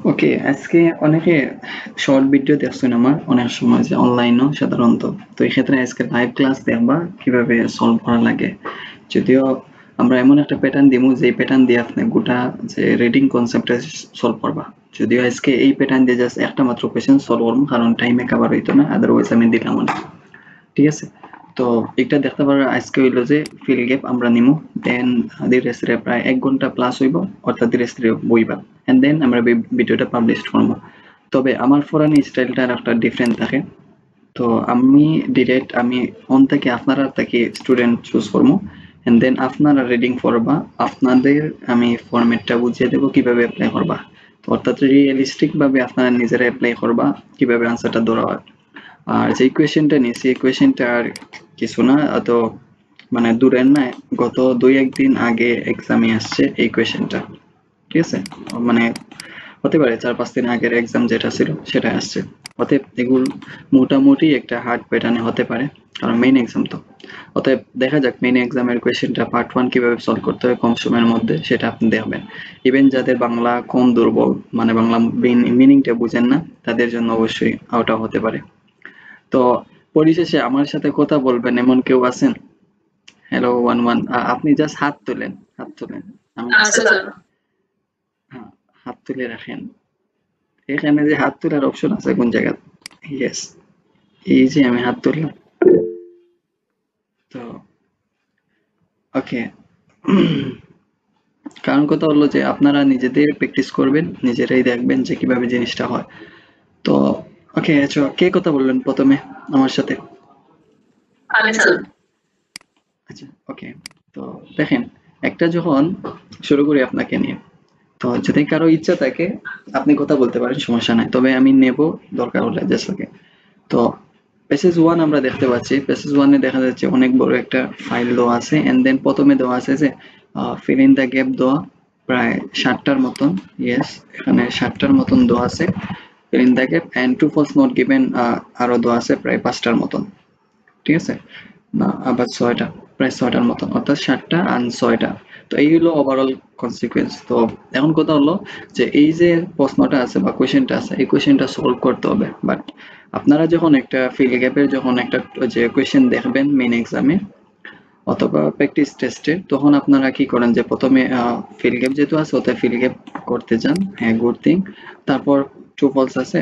ওকে, আজকে অনেকে short video দেখছেন আমার অনেক সময় যে অনলাইনও সাধারণত। তো এই ক্ষেত্রে আজকে লাইভ ক্লাস দেখবা কিভাবে সলভ করা লাগে। যদিও আমরা এমন একটা প্যাটার্ন দিমু যে প্যাটার্ন দিয়ে আপনি গোটা যে রিডিং কনসেপ্টটা সলভ করবা। যদিও আজকে এই প্যাটার্ন দিয়ে জাস্ট একটা মাত্র কোয়েশ্চেন সলভ করবো কারণ টাইমে কভার হইতো না, আদারওয়াইজ আমি দিলাম না। ঠিক আছে, তো এটা দেখতে পারো আজকে হইলো যে ফিল গ্যাপ আমরা নিমু, দেন ধীরে ধীরে প্রায় 1 ঘন্টা প্লাস হইব, অর্থাৎ ধীরে ধীরে বইবা, এন্ড দেন আমরা ভিডিওটা পাবলিশ করবো। তবে আমার পড়ানোর স্টাইলটা একটা ডিফারেন্ট থাকে। তো আমি ডিরেক্ট আমি অন থেকে আপনারা থেকে স্টুডেন্ট চুজ করবো, এন্ড দেন আপনারা রিডিং করবা, আপনাদের আমি ফরম্যাটটা বুঝিয়ে দেবো কিভাবে অ্যাপ্লাই করবা। তো অর্থাৎ রিয়েলিস্টিক ভাবে আপনারা নিজেরা অ্যাপ্লাই করবা কিভাবে আনসারটা ধরা হয়। আর যে কোয়েশ্চেনটা নিয়েছি এই কোয়েশ্চেনটা আর কিছু না, অত মানে দূরের না, গত 2-1 দিন আগে এক্সামে আসছে এই কোয়েশ্চেনটা। ঠিক আছে, মানে হতে পারে 4-5 দিন আগের এক্সাম যেটা ছিল সেটা আসছে। অতএব এগুলো মোটামুটি একটা হার্ড প্যাটার্নে হতে পারে, কারণ মেইন এক্সাম তো। অতএব দেখা যাক মেইন এক্সামের কোয়েশ্চেনটা পার্ট 1 কিভাবে সলভ করতে হয় কম সময়ের মধ্যে, সেটা আপনি দেখবেন। ইভেন যাদের বাংলা কম দুর্বল, মানে বাংলা মিনিংটা বুঝেন না, তাদের জন্য অবশ্যই ওটা হতে পারে। তো পরিশেষে আমার সাথে কথা বলবেন এমন কেউ আছেন? হ্যালো 1-1, আপনি জাস্ট হাত তোলেন, হাত তোলেন। আমি আচ্ছা স্যার। হ্যাঁ, হাত তুলে রাখেন। এখানে যে হাত তোলার অপশন আছে কোন জায়গা? ইয়েস, এই যে আমি হাত তুললাম। তো ওকে, কারণ কথা হলো যে আপনারা নিজেদের প্র্যাকটিস করবেন, নিজেরাই দেখবেন যে কিভাবে জিনিসটা হয়। তো ওকে, আচ্ছা কে কথা বললেন প্রথমে আমার সাথে? আমি স্যার। আচ্ছা ওকে, তো দেখেন, একটা যখন শুরু করি আপনাকে নিয়ে, তো যদি কারো ইচ্ছা থাকে আপনি কথা বলতে পারেন, সমস্যা নাই, তবে আমি নেব দরকার হলে জাস্ট ওকে। তো প্যাসেজ 1 আমরা দেখতে পাচ্ছি, প্যাসেজ 1 এ দেখা যাচ্ছে অনেক বড় একটা ফাইল দেওয়া আছে, এন্ড দেন প্রথমে দেওয়া আছে যে ফিল ইন দ্য গ্যাপ দেওয়া প্রায় 60টার মতন। ইয়েস, এখানে 60টার মতন দেওয়া আছে fill in the gap, and true false not given আরো দেওয়া আছে প্রায় 5টার মতন। ঠিক আছে, না আবার 6টা, প্রায় 6টার মতন, অর্থাৎ 7টা আর 6টা। তো এই হলো ওভারঅল কনসিকুয়েন্স। তো এখন কথা হলো যে এই যে প্রশ্নটা আছে বা কোয়েশ্চেনটা আছে এই কোয়েশ্চেনটা সলভ করতে হবে, বাট আপনারা যখন একটা ফিল গ্যাপের যখন একটা যে কোয়েশ্চেন দেখবেন মেইন এক্সামে অথবা প্র্যাকটিস টেস্টে, তখন আপনারা কি করেন যে প্রথমে ফিল গ্যাপ যেহেতু আছে ওতে ফিল গ্যাপ করতে যান, হ্যাঁ গুড থিং। তারপর ট্রু ফলস আছে,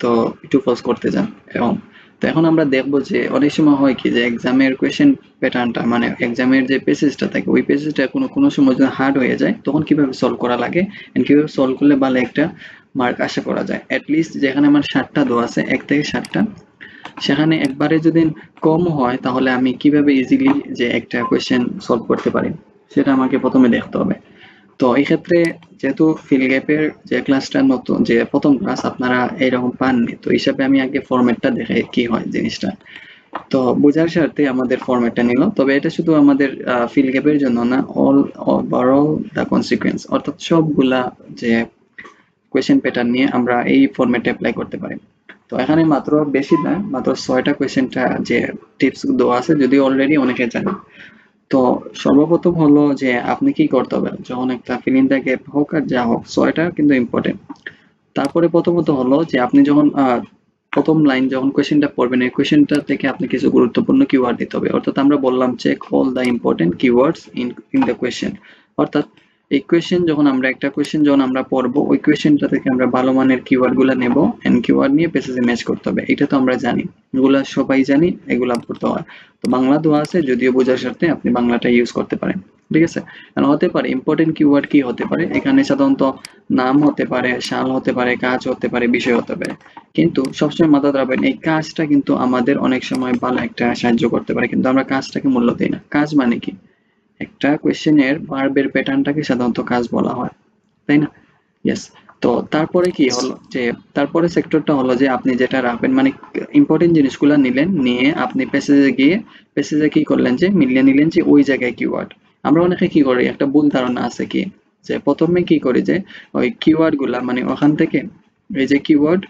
তো ট্রু ফলস করতে যান। এবং তো এখন আমরা দেখবো যে অনেক সময় হয় কি যে এক্সামের কোয়েশ্চেন প্যাটার্নটা, মানে এক্সামের যে পেসেজটা থাকে ওই পেসেজটা কোনো কোনো সময় যদি হার্ড হয়ে যায় তখন কিভাবে সলভ করা লাগে, এন্ড কিভাবে সলভ করলে ভালো একটা মার্ক আশা করা যায়। অ্যাটলিস্ট যেখানে আমার 7টা দেওয়া আছে 1 থেকে 7টা, সেখানে একবারে যদি কম হয় তাহলে আমি কিভাবে ইজিলি যে একটা কোয়েশ্চেন সলভ করতে পারি সেটা আমাকে প্রথমে দেখতে হবে। তো এই ক্ষেত্রে যেহেতু ফিল গ্যাপের যে ক্লাসটা নতুন, যে প্রথম ক্লাস আপনারা এইরকম পাননি, তো হিসাবে আমি আগে ফরম্যাটটা দেখে কি হয় জিনিসটা। তো বোঝার স্বার্থে আমাদের ফরম্যাটটা নিল, তবে এটা শুধু আমাদের ফিল গ্যাপের জন্য না, অল ওভারঅল দ্য কনসিকুয়েন্স, অর্থাৎ সবগুলা যে কোয়েশ্চেন প্যাটার্ন নিয়ে আমরা এই ফরম্যাটে অ্যাপ্লাই করতে পারি। তো এখানে মাত্র বেশি না, মাত্র 6টা কোয়েশ্চেনটা যে টিপস দেওয়া আছে যদিও অলরেডি অনেকে জানে। তো সর্বপ্রথম হলো যে আপনি কি করতে হবে যখন একটা ফিল ইন দ্য গ্যাপ হোক আর যা হোক, 6টা কিন্তু ইম্পর্টেন্ট। তারপরে প্রথমত হলো যে আপনি যখন প্রথম লাইন যখন কোয়েশ্চেনটা পড়বেন এই কোয়েশ্চেনটা থেকে আপনি কিছু গুরুত্বপূর্ণ কিওয়ার্ড দিতে হবে, অর্থাৎ আমরা বললাম check all the important keywords in the question. অর্থাৎ এই কোয়েশ্চেন যখন আমরা একটা কোয়েশ্চেন যখন আমরা পড়বো ওই কোয়েশ্চেনটা থেকে আমরা ভালো মানের কিওয়ার্ড গুলা নেবো, এন্ড কিওয়ার্ড নিয়ে পেসেজে ম্যাচ করতে হবে, এটা তো আমরা জানি, এগুলা সবাই জানি, এগুলা পড়তে হয়। তো বাংলা দেওয়া আছে, যদিও বোঝার স্বার্থে আপনি বাংলাটা ইউজ করতে পারেন। ঠিক আছে, কারণ হতে পারে ইম্পর্টেন্ট কিওয়ার্ড কি হতে পারে এখানে সাধারণত নাম হতে পারে, সাল হতে পারে, কাজ হতে পারে, বিষয় হতে পারে। কিন্তু সবসময় মাথায় রাখবেন এই কাজটা কিন্তু আমাদের অনেক সময় ভালো একটা সাহায্য করতে পারে, কিন্তু আমরা কাজটাকে মূল্য দিই না। কাজ মানে কি? একটা কোয়েশ্চেনের ভার্বের প্যাটার্নটাকে সাধারণত কাজ বলা হয়, তাই না? ইয়েস। তো তারপরে কি হলো যে তারপরে সেক্টরটা হলো যে আপনি যেটা রাখবেন, মানে ইম্পর্টেন্ট জিনিসগুলো নিলেন, নিয়ে আপনি প্যাসেজে গিয়ে প্যাসেজে কি করলেন যে মিলিয়ে নিলেন যে ওই জায়গায় কিওয়ার্ড। আমরা অনেকে কি করি, একটা ভুল ধারণা আছে কি যে প্রথমে কি করি যে ওই কিওয়ার্ড গুলা মানে ওখান থেকে এই যে কিওয়ার্ড,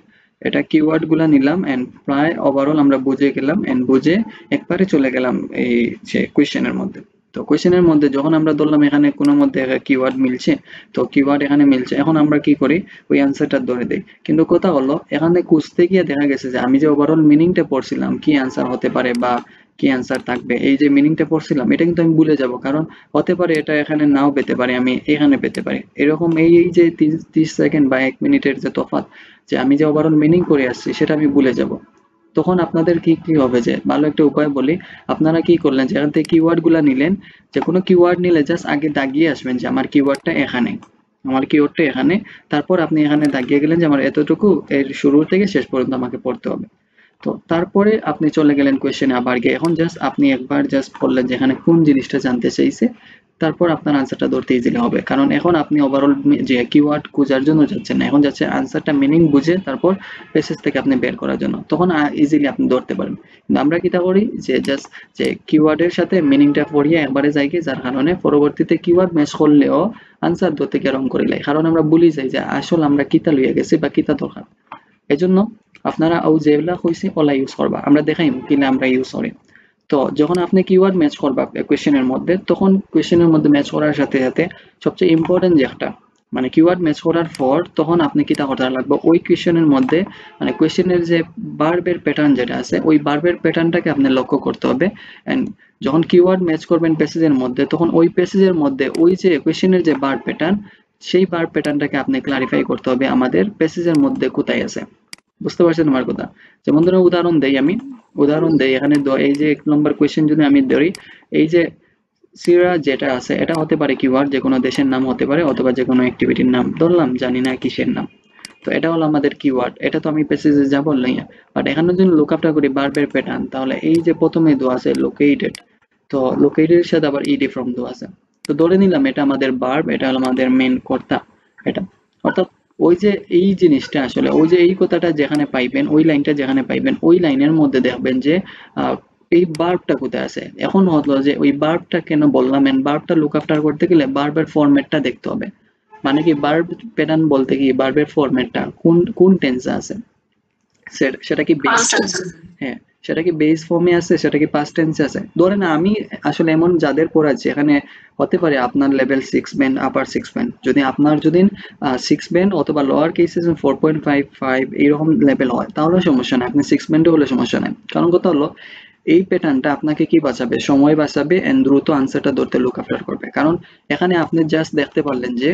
এটা কিওয়ার্ড গুলা নিলাম এন্ড প্রায় ওভারঅল আমরা বুঝে গেলাম, এন্ড বুঝে একবারে চলে গেলাম এই যে কোয়েশ্চেনের মধ্যে। তো কোয়েশ্চেনের মধ্যে যখন আমরা ধরলাম এখানে কোনো মধ্যে কিওয়ার্ড মিলছে, তো কিওয়ার্ড এখানে মিলছে, এখন আমরা কি করি ওই অ্যান্সারটা ধরে দেই। কিন্তু কথা হলো এখানে খুঁজতে গিয়ে দেখা গেছে যে আমি যে ওভারঅল মিনিংটা পড়ছিলাম কি অ্যান্সার হতে পারে বা কি অ্যান্সার থাকবে, এই যে মিনিংটা পড়ছিলাম এটা কিন্তু আমি ভুলে যাব, কারণ হতে পারে এটা এখানে নাও পেতে পারি, আমি এখানে পেতে পারি। এরকম এই যে 30 সেকেন্ড বা 1 মিনিটের যে তফাৎ, যে আমি যে ওভারঅল মিনিং করে আসছি সেটা আমি ভুলে যাব। তখন আপনাদের কি হবে, যে ভালো একটা উপায় বলি, আপনারা কি করলেন যেখান থেকে কিওয়ার্ড গুলা নিলেন, যে কোনো কিওয়ার্ড নিলে জাস্ট আগে দাগিয়ে আসবেন যে আমার কিওয়ার্ডটা এখানে, আমার কিওয়ার্ডটা এখানে, তারপর আপনি এখানে দাগিয়ে গেলেন যে আমার এতটুকু এর শুরু থেকে শেষ পর্যন্ত আমাকে পড়তে হবে। তো তারপরে আপনি চলে গেলেন কোয়েশ্চেনে আবার গিয়ে, এখন জাস্ট আপনি একবার জাস্ট বললেন যেখানে কোন জিনিসটা জানতে চাইছে, তারপর আপনার আনসারটা ধরতে ইজিলি হবে, কারণ এখন আপনি ওভারঅল যে কিওয়ার্ড খোঁজার জন্য যাচ্ছেন না, এখন যাচ্ছে আনসারটা মিনিং বুঝে তারপর প্যাসেজ থেকে আপনি বের করার জন্য, তখন ইজিলি আপনি ধরতে পারবেন। কিন্তু আমরা কিটা করি যে জাস্ট যে কিওয়ার্ডের সাথে মিনিংটা পড়িয়ে একবারে যাই কি, যার কারণে পরবর্তীতে কিওয়ার্ড ম্যাচ করলেও আনসার ধরতে গিয়ে রং করে লাই, কারণ আমরা ভুলি যাই যে আসল আমরা কিতা লইয়া গেছি বা কিতা দরকার। এজন্য আপনারা যেগুলা কইছি ওলা ইউজ করবা, আমরা দেখাইম কিনা আমরা ইউজ করি। তো যখন আপনি কিওয়ার্ড ম্যাচ করবা কোয়েশ্চেনের মধ্যে, তখন কোয়েশ্চেনের মধ্যে ম্যাচ করার সাথে সাথে সবচেয়ে ইম্পর্টেন্ট যে একটা মানে কিওয়ার্ড ম্যাচ করার পর তখন আপনি কিটা করতে লাগবে ওই কোয়েশ্চেনের মধ্যে, মানে কোয়েশ্চেনের যে ভার্বের প্যাটার্ন যেটা আছে ওই ভার্বের প্যাটার্নটাকে আপনি লক্ষ্য করতে হবে। এন্ড যখন কিওয়ার্ড ম্যাচ করবেন প্যাসেজের মধ্যে, তখন ওই প্যাসেজের মধ্যে ওই যে কোয়েশ্চেনের যে ভার্ব প্যাটার্ন, সেই ভার্ব প্যাটার্নটাকে আপনি ক্লারিফাই করতে হবে আমাদের প্যাসেজের মধ্যে কোথায় আছে। বুঝতে পারছেন আমার কথা? যেমন ধরো উদাহরণ দেই এখানে, এই যে 1 নম্বর কোয়েশ্চেন যদি আমি ধরি, এই যে সিরা যেটা আছে এটা হতে পারে কিওয়ার্ড, যে কোনো দেশের নাম হতে পারে অথবা যে কোনো অ্যাক্টিভিটির নাম ধরলাম, জানি না কিসের নাম। তো এটা হলো আমাদের কিওয়ার্ড, এটা তো আমি প্যাসেজে যা বললাম। বাট এখানে যদি লুক আপটা করি ভার্বের প্যাটার্ন, তাহলে এই যে প্রথমে দেওয়া আছে লোকেটেড, তো লোকেটেড এর সাথে আবার ইডি ফ্রম দেওয়া আছে। তো ধরে নিলাম এটা আমাদের ভার্ব, এটা হলো আমাদের মেন কর্তা। এটা অর্থাৎ ওই যে এই জিনিসটা আসলে ওই যে এই কথাটা যেখানে পাইবেন, ওই লাইনটা যেখানে পাইবেন ওই লাইনের মধ্যে দেখবেন যে এই ভার্বটা কোথায় আছে। এখন হলো যে ওই ভার্বটা কেন বললাম, এন্ড ভার্বটা লুক আফটার করতে গেলে ভার্বের ফরম্যাটটা দেখতে হবে। মানে কি ভার্ব প্যাটার্ন বলতে কি ভার্বের ফরম্যাটটা কোন কোন টেন্সে আছে, সেটা কি বেস, Past tense. হ্যাঁ সেটা কি বেস ফর্মে আছে, সেটা কি পাস্ট টেন্সে আছে। ধরেন আমি আসলে এমন যাদের পড়াচ্ছি এখানে হতে পারে আপনার লেভেল 6 ব্যান্ড আপার 6 ব্যান্ড, যদি আপনার যদি 6 ব্যান্ড অথবা লোয়ার কেসেস 4.55 এইরকম লেভেল হয় তাহলে সমস্যা নাই, আপনি 6 ব্যান্ডে হলে সমস্যা নাই। কারণ কথা হলো এই প্যাটার্নটা আপনাকে কি বাঁচাবে, সময় বাঁচাবে এন্ড দ্রুত আনসারটা ধরতে লুক আফটার করবে। কারণ এখানে আপনি জাস্ট দেখতে পারলেন যে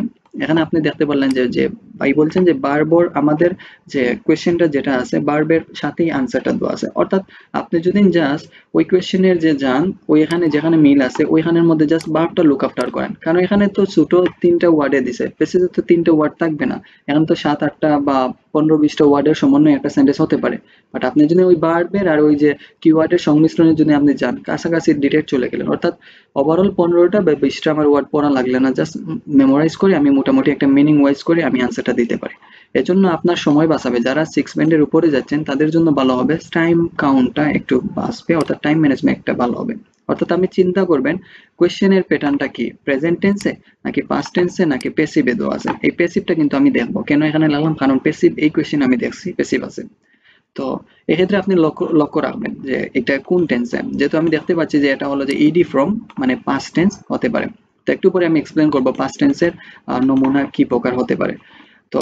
যে ভাই বলছেন যে বারবার আমাদের যে কোয়েশ্চেনটা যেটা আছে ভার্বের সাথেই আনসারটা দেওয়া আছে, অর্থাৎ আপনি যদি জাস্ট ওই কোয়েশ্চেনের যে যান ওই এখানে যেখানে মিল আছে ওইখানের মধ্যে জাস্ট ভার্বটা লুক আফটার করেন, কারণ এখানে তো ছোট 3টা ওয়ার্ডে দিছে, প্যাসেজে তো 3টা ওয়ার্ড থাকবে না, এখন তো 7-8টা বা 15-20টা ওয়ার্ডের সমন্বয়ে একটা সেন্টেন্স হতে পারে। বাট আপনি যদি ওই ভার্বের আর ওই যে কিওয়ার্ডের সংমিশ্রণে যদি আপনি যান কাছাকাছি ডিরেক্ট চলে গেলেন, অর্থাৎ ওভারঅল 15টা বা 20টা আমার ওয়ার্ড পড়া লাগলে না, জাস্ট মেমোরাইজ করে আমি মোটামুটি একটা মিনিং ওয়াইজ করে আমি আনসারটা দিতে পারি। এজন্য আপনার সময় বাঁচাবে, যারা 6 ব্যান্ডের উপরে যাচ্ছেন তাদের জন্য ভালো হবে, টাইম কাউন্টটা একটু বাঁচবে, অর্থাৎ টাইম ম্যানেজমেন্ট একটা ভালো হবে। অর্থাৎ আপনি চিন্তা করবেন কোয়েশ্চেনের প্যাটার্নটা কি, প্রেজেন্ট টেন্সে নাকি পাস্ট টেন্সে নাকি প্যাসিভে দেওয়া আছে। এই প্যাসিভটা কিন্তু আমি দেখবো কেন এখানে লাগলাম, কারণ প্যাসিভ এই কোয়েশ্চেন আমি দেখছি প্যাসিভ আছে। তো এক্ষেত্রে আপনি লক্ষ্য রাখবেন যে এটা কোন টেন্সে, যেহেতু আমি দেখতে পাচ্ছি যে এটা হলো যে ইডি ফ্রম মানে পাস্ট টেন্স হতে পারে। তো একটু পরে আমি এক্সপ্লেন করবো পাস্ট টেন্সের নমুনা কি প্রকার হতে পারে। তো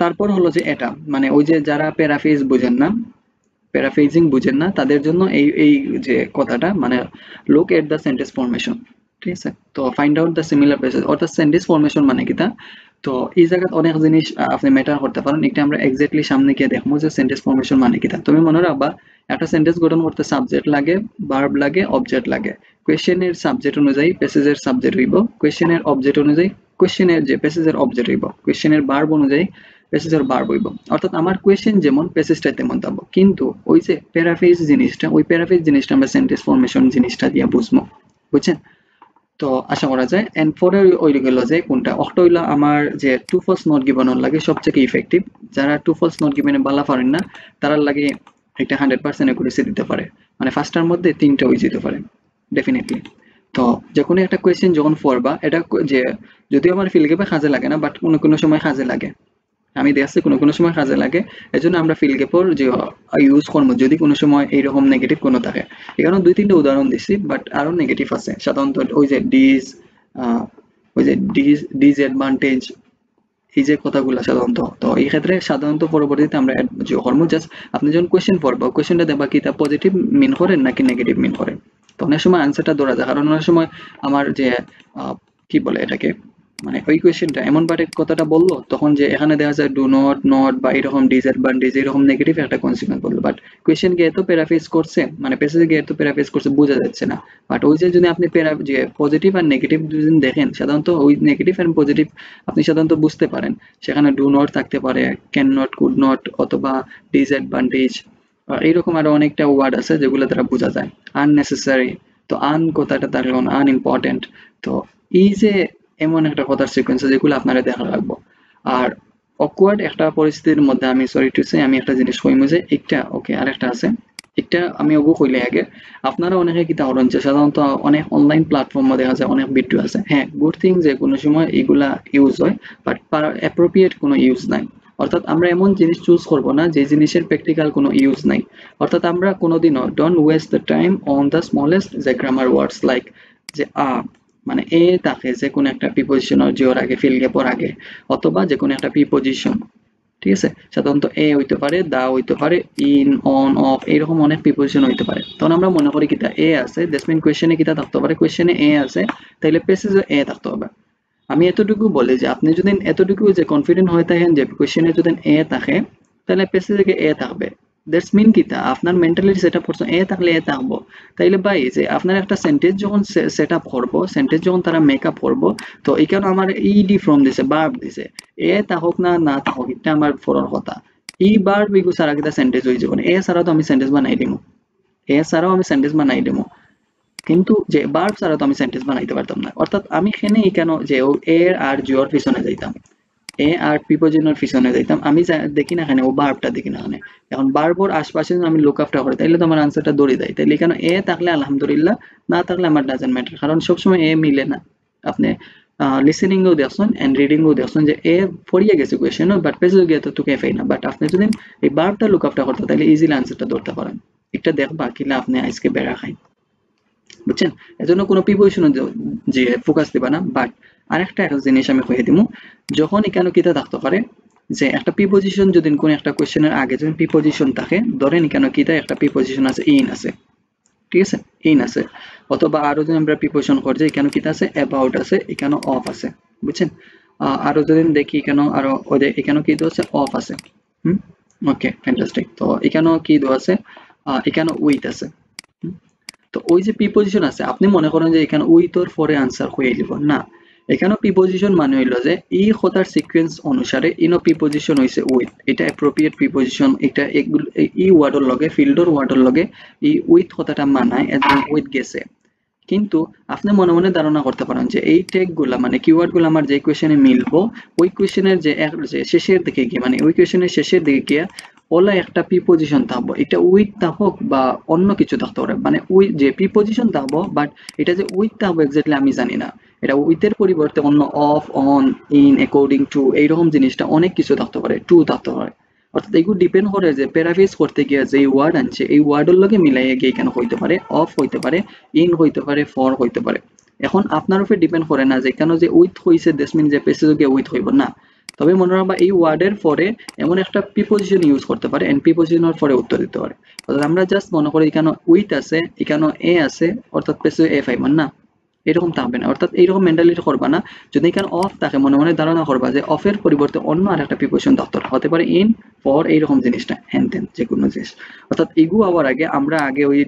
তারপর হলো যে এটা মানে ওই যে যারা প্যারাফ্রেজ বুঝেন না, প্যারাফ্রেজিং বুঝেন না তাদের জন্য এই এই যে কথাটা মানে look at the sentence formation, ঠিক আছে। তো find out the similar places, অর্থাৎ সেন্টেন্স ফরমেশন মানে কিটা। তো এই জায়গায় অনেক জিনিস আপনি ম্যাটার করতে পারেন, এটা আমরা এক্স্যাক্টলি সামনে গিয়ে দেখবো যে সেন্টেন্স ফরমেশন মানে কিটা। তুমি মনে রাখবা একটা সেন্টেন্স গঠন করতে সাবজেক্ট লাগে, ভার্ব লাগে, অবজেক্ট লাগে। কোয়েশ্চেনের সাবজেক্ট অনুযায়ী প্যাসেজের সাবজেক্ট হইব, কোয়েশ্চেনের অবজেক্ট অনুযায়ী কোয়েশ্চেনের যে প্যাসেজের অবজেক্ট হইব, কোয়েশ্চেনের ভার্ব অনুযায়ী প্যাসেজের ভার্ব হইব। অর্থাৎ আমার কোয়েশ্চেন যেমন প্যাসেজটা তেমন থাকবো, কিন্তু ওই যে প্যারাফ্রেজ জিনিসটা ওই প্যারাফ্রেজ জিনিসটা আমরা সেন্টেন্স ফরমেশন জিনিসটা দিয়ে বুঝবো, বুঝছেন? তো আশা করা যায় এন্ড পরে ওই গেল যে কোনটা অক্টো হইলো আমার যে টু ফলস নট গিভেন লাগে সবচেয়ে ইফেক্টিভ। যারা টু ফলস নট গিভেনে বালা পারেন না তারা লাগে একটা 100% একুরেসি দিতে পারে, মানে ফার্স্টার মধ্যে 3টা হয়ে যেতে পারে ডেফিনেটলি। তো যে কোনো একটা কোয়েশ্চেন যখন পড়বা এটা যে যদিও আমার ফিল গেপে কাজে লাগে না, বাট কোনো কোনো সময় কাজে লাগে। আমি দেখছি কোনো কোনো সময় কাজে লাগে, এজন্য আমরা ফিল গ্যাপর যে ইউজ করবো যদি কোনো সময় এইরকম নেগেটিভ কোনো থাকে। এখানে 2-3টা উদাহরণ দিছি, বাট আরো নেগেটিভ আছে সাধারণত। ওই যে ওই যে ডিসঅ্যাডভান্টেজ, এই যে কথাগুলো সাধারণত, তো এই ক্ষেত্রে সাধারণত পরবর্তীতে আমরা যে কর্ম জাস্ট আপনি যখন কোয়েশ্চেন পড়বা কোয়েশ্চেনটা দেখবা কি তা পজিটিভ মিন করেন নাকি নেগেটিভ মিন করেন। তো অনেক সময় আনসারটা ধরা যায়, কারণ অনেক সময় আমার যে কি বলে এটাকে, মানে ওই কোয়েশ্চেনটা এমন ভাবে কথাটা বললো তখন যে এখানে দেখা যায় ডু নট নট বা এরকম ডিসঅ্যাডভান্টেজ এরকম নেগেটিভ একটা কনসিকুয়েন্স বললো, বাট কোয়েশ্চেন গিয়ে এত প্যারাফ্রেজ করছে, মানে প্যাসেজে গিয়ে এত প্যারাফ্রেজ করছে বোঝা যাচ্ছে না। বাট ওই যে যদি আপনি যে পজিটিভ আর নেগেটিভ যদি দেখেন, সাধারণত ওই নেগেটিভ এন্ড পজিটিভ আপনি সাধারণত বুঝতে পারেন। সেখানে ডু নট থাকতে পারে, ক্যান নট, কুড নট, অথবা ডিসঅ্যাডভান্টেজ, এইরকম আরো অনেকটা ওয়ার্ড আছে যেগুলো দ্বারা বোঝা যায়। আননেসেসারি, তো আন কথাটা থাকলো আনইম্পর্টেন্ট। তো এই যে এমন একটা কথার সিকোয়েন্স যেগুলো আপনারা দেখা রাখবো। আর অকওয়ার্ড একটা পরিস্থিতির মধ্যে আমি সরি টু সে আমি একটা জিনিস কইমু যে একটা ওকে আরেকটা আছে, একটা আমি ওগো কইলে আগে আপনারা অনেকে কিতা করেন যে সাধারণত অনেক অনলাইন প্ল্যাটফর্মে দেখা যায় অনেক ভিডিও আছে, হ্যাঁ গুড থিং যে কোনো সময় এগুলা ইউজ হয়, বাট অ্যাপ্রোপ্রিয়েট কোনো ইউজ নাই। অর্থাৎ আমরা এমন জিনিস চুজ করব না যে জিনিসের প্র্যাকটিক্যাল কোনো ইউজ নাই। অর্থাৎ আমরা কোনোদিনও don't waste the time on the smallest যে গ্রামার ওয়ার্ডস লাইক যে মানে এ থাকে যে কোনো একটা প্রিপোজিশনের জিওর আগে ফিল গ্যাপর আগে, অথবা যে কোনো একটা প্রিপোজিশন, ঠিক আছে, সাধারণত এ হইতে পারে, দা হইতে পারে, ইন, অন, অফ, এরকম অনেক প্রিপোজিশন হইতে পারে। তখন আমরা মনে করি কিতা এ আছে, দ্যাটস মিন কোয়েশ্চেনে কিতা থাকতে পারে, কোয়েশ্চেনে এ আছে, তাইলে প্যাসেজে এ থাকতে হবে। আমি এতটুকু বলি যে আপনি যদি এতটুকু যে কনফিডেন্ট হয়ে থাকেন যে কোয়েশ্চেনে যদি এ থাকে তাহলে প্যাসেজে এ থাকবে। দ্যাটস মিন কিতা আপনার মেন্টালিটি সেট আপ করছে এ থাকলে এ থাকবো। তাইলে ভাই যে আপনার একটা সেন্টেন্স যখন সেট আপ করবো, সেন্টেন্স যখন তারা মেক আপ করবো, তো এখানে আমার ইডি ফ্রম দিছে, বার্ব দিছে, এ থাকুক না না থাকুক এটা আমার ফোরার কথা। ই বার্ব ইগু সারা কিতা সেন্টেন্স হয়ে যাবে, এ ছাড়াও তো আমি সেন্টেন্স বানাই দিমু, এ ছাড়াও আমি সেন্টেন্স বানাই দিমু, কিন্তু যে ভার্ব ছাড়া তো আমি সেন্টেন্স বানাইতে পারতাম না। অর্থাৎ আমি এখানে কেন যে ও এর আর জিওর পিছনে যাইতাম, এ আর প্রিপোজিশনের পিছনে যাইতাম, আমি দেখি না এখানে ও ভার্বটা দেখি না এখানে। এখন ভার্বর আশপাশে যদি আমি লুক আপটা করি তাইলে তো আমার আনসারটা দৌড়ে যায়। তাইলে কেন এ থাকলে আলহামদুলিল্লাহ, না থাকলে আমার ডাজেন্ট ম্যাটার, কারণ সবসময় এ মিলে না। আপনি লিসেনিং ও দেখছেন এন্ড রিডিং ও দেখছেন যে এ পড়িয়ে গেছে কোয়েশ্চেন, বাট পেজে গিয়ে তো তোকে এফাই না, বাট আপনি যদি এই ভার্বটা লুক আপটা করতে তাহলে ইজিলি আনসারটা ধরতে পারেন। এটা দেখবা কিলা আপনি আজকে বেড়া খাই, বুঝছেন? এজন্য কোনো প্রিপোজিশন যে ফোকাস দিবা না। বাট আরেকটা জিনিস আমি কইয়ে দিমু, যখন এখানে কিতা থাকতে পারে যে একটা প্রিপোজিশন যদি কোন একটা কোশ্চেনের আগে যদি প্রিপোজিশন থাকে, ধরেন এখানে কিতা একটা প্রিপোজিশন আছে ইন আছে, ঠিক আছে, ইন আছে, অথবা আরো যদি আমরা প্রিপোজিশন করি যে এখানে কিতা আছে অ্যাবাউট আছে, এখানে অফ আছে, বুঝছেন? আরো যদি দেখি এখানে আরো ওদের এখানে কি দেওয়া আছে অফ আছে, ওকে ফ্যান্টাস্টিক। তো এখানেও কি দেওয়া আছে, এখানে উইথ আছে। তো ওই যে প্রিপোজিশন আছে, আপনি মনে করেন যে এখানে উইথ ওর পরে আনসার হয়ে যাব না, এখানে প্রিপোজিশন মানে হইল যে এই কথার সিকোয়েন্স অনুসারে ইনো প্রিপোজিশন হইছে উইথ, এটা অ্যাপ্রোপ্রিয়েট প্রিপোজিশন, এটা এগুলো এই ওয়ার্ডের লগে ফিল্ডর ওয়ার্ডের লগে এই উইথ কথাটা মানায়, এজন্য উইথ গেছে। কিন্তু আপনি মনে মনে ধারণা করতে পারেন যে এই ট্যাগ গুলা মানে কিওয়ার্ড গুলো আমার যে কোয়েশ্চেনে মিলবো, ওই কোয়েশ্চেনের যে শেষের দিকে গিয়ে মানে ওই কোয়েশ্চেনের শেষের দিকে গিয়ে ওলা একটা প্রিপোজিশন থাকবো, এটা উইথ থাকুক বা অন্য কিছু থাকতে পারে, মানে ওই যে প্রিপোজিশন থাকবো, বাট এটা যে উইথ থাকবো এক্স্যাক্টলি আমি জানি না। এটা উইথের পরিবর্তে অন্য of, on, in, according to এইরকম জিনিসটা অনেক কিছু থাকতে পারে, টু থাকতে পারে। অর্থাৎ এগুলো ডিপেন্ড করে যে প্যারাফ্রেজ করতে গিয়ে যে ওয়ার্ড আনছে এই ওয়ার্ডের লগে মিলাইয়া গিয়ে কেন হইতে পারে অফ হইতে পারে, ইন হইতে পারে, ফর হইতে পারে। এখন আপনার উপরে ডিপেন্ড করে না যে কেন যে উইথ হইছে দ্যাটস মিন যে প্যাসেজে গিয়ে উইথ হইব না। তবে মনে রাখবা এই ওয়ার্ডের পরে এমন একটা প্রিপোজিশন ইউজ করতে পারে এন্ড প্রিপোজিশনের পরে উত্তর দিতে পারে। অর্থাৎ আমরা জাস্ট মনে করি এখানে উইথ আছে, এখানে এ আছে, অর্থাৎ প্যাসেজে এ পাইবেন না, এরকম থাকবে না। অর্থাৎ এইরকম মেন্টালিটি করবা না। যদি এখানে অফ থাকে মনে মনে ধারণা করবা যে অফের পরিবর্তে অন্য আর একটা প্রিপোজিশন দরকার হতে পারে, ইন, ফর, এইরকম জিনিসটা হ্যান তেন যে কোনো জিনিস। অর্থাৎ এগুলো আবার আগে আমরা আগে ওই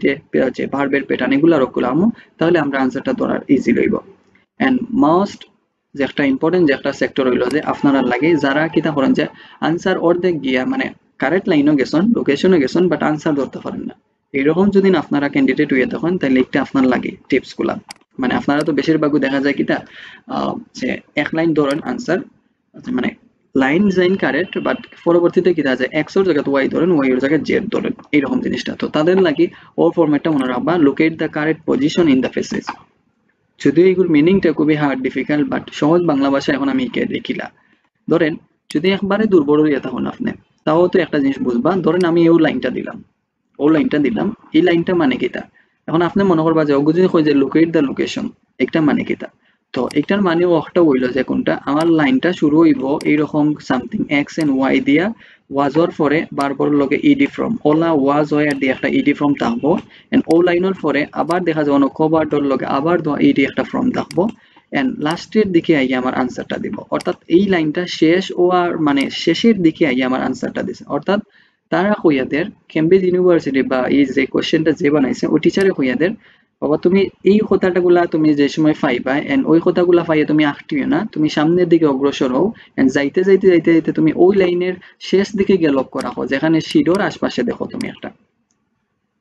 যে ভার্বের প্যাটার্ন এগুলো রক্ষলাম, তাহলে আমরা আনসারটা ধরার ইজি লইব। এন্ড মোস্ট যে একটা ইম্পর্টেন্ট যে একটা সেক্টর হইলো যে আপনারা লাগে যারা কিতা করেন যে আনসার অর্ধেক গিয়া মানে কারেক্ট লাইনও গেছেন, লোকেশনও গেছেন, বাট আনসার ধরতে পারেন না। এইরকম যদি আপনারা ক্যান্ডিডেট হইয়া তখন তাহলে একটা আপনার লাগে টিপস গুলা, মানে আপনারা তো বেশিরভাগই দেখা যায় কিটা যে এক লাইন ধরেন আনসার, মানে লাইন ডিজাইন কারেক্ট, বাট পরবর্তীতে কি দেখা যায় এক্স এর জায়গায় ওয়াই ধরেন, ওয়াই এর জায়গায় জেড ধরেন, এইরকম জিনিসটা। তো তাদের লাগি ও ফরম্যাটটা মনে রাখবা, locate the correct position in the passage. যদিও এগুলোর মিনিংটা খুবই হার্ড ডিফিকাল্ট, বাট সহজ বাংলা ভাষা এখন আমি লিখিলা। ধরেন যদি একবারে দুর্বল হইয়া তখন আপনি তাও তো একটা জিনিস বুঝবা, ধরেন আমি এই লাইনটা দিলাম, ও লাইনটা দিলাম, এই লাইনটা মানে কিটা, এখন আপনি মনে করবা যে ওগো যদি কই যে লোকেট দ্য লোকেশন, একটা মানে কিটা, তো একটার মানে একটা হইলো যে কোনটা আমার লাইনটা শুরু হইব এইরকম সামথিং এক্স এন্ড ওয়াই দিয়া, ওয়াজর পরে বারবার লগে ইডি ফ্রম ওলা ওয়াজ হয় আর দিয়ে একটা ইডি ফ্রম থাকবো, এন্ড ও লাইনের পরে আবার দেখা যায় অন্য কভার লগে আবার ইডি একটা ফ্রম থাকবো, এন্ড লাস্টের দিকে আইয়া আমার আনসারটা দিব, অর্থাৎ এই লাইনটা শেষ ও আর মানে শেষের দিকে আইয়া আমার আনসারটা দিছে, অর্থাৎ তারা কইয়াদের কেমব্রিজ ইউনিভার্সিটি বা এই যে কোশ্চেনটা যে বানাইছে ওই টিচারে কইয়াদের বাবা তুমি এই কথাটাগুলা তুমি যে সময় পাইবা এন্ড ওই কথাগুলা পাইয়া তুমি আটটিও না, তুমি সামনের দিকে অগ্রসর হও, এন্ড যাইতে যাইতে যাইতে যাইতে তুমি ওই লাইনের শেষ দিকে গিয়ে লক্ষ্য রাখো যেখানে শিডোর আশপাশে দেখো তুমি একটা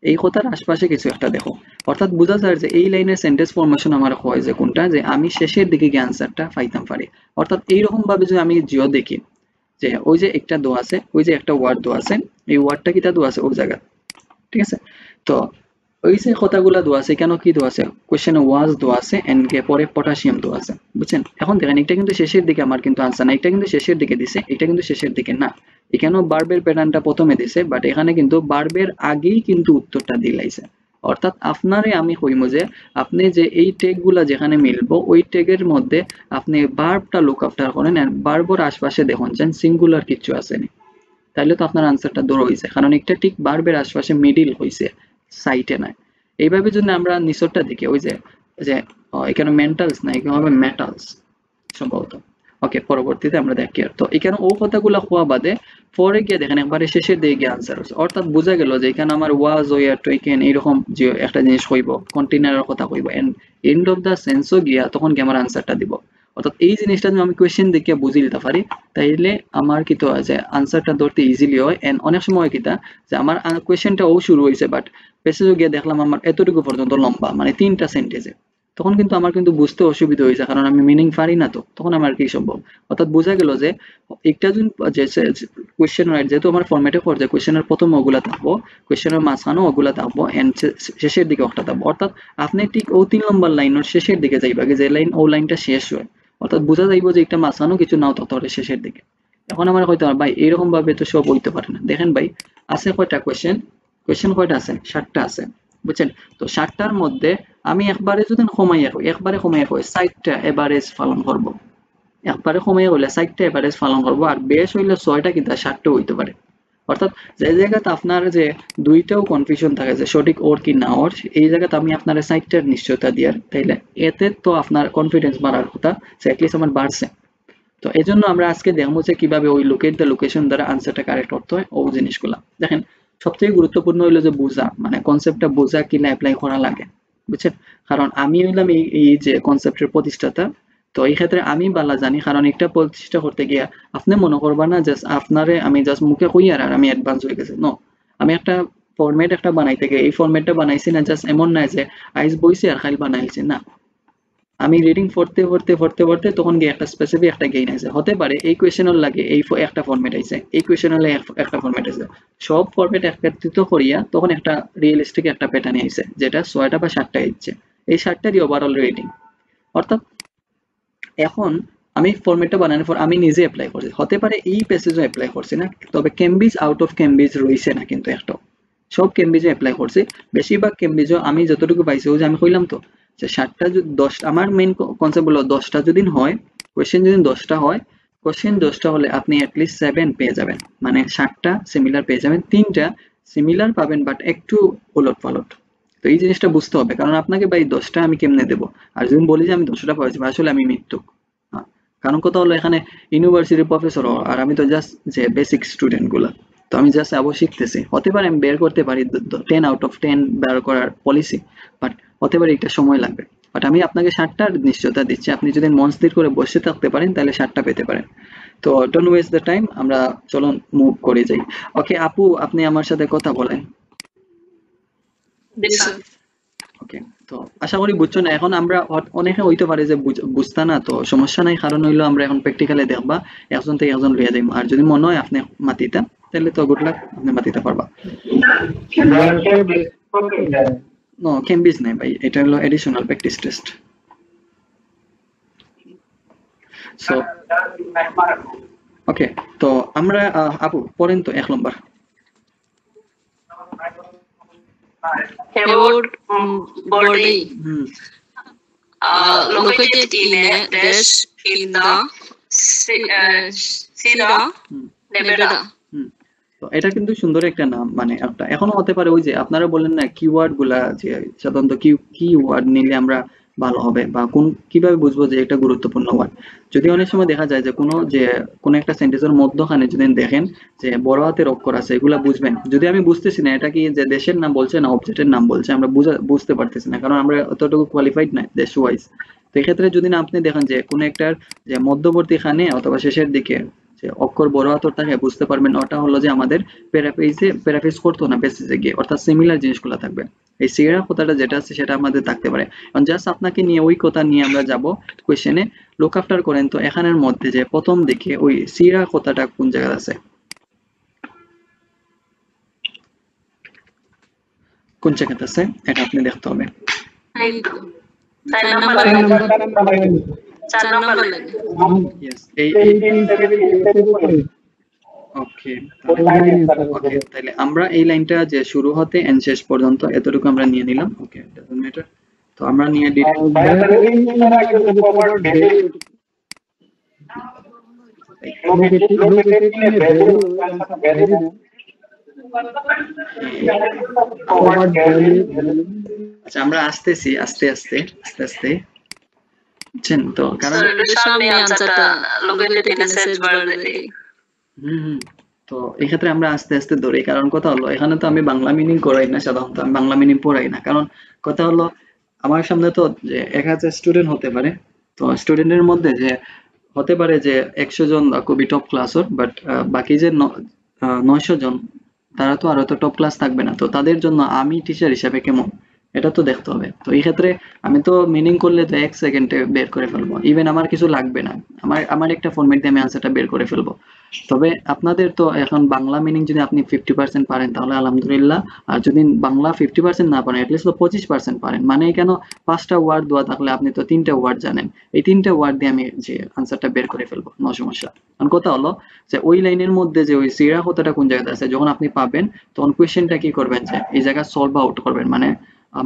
এই কথার আশপাশে কিছু একটা দেখো, অর্থাৎ বোঝা যায় যে এই লাইনের সেন্টেন্স ফরমেশন আমার হয় যে কোনটা যে আমি শেষের দিকে গিয়ে আনসারটা পাইতাম পারি, অর্থাৎ এইরকম ভাবে যদি আমি জিও দেখি যে ওই যে একটা দোয়া আছে, ওই যে একটা ওয়ার্ড দোয়া আছে, এই ওয়ার্ডটা কিটা দোয়া আছে ওই জায়গা, ঠিক আছে, তো ওই যে কথাগুলা দোয়া আছে কেন কি দোয়া আছে, কোশ্চেনে ওয়াজ দোয়া আছে এন্ড কে পরে পটাশিয়াম দোয়া আছে, বুঝছেন, এখন দেখেন এটা কিন্তু শেষের দিকে আমার কিন্তু আনসার না, এটা কিন্তু শেষের দিকে দিছে, এটা কিন্তু শেষের দিকে না, এখানেও বার্বের প্যাটার্নটা প্রথমে দিছে বাট এখানে কিন্তু বার্বের আগেই কিন্তু উত্তরটা দিলাইছে, অর্থাৎ আপনারে আমি কইমু যে আপনি যে এই ট্যাগ গুলা যেখানে মিলবো ওই ট্যাগের মধ্যে আপনি বার্বটা লুক আফটার করেন আর বার্বর আশপাশে দেখুন যেন সিঙ্গুলার কিছু আসেনি, তাহলে তো আপনার আনসারটা দূর হয়েছে, কারণ একটা ঠিক বার্বের আশপাশে মিডিল হয়েছে, সাইটে নাই। এইভাবে যদি আমরা নিচরটা দেখি ওই যে যে এখানে মেন্টালস না, এখানে হবে মেটালস সম্ভবত। ওকে, পরবর্তীতে আমরা দেখি, তো এখানে ও কথাগুলো হওয়া বাদে পরে গিয়ে দেখেন একবারে শেষের দিকে গিয়ে আনসার হচ্ছে, অর্থাৎ বোঝা গেল যে এখানে আমার ওয়াজ ওয়ার টেকেন এইরকম যে একটা জিনিস হইব, কন্টেনারের কথা হইব, এন্ড এন্ড অফ দা সেন্সও গিয়া তখন কি আমার আনসারটা দিব, অর্থাৎ এই জিনিসটা যদি আমি কোয়েশ্চেন দেখে বুঝে নিতে পারি তাইলে আমার কি তো আছে আনসারটা ধরতে ইজিলি হয়, এন্ড অনেক সময় কিটা যে আমার কোয়েশ্চেনটা ও শুরু হয়েছে বাট পেসেজে গিয়ে দেখলাম আমার এতটুকু পর্যন্ত লম্বা মানে 3টা সেন্টেন্সে, তখন কিন্তু আমার কিন্তু বুঝতে অসুবিধা হয়েছে কারণ আমি মিনিং পারি না, তো তখন আমার কি সম্ভব, অর্থাৎ বোঝা গেল যে একটা যদি কোয়েশ্চেন রাইট যেহেতু আমার ফরম্যাটে পড়ছে কোয়েশ্চেনের প্রথম ওগুলা থাকবো, কোয়েশ্চেনের মাঝখানেও ওগুলা থাকবো এন্ড শেষের দিকে একটা থাকবো, অর্থাৎ আপনি ঠিক ও 3 নম্বর লাইনের শেষের দিকে যাইবা যে লাইন ও লাইনটা শেষ হয়, অর্থাৎ বোঝা যাইব যে একটা মাঝখানেও কিছু নাও থাকতে পারে শেষের দিকে। এখন আমার হয়তো ভাই এরকম ভাবে তো সব হইতে পারে না, দেখেন ভাই আছে কয়টা কোয়েশ্চেন, কোয়েশ্চেন কয়টা আছে 7টা আছে, বুঝছেন, তো 7টার মধ্যে আমি একবারে যদি একবারে কমাইয়া কই 4টা এভারেজ পালন করব, একবারে কমাইয়া হইলে 4টা এভারেজ পালন করব আর বেশ হইলে 6টা কিন্তু 7টা হইতে পারে, অর্থাৎ যে জায়গাতে আপনার যে দুইটাও কনফিউশন থাকে যে সঠিক ওর কি না ওর, এই জায়গাতে আমি আপনার 4টার নিশ্চয়তা দিয়ার তাইলে এতে তো আপনার কনফিডেন্স বাড়ার কথা, সে অ্যাটলিস্ট আমার বাড়ছে, তো এই জন্য আমরা আজকে দেখবো যে কিভাবে ওই লোকেট দ্য লোকেশন দ্বারা আনসারটা কারেক্ট করতে হয় ও জিনিসগুলা দেখেন। সবথেকে গুরুত্বপূর্ণ হইলো যে বোঝা, মানে কনসেপ্টটা বোঝা কিনা অ্যাপ্লাই করা লাগে, বুঝছেন, কারণ আমি হইলাম এই যে কনসেপ্টের প্রতিষ্ঠাতা, তো এই ক্ষেত্রে আমি বালা জানি, কারণ একটা প্রতিষ্ঠা করতে গিয়া আপনি মনে করবা না জাস্ট আপনারে আমি জাস্ট মুখে কই আর আমি অ্যাডভান্স হয়ে গেছে, নো, আমি একটা ফরম্যাট একটা বানাইতে গিয়ে এই ফরম্যাটটা বানাইছি না জাস্ট এমন না যে আইস বইছি আর খাইল বানাইছি না, আমি রিডিং পড়তে তখন গিয়ে একটা স্পেসিফিক একটা গেইন আছে, হতে পারে এই কোয়েশ্চেনের লাগে এই একটা ফরম্যাট আইছে, এই কোয়েশ্চেনের লাগে একটা ফরম্যাট আছে, সব ফরম্যাট একত্রিত করিয়া তখন একটা রিয়েলিস্টিক একটা প্যাটার্ন আইছে যেটা 6টা বা 7টা আইছে, এই 7টারই ওভারঅল রেটিং, অর্থাৎ এখন আমি ফরম্যাটটা বানানোর পর আমি নিজে অ্যাপ্লাই করছি, হতে পারে এই প্যাসেজও অ্যাপ্লাই করছি না, তবে কেমব্রিজ আউট অফ কেমব্রিজ রইছে না কিন্তু একটা, সব কেমব্রিজে অ্যাপ্লাই করছি, বেশিরভাগ কেমব্রিজও আমি যতটুকু পাইছি ওই যে আমি কইলাম তো যে 7টা যদি 10, আমার মেইন কনসেপ্ট হলো 10টা যদি হয় কোশ্চেন যদি 10টা হয়, কোশ্চেন 10টা হলে আপনি অ্যাটলিস্ট 7 পেয়ে যাবেন, মানে 7টা সিমিলার পেয়ে যাবেন, 3টা সিমিলার পাবেন বাট একটু ওলট পালট, তো এই জিনিসটা বুঝতে হবে কারণ আপনাকে ভাই 10টা আমি কেমনে দেবো, আর যদি বলি যে আমি 10টা পাইছি আসলে আমি মিথ্যুক, কারণ কথা হলো এখানে ইউনিভার্সিটির প্রফেসর আর আমি তো জাস্ট যে বেসিক স্টুডেন্ট গুলা, তো আমি জাস্ট আবার শিখতেছি, হতে পারে আমি বের করতে পারি 10 আউট অফ 10 বের করার পলিসি, বাট হতে পারে একটা সময় লাগবে, বাট আমি আপনাকে 7টার নিশ্চয়তা দিচ্ছি, আপনি যদি মন স্থির করে বসে থাকতে পারেন তাহলে 7টা পেতে পারেন। তো ডোন্ট ওয়েস্ট দ্য টাইম, আমরা চলুন মুভ করে যাই। ওকে আপু, আপনি আমার সাথে কথা বলেন। ওকে, তো আশা করি বুঝছো না, এখন আমরা অনেকে হইতে পারে যে বুঝতা না, তো সমস্যা নাই, কারণ হইলো আমরা এখন প্র্যাকটিক্যালি দেখবা একজন থেকে একজন লইয়া যাইব, আর যদি মনে হয় আপনি মাতিতা তাহলে তো গুড লাক, আপনি মাতিতে পারবা। নো কেমব্রিজ নাই ভাই, এটা হলো additional practice test. So okay, তো আমরা আপু পড়েন তো 1 নম্বর। About body hmm located in a dash in the Sierra hmm Nevada. হুম তো এটা কিন্তু সুন্দর একটা নাম, মানে একটা এখনো হতে পারে ওই যে আপনারা বলেন না কিওয়ার্ড গুলা, যে সাধারণত কি ওয়ার্ড নিলে আমরা ভালো হবে বা কোন কিভাবে বুঝবো যে এটা গুরুত্বপূর্ণ ওয়ার্ড। যদি অনেক সময় দেখা যায় যে কোনো একটা সেন্টেন্সের মধ্যখানে যদি দেখেন যে বড় হাতের অক্ষর আছে, এগুলা বুঝবেন। যদি আমি বুঝতেছি না এটা কি যে দেশের নাম বলছে না অবজেক্টের নাম বলছে, আমরা বুঝতে পারতেছি না, কারণ আমরা অতটুকু কোয়ালিফাইড না দেশ ওয়াইজ। তো এক্ষেত্রে যদি না আপনি দেখেন যে কোনো একটার যে মধ্যবর্তী খানে অথবা শেষের দিকে যে অক্ষর বড় হাতের থাকে, বুঝতে পারবেন ওটা হলো যে আমাদের প্যারাফ্রেজ করতে না বেসিসে গিয়ে, অর্থাৎ সিমিলার জিনিসগুলো থাকবে। এই সিয়েরা কথাটা যেটা আছে সেটা আমাদের থাকতে পারে। জাস্ট আপনাকে নিয়ে ওই কথা নিয়ে আমরা যাব কোয়েশ্চেনে। লুক আফটার করেন তো এখানের মধ্যে যে প্রথম দিকে ওই সিরা কথাটা কোন জায়গায় আছে, কোন জায়গাতে আছে এটা আপনি দেখতে হবে। চার নাম্বার লাগে। ইয়েস এই ওকে তাহলে আমরা এই লাইনটা যে শুরু হতে এন্ড শেষ পর্যন্ত এতটুকু আমরা নিয়ে নিলাম। ওকে ডাজন্ট ম্যাটার। তো আমরা নিয়ে আচ্ছা আমরা আসতেছি আস্তে আস্তে আস্তে আস্তে, বুঝছেন তো, কারণ সামনে আনসারটা লোকেটেড ইন সার্চ বার দেখি। হুম তো এই ক্ষেত্রে আমরা আস্তে আস্তে ধরি, কারণ কথা হলো এখানে তো আমি বাংলা মিনিং করাই না, সাধারণত আমি বাংলা মিনিং পড়াই না, কারণ কথা হলো আমার সামনে তো যে 1000 স্টুডেন্ট হতে পারে। তো স্টুডেন্টের মধ্যে যে হতে পারে যে 100 জন খুবই টপ ক্লাসর, বাট বাকি যে 900 জন তারা তো আর অত টপ ক্লাস থাকবে না। তো তাদের জন্য আমি টিচার হিসাবে কেমন, এটা তো দেখতে হবে। তো এই ক্ষেত্রে আমি তো মিনিং করলে তো 1 সেকেন্ডে বের করে ফেলবো, ইভেন আমার কিছু লাগবে না, আমার একটা ফরম্যাট দিয়ে আমি আনসারটা বের করে ফেলবো। তবে আপনাদের তো এখন বাংলা মিনিং যদি আপনি 50% পারেন তাহলে আলহামদুলিল্লাহ, আর যদি বাংলা 50% না পারেন অ্যাটলিস্ট তো 25% পারেন, মানে কেন 5টা ওয়ার্ড দেওয়া থাকলে আপনি তো 3টা ওয়ার্ড জানেন, এই 3টা ওয়ার্ড দিয়ে আমি যে আনসারটা বের করে ফেলবো, নো সমস্যা। কারণ কথা হলো যে ওই লাইনের মধ্যে যে ওই সিরা কথাটা কোন জায়গাতে আছে যখন আপনি পাবেন, তখন কোয়েশ্চেনটা কি করবেন যে এই জায়গা সলভ আউট করবেন,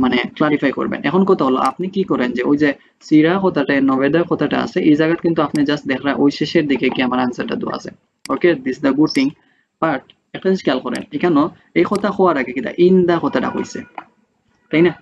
মানে ক্লারিফাই করবেন। এখন কথা হলো আপনি কি করেন যে ওই যে সিরা কথাটা নভেদা কথাটা আছে এই জায়গা কিন্তু আপনি জাস্ট দেখরা ওই শেষের দিকে কি আমার আনসারটা দেওয়া আছে। Okay this the good thing. But একটা জিনিস খেয়াল করেন এখানে এই কথা হওয়ার আগে কিটা ইন দা কথাটা কইছে, তাই না?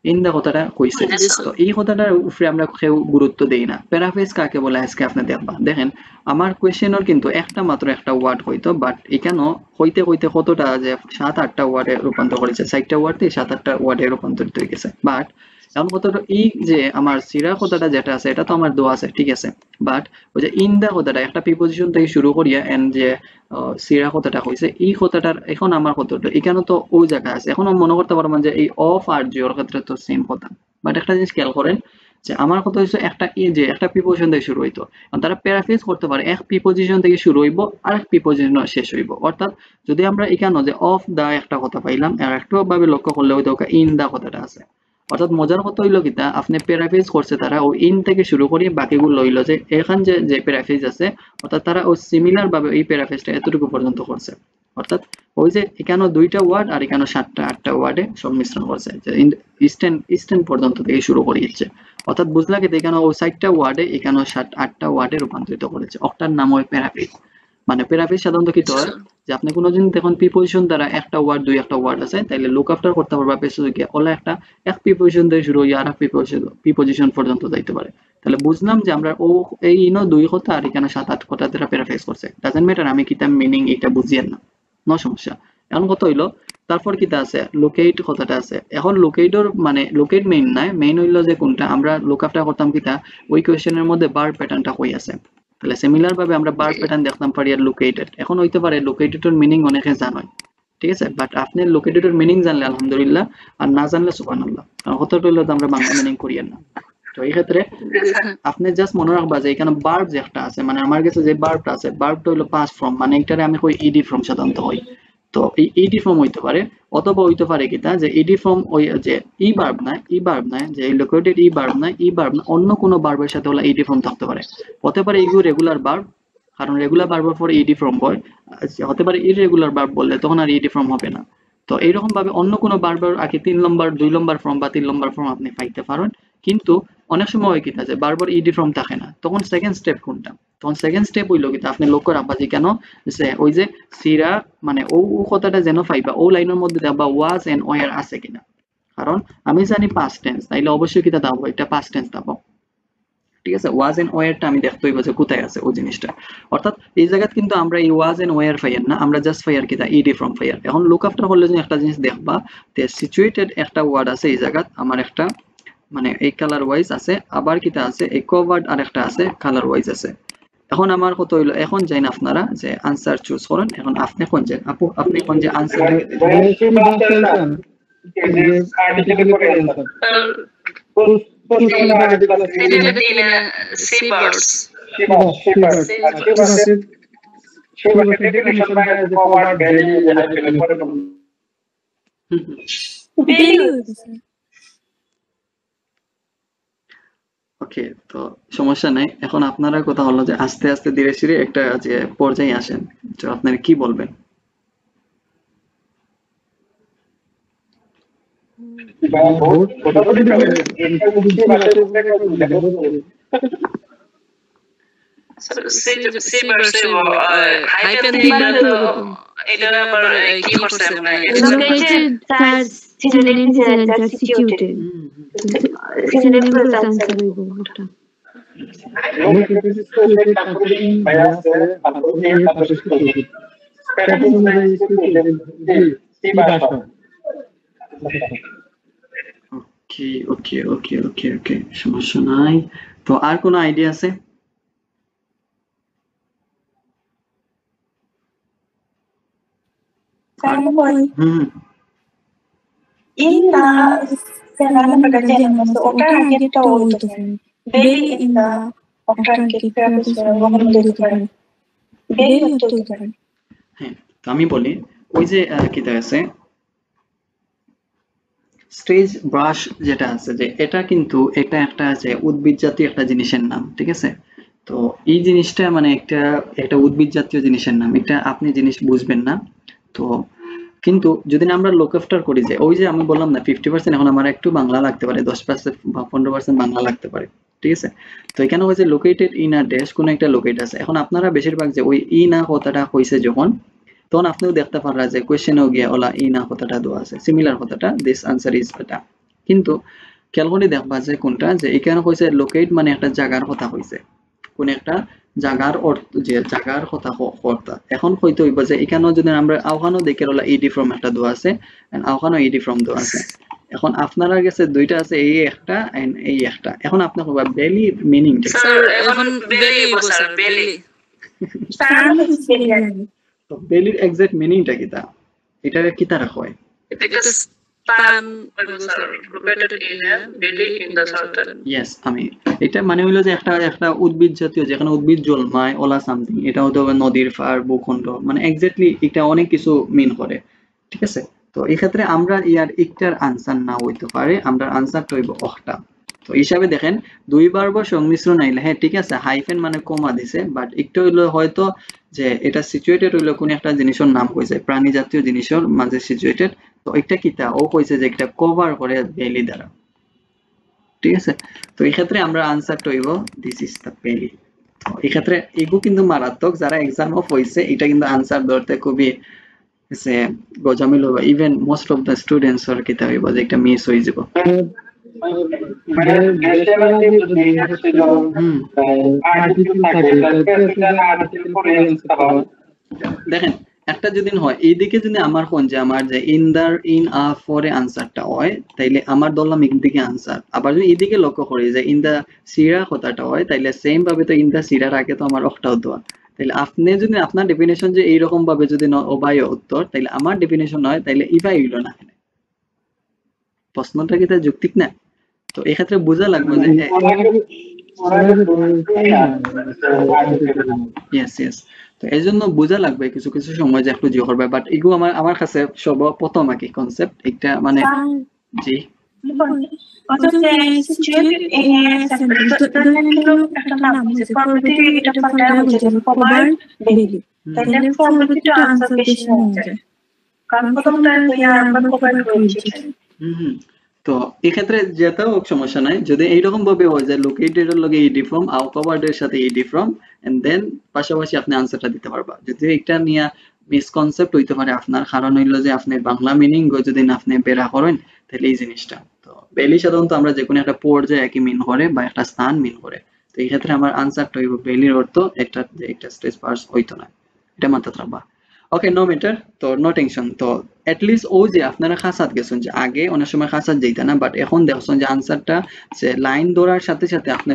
ইন দা কথাটা কইছে। তো এই কথাটার উপরে আমরা কেউ গুরুত্ব দেই না। প্যারাফ্রেজ কাকে বলে আজকে আপনি দেখবা দেখেন, আমার কোয়েশ্চেনের কিন্তু মাত্র একটা ওয়ার্ড হইতো, বাট এখানে হইতে হইতে কতটা যে 7-8টা ওয়ার্ডে রূপান্তর করেছে, 4টা ওয়ার্ড থেকে 7-8টা ওয়ার্ডে রূপান্তরিত হয়ে গেছে। বাট এখন কথাটা এই যে আমার সিরা কথাটা যেটা আছে এটা তো আমার দোয়া আছে, ঠিক আছে, বাট ওই যে ইন দা কথাটা একটা প্রিপোজিশন থেকে শুরু করিয়া এন্ড যে সিরা কথাটা হইছে এই কথাটার এখন আমার কথাটা এখানে তো ওই জায়গা আছে। এখন মনে করতে পারবেন যে এই অফ আর জিওর ক্ষেত্রে তো সেম কথা, বাট একটা জিনিস খেয়াল করেন যে আমার কথা হচ্ছে একটা যে একটা প্রিপোজিশন থেকে শুরু হইতো, তারা প্যারাফ্রেজ করতে পারে এক প্রিপোজিশন থেকে শুরু হইব আর এক প্রিপোজিশন শেষ হইব। অর্থাৎ যদি আমরা এখানে যে অফ দা একটা কথা পাইলাম আর একটু ভাবে লক্ষ্য করলে হয়তো ইন দা কথাটা আছে। অর্থাৎ মজার কথা হইলো কিতা আপনি প্যারাফ্রেজ করছে তারা ও ইন থেকে শুরু করি বাকিগুলো হইলো যে এখান যে প্যারাফ্রেজ আছে, অর্থাৎ তারা ও সিমিলার ভাবে এই প্যারাফ্রেজটা এতটুকু পর্যন্ত করছে। অর্থাৎ ওই যে এখানে 2টা ওয়ার্ড আর এখানে 7টা 8টা ওয়ার্ডে সংমিশ্রণ করছে, যে ইস্টার্ন পর্যন্ত থেকে শুরু করিয়েছে। অর্থাৎ বুঝলা কি এখানে ও 4টা ওয়ার্ডে এখানে 7-8টা ওয়ার্ডে রূপান্তরিত করেছে, ওটার নাম হয় প্যারাফ্রেজ। মানে প্যারাফ্রেজ সাধারণত কি হয় যে আপনি কোনো জিনিস দেখুন প্রিপোজিশন দ্বারা একটা ওয়ার্ড একটা ওয়ার্ড আছে তাইলে লুক আফটার করতে পারবা পেছনে গিয়ে ওলা এক প্রিপোজিশন দিয়ে শুরু হয়ে আর এক প্রিপোজিশন পর্যন্ত যাইতে পারে। তাহলে বুঝলাম যে আমরা ও এই ইনো 2 কথা আর এখানে 7-8 কথা দ্বারা প্যারাফ্রেজ করছে, ডাজন্ট ম্যাটার আমি কিতাব মিনিং এটা বুঝিয়েন না, নো সমস্যা। এখন কথা হইলো তারপর কিতা আছে লোকেট কথাটা আছে। এখন লোকেটর মানে লোকেট মেইন নাই, মেইন হইলো যে কোনটা আমরা লুক আফটার করতাম কিতা ওই কোয়েশ্চেনের মধ্যে বার প্যাটার্নটা কই আছে। তাহলে সিমিলার ভাবে আমরা বার প্যাটার্ন দেখতাম পারি আর লোকেটেড। এখন হইতে পারে লোকেটেডের মিনিং অনেকে জানেন, ঠিক আছে, বাট আপনি লোকেটেডের মিনিং জানলে আলহামদুলিল্লাহ, আর না জানলে সুবহানাল্লাহ, কারণ কতটা হইলো তো আমরা বাংলা মিনিং করিয়েন না। তো এই ক্ষেত্রে আপনি জাস্ট মনে রাখবা যে এখানে ভার্ব যে একটা আছে, মানে আমার কাছে যে ভার্বটা আছে ভার্বটা হলো পাস্ট ফর্ম, মানে এটারে আমি কই ইডি ফর্ম সাধারণত হই। তো এই ইডি ফর্ম হইতে পারে অথবা হইতে পারে কিটা যে ইডি ফর্ম ওই যে ই ভার্ব নাই যে লোকেটেড ই ভার্ব না অন্য কোনো ভার্বের সাথে হলো ইডি ফর্ম থাকতে পারে। হতে পারে এগুলো রেগুলার ভার্ব, কারণ রেগুলার ভার্বের পর ইডি ফর্ম হয়, হতে পারে ইররেগুলার ভার্ব বললে তখন আর ইডি ফর্ম হবে না। তো এইরকম ভাবে অন্য কোনো ভার্বের আগে 3 নম্বর 2 নম্বর ফর্ম বা 3 নম্বর ফর্ম আপনি পাইতে পারেন, কিন্তু অনেক সময় হয় কিতা যে ভার্বের ইডি ফর্ম থাকে না, তখন সেকেন্ড স্টেপ কোনটা? তখন সেকেন্ড স্টেপ হইলো কিতা আপনি লক্ষ্য রাখবা যে কেন যে ওই যে সিরা মানে ও কথাটা যেন পাইবা ও লাইনের মধ্যে দেখবা ওয়াজ এন্ড ওয়ার আছে কিনা। কারণ আমি জানি পাস্ট টেন্স, তাইলে অবশ্যই কিতা দাও এটা পাস্ট টেন্স দাও, ঠিক আছে? ওয়াজ এন্ড ওয়ারটা আমি দেখতে হইব যে কোথায় আছে ওই জিনিসটা। অর্থাৎ এই জায়গায় কিন্তু আমরা এই ওয়াজ এন্ড ওয়ার ফাইয়ার না, আমরা জাস্ট ফাইয়ার কিতা ইডি ফ্রম ফাইয়ার। এখন লুক আফটার করলে যে একটা জিনিস দেখবা যে সিচুয়েটেড একটা ওয়ার্ড আছে এই জায়গায় আমার একটা মানে এই কালার ওয়াইজ আছে, আবার কিতা আছে এই কভার্ড আর একটা আছে কালার ওয়াইজ আছে। এখন আমার কত হইলো, এখন যাইন আপনারা যে আনসার চুজ করেন। এখন আপনি কোন যে আপু আপনি কোন যে answer Situated in a seabirds. ওকে, তো সমস্যা নাই। এখন আপনারা কথা হলো যে আস্তে আস্তে ধীরে ধীরে একটা যে পর্যায়ে আসেন, তো আপনারা কি বলবেন? Seabirds hyphen দিবার এটা আবার কি করছে মানে Located as synonym are situated. Synonym plus answer হইব ওটা। ওকে ওকে ওকে ওকে ওকে, সমস্যা নাই। তো আর কোনো আইডিয়া আছে? হুম In the Serrano Pagadiano, so Otta get told Belly in the Octanki purpose for a woman to the Belly to the হ্যাঁ, তো আমি বলি ওই যে কিটা আছে স্টেজ ব্রাশ যেটা আছে যে এটা কিন্তু এটা একটা আছে উদ্ভিদ জাতীয় একটা জিনিসের নাম, ঠিক আছে? তো এই জিনিসটা মানে একটা একটা উদ্ভিদ জাতীয় জিনিসের নাম, এটা আপনি জিনিস বুঝবেন না। তো কিন্তু যদি না আমরা লোক আফটার করি যে ওই যে আমি বললাম না 50%, এখন আমার একটু বাংলা লাগতে পারে, 10% বা 15% বাংলা লাগতে পারে, ঠিক আছে? তো এখানে হয়েছে লোকেটেড ইন আ ড্যাশ, কোন একটা লোকেট আছে। এখন আপনারা বেশিরভাগ যে ওই ই না কথাটা হয়েছে যখন, তখন আপনিও দেখতে পারা যে কোয়েশ্চেনেও গিয়ে ওলা ই না কথাটা দেওয়া আছে, সিমিলার কথাটা দিস আনসার ইজ এটা। কিন্তু খেয়াল করে দেখবা যে কোনটা যে এখানে হয়েছে লোকেট মানে একটা জায়গার কথা হয়েছে, কোন একটা জায়গার অর্থ যে জায়গার কথা কর্তা। এখন হইতে হইব যে এখানেও যদি আমরা আওখানো দেখে ওলা ইডি ফ্রম একটা দেওয়া আছে এন্ড আওখানো ইডি ফ্রম দেওয়া আছে। এখন আপনার কাছে দুইটা আছে, এই একটা এন্ড এই একটা। এখন আপনি কইবা বেলি মিনিং স্যার এখন বেলি স্যার বেলি তো বেলির এক্সাক্ট মিনিংটা কি তা এটা কি তারা হয়? এটা span sir located in a বেলি ইন দ্য সাউথার্ন। ইয়েস, আমি এটা মানে হইলো যে একটা একটা উদ্ভিদ জাতীয় যেখানে উদ্ভিদ জন্মায় ওলা সামথিং, এটা হতে হবে নদীর পার ভূখণ্ড, মানে এক্স্যাক্টলি এটা অনেক কিছু মিন করে, ঠিক আছে? তো এই ক্ষেত্রে আমরা ইয়ার একটার আনসার না হইতে পারে, আমরা আনসারটা হইব অখটা। তো হিসাবে দেখেন দুইবার বা সংমিশ্রণ আইলে হ্যাঁ ঠিক আছে, হাইফেন মানে কমা দিছে, বাট একটু হইলো হয়তো যে এটা সিচুয়েটেড হইলো কোন একটা জিনিসের নাম কইছে, প্রাণী জাতীয় জিনিসের মাঝে সিচুয়েটেড। তো এটা কিতা ও কইছে যে এটা কভার করে বেলি দ্বারা, ঠিক আছে? তো এই ক্ষেত্রে আমরা আনসারটা হইব দিস ইজ দ্য বেলি। তো এই ক্ষেত্রে এগু কিন্তু মারাত্মক, যারা এক্সাম অফ হইছে এটা কিন্তু আনসার ধরতে খুবই সে গজামিল হবে, even most of the students আর কিতা হইব যে একটা মিস হই যাব। দেখেন একটা যদি হয় এইদিকে যদি আমার কোন যে আমার যে ইন দা ইন আ ফরে আনসারটা হয়, তাইলে আমার ধরলাম একদিকে আনসার। আবার যদি এইদিকে লক্ষ্য করি যে ইন দা সিরা কথাটা হয়, তাইলে সেম ভাবে তো ইন দা সিরার আগে তো আমার অফটাও দেওয়া। তাইলে আপনি যদি আপনার ডেফিনেশন যে এইরকম ভাবে যদি অবায় উত্তর, তাইলে আমার ডেফিনেশন হয় তাইলে ইভাই হইল না। প্রশ্নটা কি তা যৌক্তিক না? তো এই ক্ষেত্রে বোঝা লাগবে যে ইয়েস ইয়েস, তো এই জন্য বোঝা লাগবে কিছু কিছু সময় যে একটু জি করবে, বাট এগুলো আমার কাছে সর্বপ্রথম আর কি কনসেপ্ট একটা মানে জি অর্থাৎ সিচুয়েটেড ইন এ সেন্টেন্স ধরেন একটা নাম হচ্ছে পরবর্তী এটা পাল্টায় বলছে যে কভার বেলি তাহলে পরবর্তীটা আনসার বেশি হয়ে যায় কারণ প্রথমটা আমরা কভার করেছি তো এই ক্ষেত্রে যেটাও সমস্যা নাই যদি এইরকম ভাবে হয় যে লোকেটেড এর লগে ইডি ফ্রম আউ কভার্ড এর সাথে ইডি ফ্রম এন্ড দেন পাশাপাশি আপনি আনসারটা দিতে পারবা যদি এটা নিয়ে মিসকনসেপ্ট হইতে পারে আপনার কারণ হইলো যে আপনি বাংলা মিনিং যদি না আপনি বেরা করেন তাহলে এই জিনিসটা তো বেলি সাধারণত আমরা যে কোনো একটা পর্যায়ে একই মিন করে বা একটা স্থান মিন করে তো এই ক্ষেত্রে আমার আনসারটা হইব বেলির অর্থ একটা স্টেজ পাস হইতো না এটা মাথায় রাখবা ওকে নো ম্যাটার তো নো টেনশন তো এটলিস্ট ও যে আপনারা খাসাত গেছেন যে আগে অনেক সময় খাসাত যাইতা না বাট এখন দেখছেন যে আনসারটা যে লাইন ধরার সাথে সাথে আপনি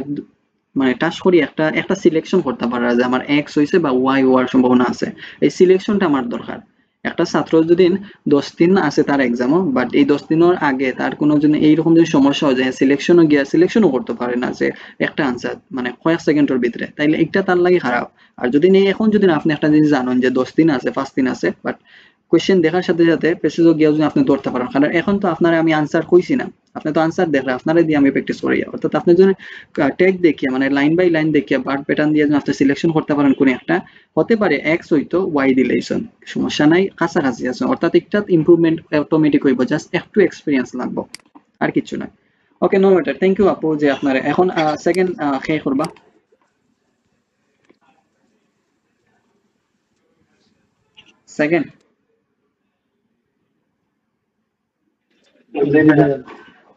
মানে টাচ করি একটা সিলেকশন করতে পারা যে আমার এক্স হইছে বা ওয়াই হওয়ার সম্ভাবনা আছে এই সিলেকশনটা আমার দরকার একটা ছাত্র যদি 10 দিন আছে তার এক্সামও বাট এই 10 দিনের আগে তার কোনো যদি এইরকম যদি সমস্যা হয় যায় সিলেকশনও গিয়া সিলেকশনও করতে পারে না যে একটা আনসার মানে কয়েক সেকেন্ডের ভিতরে তাইলে একটা তার লাগে খারাপ আর যদি নেই এখন যদি আপনি একটা জিনিস জানেন যে 10 দিন আছে 5 দিন আছে বাট কোশ্চেন দেখার সাথে সাথে পেসেজও গিয়া যদি আপনি ধরতে পারেন কারণ এখন তো আপনারা আমি আনসার কইছি না আপনি তো আনসার দেখলে আপনারা দিয়ে আমি প্র্যাকটিস করি অর্থাৎ আপনি যদি ট্যাগ দেখিয়ে মানে লাইন বাই লাইন দেখিয়ে বার্ড প্যাটার্ন দিয়ে যদি আপনি সিলেকশন করতে পারেন কোন একটা হতে পারে এক্স হইতো ওয়াই দিলেইছেন সমস্যা নাই কাছাকাছি আছে অর্থাৎ একটা ইমপ্রুভমেন্ট অটোমেটিক হইব জাস্ট একটু এক্সপেরিয়েন্স লাগবে আর কিছু না okay no matter thank you আপু যে আপনারা এখন সেকেন্ড খেয়ে করবা সেকেন্ড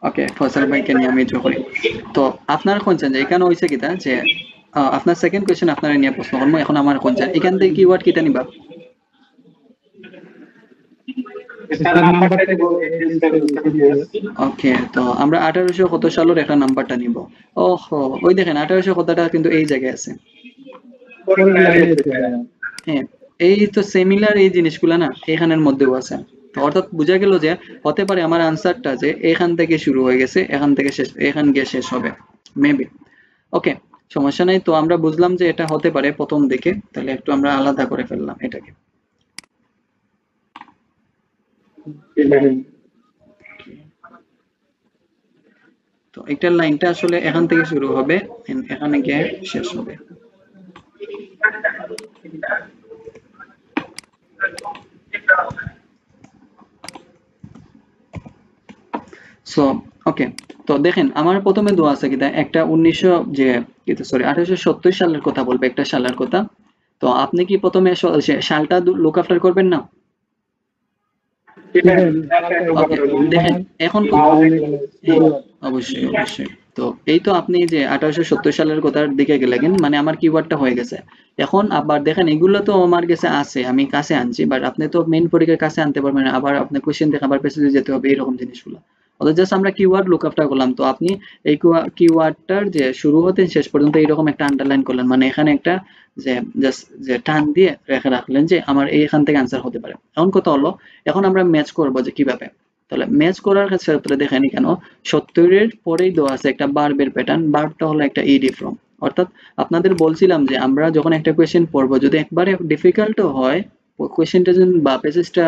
ওকে ফসল ভাইকে নিয়ে আমি করি তো আপনার কোনছেন যে এখানে হইছে কিটা যে আপনার সেকেন্ড কোশ্চেন আপনারা নিয়ে প্রশ্ন করব এখন আমার কোনছেন এখান থেকে কিওয়ার্ড কিটা নিবা ওকে তো আমরা 1800 কত সালের একটা নাম্বারটা নিব ওহো ওই দেখেন 1800 কতটা কিন্তু এই জায়গায় আছে হ্যাঁ এই তো সিমিলার এই জিনিসগুলো না এখানের মধ্যেও আছে তো অর্থাৎ বোঝা গেল যে হতে পারে আমার আনসারটা যে এখান থেকে শুরু হয়ে গেছে এখান থেকে শেষ এখান গিয়ে শেষ হবে মেবি ওকে সমস্যা নাই তো আমরা বুঝলাম যে এটা হতে পারে প্রথম দিকে তাহলে একটু আমরা আলাদা করে ফেললাম এটাকে তো একটা লাইনটা আসলে এখান থেকে শুরু হবে এখানে গিয়ে শেষ হবে সো ওকে তো দেখেন আমার প্রথমে দোয়া আছে কিটা একটা 1870 সালের কথা বলবে একটা সালের কথা তো আপনি কি প্রথমে সালটা লুক আফটার করবেন না দেখেন এখন অবশ্যই অবশ্যই তো এই তো আপনি যে 1870 সালের কথার দিকে গেলেন মানে আমার কিওয়ার্ডটা হয়ে গেছে এখন আবার দেখেন এগুলো তো আমার কাছে আছে আমি কাছে আনছি বাট আপনি তো মেইন পরীক্ষার কাছে আনতে পারবেন না আবার আপনি কোশ্চেন দেখে আবার পেছনে যেতে হবে এরকম জিনিসগুলো অথচ জাস্ট আমরা কিওয়ার্ড লুক আফটার করলাম তো আপনি এই কিওয়ার্ডটার যে শুরু হতে শেষ পর্যন্ত এইরকম একটা আন্ডারলাইন করলেন মানে এখানে একটা যে জাস্ট যে টান দিয়ে রেখে রাখলেন যে আমার এইখান থেকে আনসার হতে পারে এখন কথা হলো এখন আমরা ম্যাচ করবো যে কিভাবে তাহলে ম্যাচ করার ক্ষেত্রে দেখেন কেন 70 এর পরেই দেওয়া আছে একটা বার্বের প্যাটার্ন বার্বটা হলো একটা ইডি ফ্রম অর্থাৎ আপনাদের বলছিলাম যে আমরা যখন একটা কোয়েশ্চেন পড়বো যদি একবারে ডিফিকাল্টও হয় কোয়েশ্চেনটা যদি বা প্যাসেজটা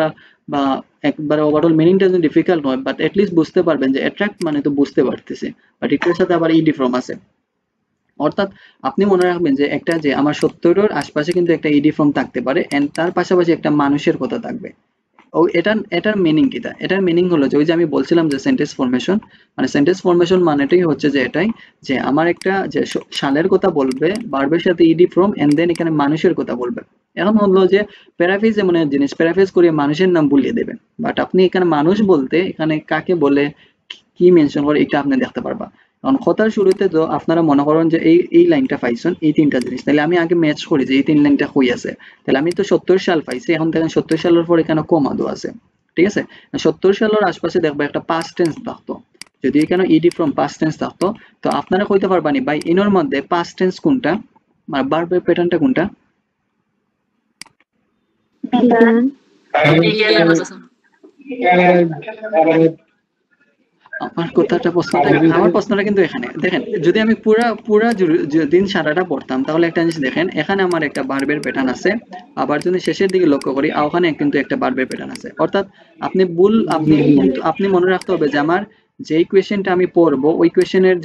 বা একবারে ওভারঅল মিনিংটা যদি ডিফিকাল্ট হয় বাট এট লিস্ট বুঝতে পারবেন যে অ্যাট্রাক্ট মানে তো বুঝতে পারতেছে বাট এটার সাথে আবার ইডি ফ্রম আছে অর্থাৎ আপনি মনে রাখবেন যে একটা যে আমার 70 এর আশপাশে কিন্তু একটা ইডি ফর্ম থাকতে পারে এন্ড তার পাশাপাশি একটা মানুষের কথা থাকবে ও এটার মিনিং কিটা এটার মিনিং হলো যে ওই যে আমি বলছিলাম যে সেন্টেন্স ফরমেশন মানে সেন্টেন্স ফরমেশন মানেটাই হচ্ছে যে এটাই যে আমার একটা যে সালের কথা বলবে ভার্বের সাথে ইডি ফর্ম এন্ড দেন এখানে মানুষের কথা বলবে এখন হলো যে প্যারাফ্রেজ এমন একটা জিনিস প্যারাফ্রেজ করে মানুষের নাম ভুলিয়ে দেবেন বাট আপনি এখানে মানুষ বলতে এখানে কাকে বলে কি মেনশন করে এটা আপনি দেখতে পারবা কারণ কথার শুরুতে তো আপনারা মনে করেন যে এই লাইনটা পাইছেন এই তিনটা জিনিস তাহলে আমি আগে ম্যাচ করি যে এই তিন লাইনটা কই আছে তাহলে আমি তো 70 সাল পাইছি এখন দেখেন 70 সালের পর এখানে কমা দেওয়া আছে ঠিক আছে 70 সালের আশপাশে দেখবা একটা পাস্ট টেন্স থাকতো যদি এখানে ইডি ফ্রম পাস্ট টেন্স থাকতো তো আপনারা কইতে পারবানি ভাই ইনোর মধ্যে পাস্ট টেন্স কোনটা মানে ভার্বের প্যাটার্নটা কোনটা আমার প্রশ্নটা কিন্তু এখানে দেখেন যদি আমি পুরা দিন সারাটা পড়তাম তাহলে একটা জিনিস দেখেন এখানে আমার একটা ভার্বের প্যাটার্ন আছে আবার যদি শেষের দিকে লক্ষ্য করি ওখানে কিন্তু একটা ভার্বের প্যাটার্ন আছে অর্থাৎ আপনি মনে রাখতে হবে যে আমার যেই কোয়েশ্চেনটা আমি পড়বো ওই কোয়েশ্চেনের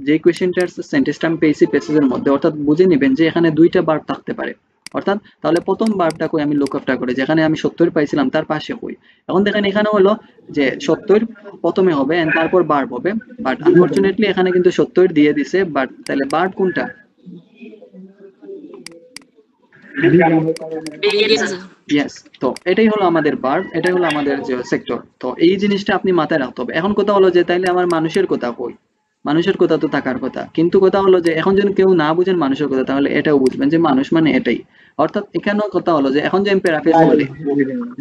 যে কোয়েশ্চেনটার সেন্টেন্সটা আমি পেয়েছি প্যাসেজের মধ্যে, অর্থাৎ বুঝে নেবেন যে এখানে দুইটা ভার্ব থাকতে পারে। অর্থাৎ তাহলে প্রথম ভার্বটা কই আমি লুক আপটা করে যেখানে আমি 70 পাইছিলাম তার পাশে কই। এখন দেখেন এখানে হলো যে 70 প্রথমে হবে and তারপর ভার্ব হবে, বাট আনফরচুনেটলি এখানে কিন্তু 70 দিয়ে দিছে, বাট তাহলে ভার্ব কোনটা? begins. ইয়েস, তো এটাই হলো আমাদের ভার্ব, এটাই হলো আমাদের যে সেক্টর। তো এই জিনিসটা আপনি মাথায় রাখতে হবে। এখন কথা হলো যে তাইলে আমার মানুষের কথা কই? মানুষের কথা তো থাকার কথা, কিন্তু কথা হলো যে এখন যদি কেউ না বুঝেন মানুষের কথা তাহলে এটাও বুঝবেন যে মানুষ মানে এটাই। অর্থাৎ এখানেও কথা হলো যে এখন যে আমি প্যারাফ্রেজ বলি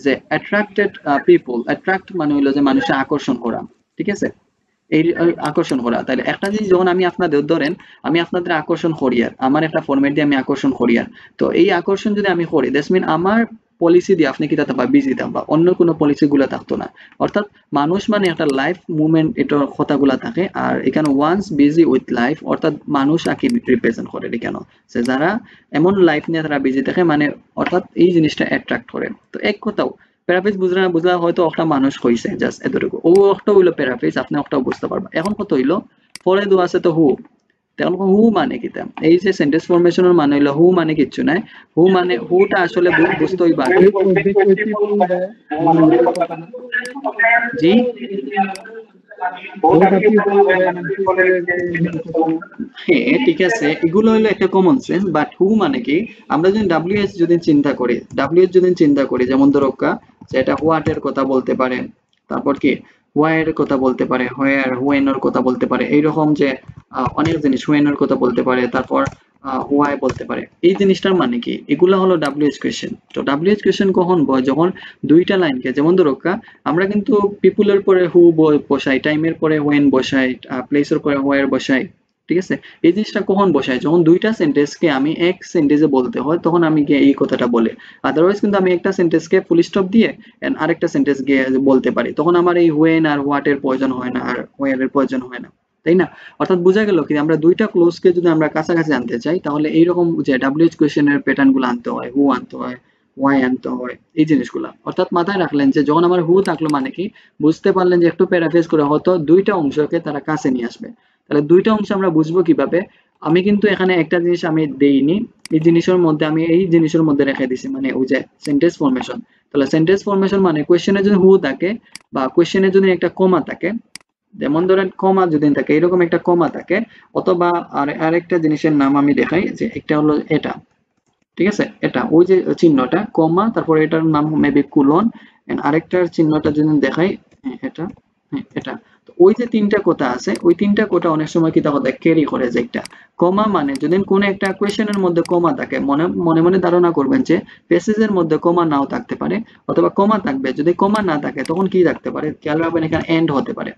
যে অ্যাট্রাক্টেড পিপল, অ্যাট্রাক্ট মানে হলো যে মানুষের আকর্ষণ করা, ঠিক আছে? এই আকর্ষণ করা। তাহলে একটা জিনিস যখন আমি আপনাদের ধরেন আমি আপনাদের আকর্ষণ করি আর আমার একটা ফরম্যাট দিয়ে আমি আকর্ষণ করি আর, তো এই আকর্ষণ যদি আমি করি দ্যাটস মিন আমার পলিসি দিয়ে আপনি কি থাকবা বিজি থাকবা, অন্য কোনো পলিসি গুলা থাকতো না। অর্থাৎ মানুষ মানে একটা লাইফ মুভমেন্ট এটার কথাগুলা থাকে, আর এখানে ওয়ান্স বিজি উইথ লাইফ অর্থাৎ মানুষ আকি রিপ্রেজেন্ট করে এখানে, যে যারা এমন লাইফ নিয়ে তারা বিজি থাকে মানে অর্থাৎ এই জিনিসটা অ্যাট্রাক্ট করে। তো এক কথাও প্যারাফ্রেজ বুঝলা হয়তো একটা মানুষ হইছে জাস্ট এতটুকু, ও একটা হইলো প্যারাফ্রেজ, আপনি একটাও বুঝতে পারবা। এখন কত হইলো পরে দু আছে তো হু, তখন হু মানে কি? এই যে সেন্টেন্স ফরমেশনের মানে হইলো হু মানে কিচ্ছু নাই, হু মানে হুটা আসলে বুঝতে হইবা আগে। জি হ্যাঁ ঠিক আছে, এগুলো হলো একটা কমন সেন্স, বাট হু মানে কি? আমরা যদি ডাব্লিউএস যদি চিন্তা করি, ডাব্লিউএস যদি চিন্তা করি যেমন ধরোকা যেটা হোয়াট এর কথা বলতে পারে, তারপর কি হোয়াই এর কথা বলতে পারে, হোয়ার হোয়েন এর কথা বলতে পারে, এইরকম যে অনেক জিনিস হোয়েন এর কথা বলতে পারে, তারপর হোয়াই বলতে পারে। এই জিনিসটার মানে কি? এগুলা হলো ডাব্লিউএস কোয়েশ্চেন। তো ডাব্লিউএস কোয়েশ্চেন কখন বয়? যখন দুইটা লাইনকে যেমন ধরোকা আমরা কিন্তু পিপুলের পরে হু বসাই, টাইমের পরে হোয়েন বসাই, প্লেসের পরে হোয়ার বসাই, ঠিক আছে? এই জিনিসটা কখন বসাই? যখন দুইটা সেন্টেন্সকে আমি এক সেন্টেন্সে বলতে হয় তখন আমি গিয়ে এই কথাটা বলে। আদারওয়াইজ কিন্তু আমি একটা সেন্টেন্সকে ফুল স্টপ দিয়ে আরেকটা সেন্টেন্স গিয়ে বলতে পারি, তখন আমার এই হোয়েন আর হোয়াট এর প্রয়োজন হয় না আর হোয়ার এর প্রয়োজন হয় না, তাই না? অর্থাৎ বোঝা গেল কি আমরা দুইটা ক্লোজকে যদি আমরা কাছাকাছি আনতে চাই তাহলে এইরকম যে ডাব্লিউএইচ কোয়েশ্চেনের প্যাটার্ন গুলো আনতে হয়, হু আনতে হয়, ওয়াই আনতে হয়, এই জিনিসগুলা। অর্থাৎ মাথায় রাখলেন যে যখন আমার হু থাকলো মানে কি বুঝতে পারলেন যে একটু প্যারাফ্রেজ করে হয়তো দুইটা অংশকে তারা কাছে নিয়ে আসবে। তাহলে দুইটা অংশ আমরা বুঝবো কিভাবে? আমি কিন্তু এখানে একটা জিনিস আমি দেইনি, এই জিনিসের মধ্যে আমি এই জিনিসের মধ্যে রেখে দিছি, মানে ওই যে সেন্টেন্স ফরমেশন। তাহলে সেন্টেন্স ফরমেশন মানে কোয়েশ্চেনে যদি হু থাকে বা কোয়েশ্চেনে যদি একটা কমা থাকে, যেমন ধরেন কমা যদি থাকে এরকম একটা কমা থাকে, অথবা আরেকটা জিনিসের নাম আমি দেখাই যে একটা হলো এটা, ঠিক আছে? এটা ওই যে চিহ্নটা কমা, তারপর এটার নাম মেবি কুলন, আরেকটার চিহ্নটা যদি দেখাই এটা, এটা। তো ওই যে তিনটা কথা আছে ওই তিনটা কথা অনেক সময় কি কথা ক্যারি করে যে একটা কমা, মানে যদি কোনো একটা কোয়েশ্চেনের মধ্যে কমা থাকে মনে মনে মনে ধারণা করবেন যে প্যাসেজের মধ্যে কমা নাও থাকতে পারে, অথবা কমা থাকবে। যদি কমা না থাকে তখন কি থাকতে পারে খেয়াল রাখবেন, এখানে এন্ড হতে পারে,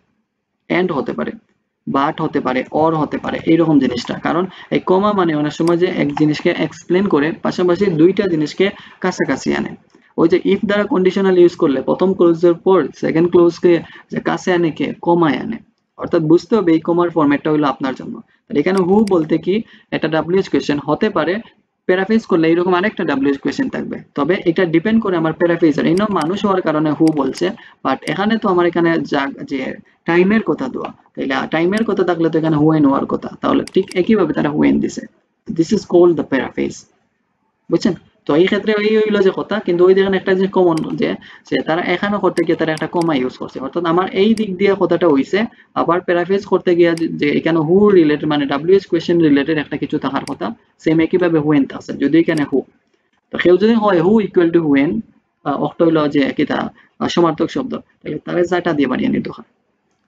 এন্ড হতে পারে, বাট হতে পারে, অর হতে পারে, এইরকম জিনিসটা। কারণ এই কমা মানে অনেক সময় যে এক জিনিসকে এক্সপ্লেন করে পাশাপাশি দুইটা জিনিসকে কাছাকাছি আনে। ওই যে ইফ দ্বারা কন্ডিশনাল ইউজ করলে প্রথম ক্লোজের পর সেকেন্ড ক্লোজকে যে কাছে আনে কে কমায় আনে, অর্থাৎ বুঝতে হবে এই কমার ফরম্যাটটা হলো আপনার জন্য। এখানে হু বলতে কি একটা ডাব্লিউএইচ কোয়েশ্চেন হতে পারে, প্যারাফ্রেজ করলে এরকম আরেকটা ডাব্লিউএইচ কোয়েশ্চেন থাকবে, তবে এটা ডিপেন্ড করে আমার প্যারাফ্রেজার। এই মানুষ হওয়ার কারণে হু বলছে, বাট এখানে তো আমার এখানে যে টাইমের কথা দেওয়া, তাইলে টাইমের কথা থাকলে তো এখানে হুয়েন হওয়ার কথা, তাহলে ঠিক একইভাবে তারা হুয়েন দিছে। This is called the paraphrase, বুঝছেন? তো এই ক্ষেত্রে এই হইলো যে কথা, কিন্তু ওই দেখেন একটা যে কমন যে তারা এখানে করতে গিয়ে তারা একটা কমা ইউজ করছে, অর্থাৎ আমার এই দিক দিয়ে কথাটা হইছে। আবার প্যারাফ্রেজ করতে গিয়ে যে এখানে হু রিলেটেড মানে ডাব্লিউএইচ কোয়েশ্চেন রিলেটেড একটা কিছু থাকার কথা, সেম একইভাবে হুয়েন আছে যদি এখানে হু, তো কেউ যদি হয় হু ইকুয়াল টু হুয়েন অক্ট হইলো যে কিতা সমার্থক শব্দ, তাহলে তারা যাটা দিয়ে বাড়িয়ে নিতে হয়।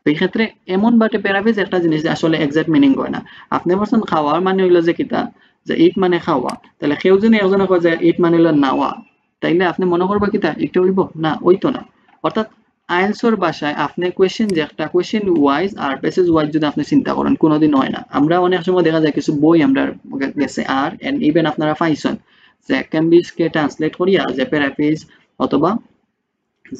তো এই ক্ষেত্রে এমন বাটে প্যারাফ্রেজ একটা জিনিস আসলে এক্সাক্ট মিনিং হয় না। আপনি বলছেন খাওয়ার মানে হইলো যে কিতা যে ইট মানে খাওয়া, তাহলে কেউ যদি একজনে কয় যে ইট মানে হইলো নাওয়া, তাইলে আপনি মনে করবা কিতা এটা হইব না, ওইতো না। অর্থাৎ আইএলটিএস ভাষায় আপনি কোয়েশ্চেন যে একটা কোয়েশ্চেন ওয়াইজ আর প্যাসেজ ওয়াইজ যদি আপনি চিন্তা করেন কোনোদিন হয় না। আমরা অনেক সময় দেখা যায় কিছু বই আমরা গেছে আর এন্ড ইভেন আপনারা পাইছেন যে ক্যামব্রিজকে ট্রান্সলেট করিয়া যে প্যারাফ্রেজ অথবা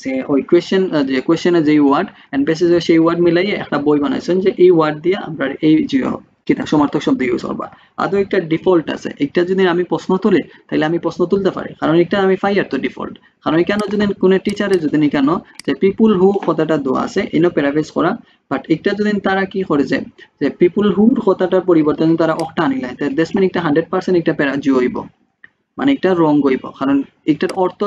যে ওই কোয়েশ্চেন যে কোয়েশ্চেনে যে ওয়ার্ড এন্ড প্যাসেজে সেই ওয়ার্ড মিলাইয়ে একটা বই বানাইছেন যে এই ওয়ার্ড দিয়ে আমরা এই যে কিতা সমার্থক শব্দ ইউজ করবা। আদৌ একটা ডিফল্ট আছে, একটা যদি আমি প্রশ্ন তুলে তাহলে আমি প্রশ্ন তুলতে পারি, কারণ এটা আমি পাই আর তো ডিফল্ট। কারণ এখানে যদি কোন টিচারে যদি কেন যে পিপুল হু কথাটা দেওয়া আছে এনো প্যারাফ্রেজ করা, বাট একটা যদি তারা কি করেছে যে পিপুল হুর কথাটার পরিবর্তে তারা অকটা আনিলাই, দ্যাটস মিন একটা 100% একটা প্যারাজি হইব, মানে একটা রং হইব, কারণ একটার অর্থ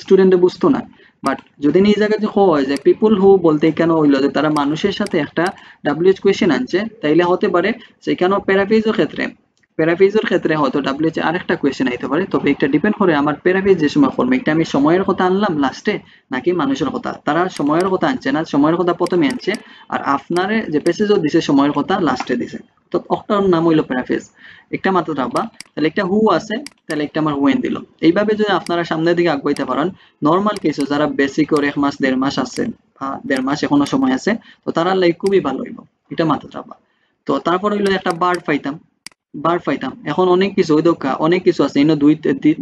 স্টুডেন্টে বুঝতো না। বাট যদি এই জায়গায় যে হয় যে পিপুল হু বলতে কেন হইলো যে তারা মানুষের সাথে একটা ডাব্লিউএইচ কোয়েশ্চেন আনছে, তাইলে হতে পারে যে কেন প্যারাফ্রেজের ক্ষেত্রে হয়তো ডাব্লিউএইচ আরেকটা কোয়েশ্চেন আইতে পারে। তবে এটা ডিপেন্ড করে আমার প্যারাফ্রেজ যে সময় করবো, এটা আমি সময়ের কথা আনলাম লাস্টে নাকি মানুষের কথা। তারা সময়ের কথা আনছে না, সময়ের কথা প্রথমে আনছে, আর আপনারে যে প্যাসেজও দিছে সময়ের কথা লাস্টে দিছে। তো একটার নাম হইলো প্যারাফ্রেজ। একটা মাত্র রাখবা, তাহলে একটা হু আছে, তাহলে একটা আমার হুয়েন দিল। এইভাবে যদি আপনারা সামনের দিকে আগাইতে পারেন, নর্মাল কেসে যারা বেসিক ওর 1 মাস 1.5 মাস আছে বা 1.5 মাস এখনো সময় আছে, তো তারা লাইক খুবই ভালো হইব, এটা মাথা রাখবা। তো তারপর হইলো একটা বার পাইতাম। এখন অনেক কিছু ওই দোকা অনেক কিছু আছে, ইনো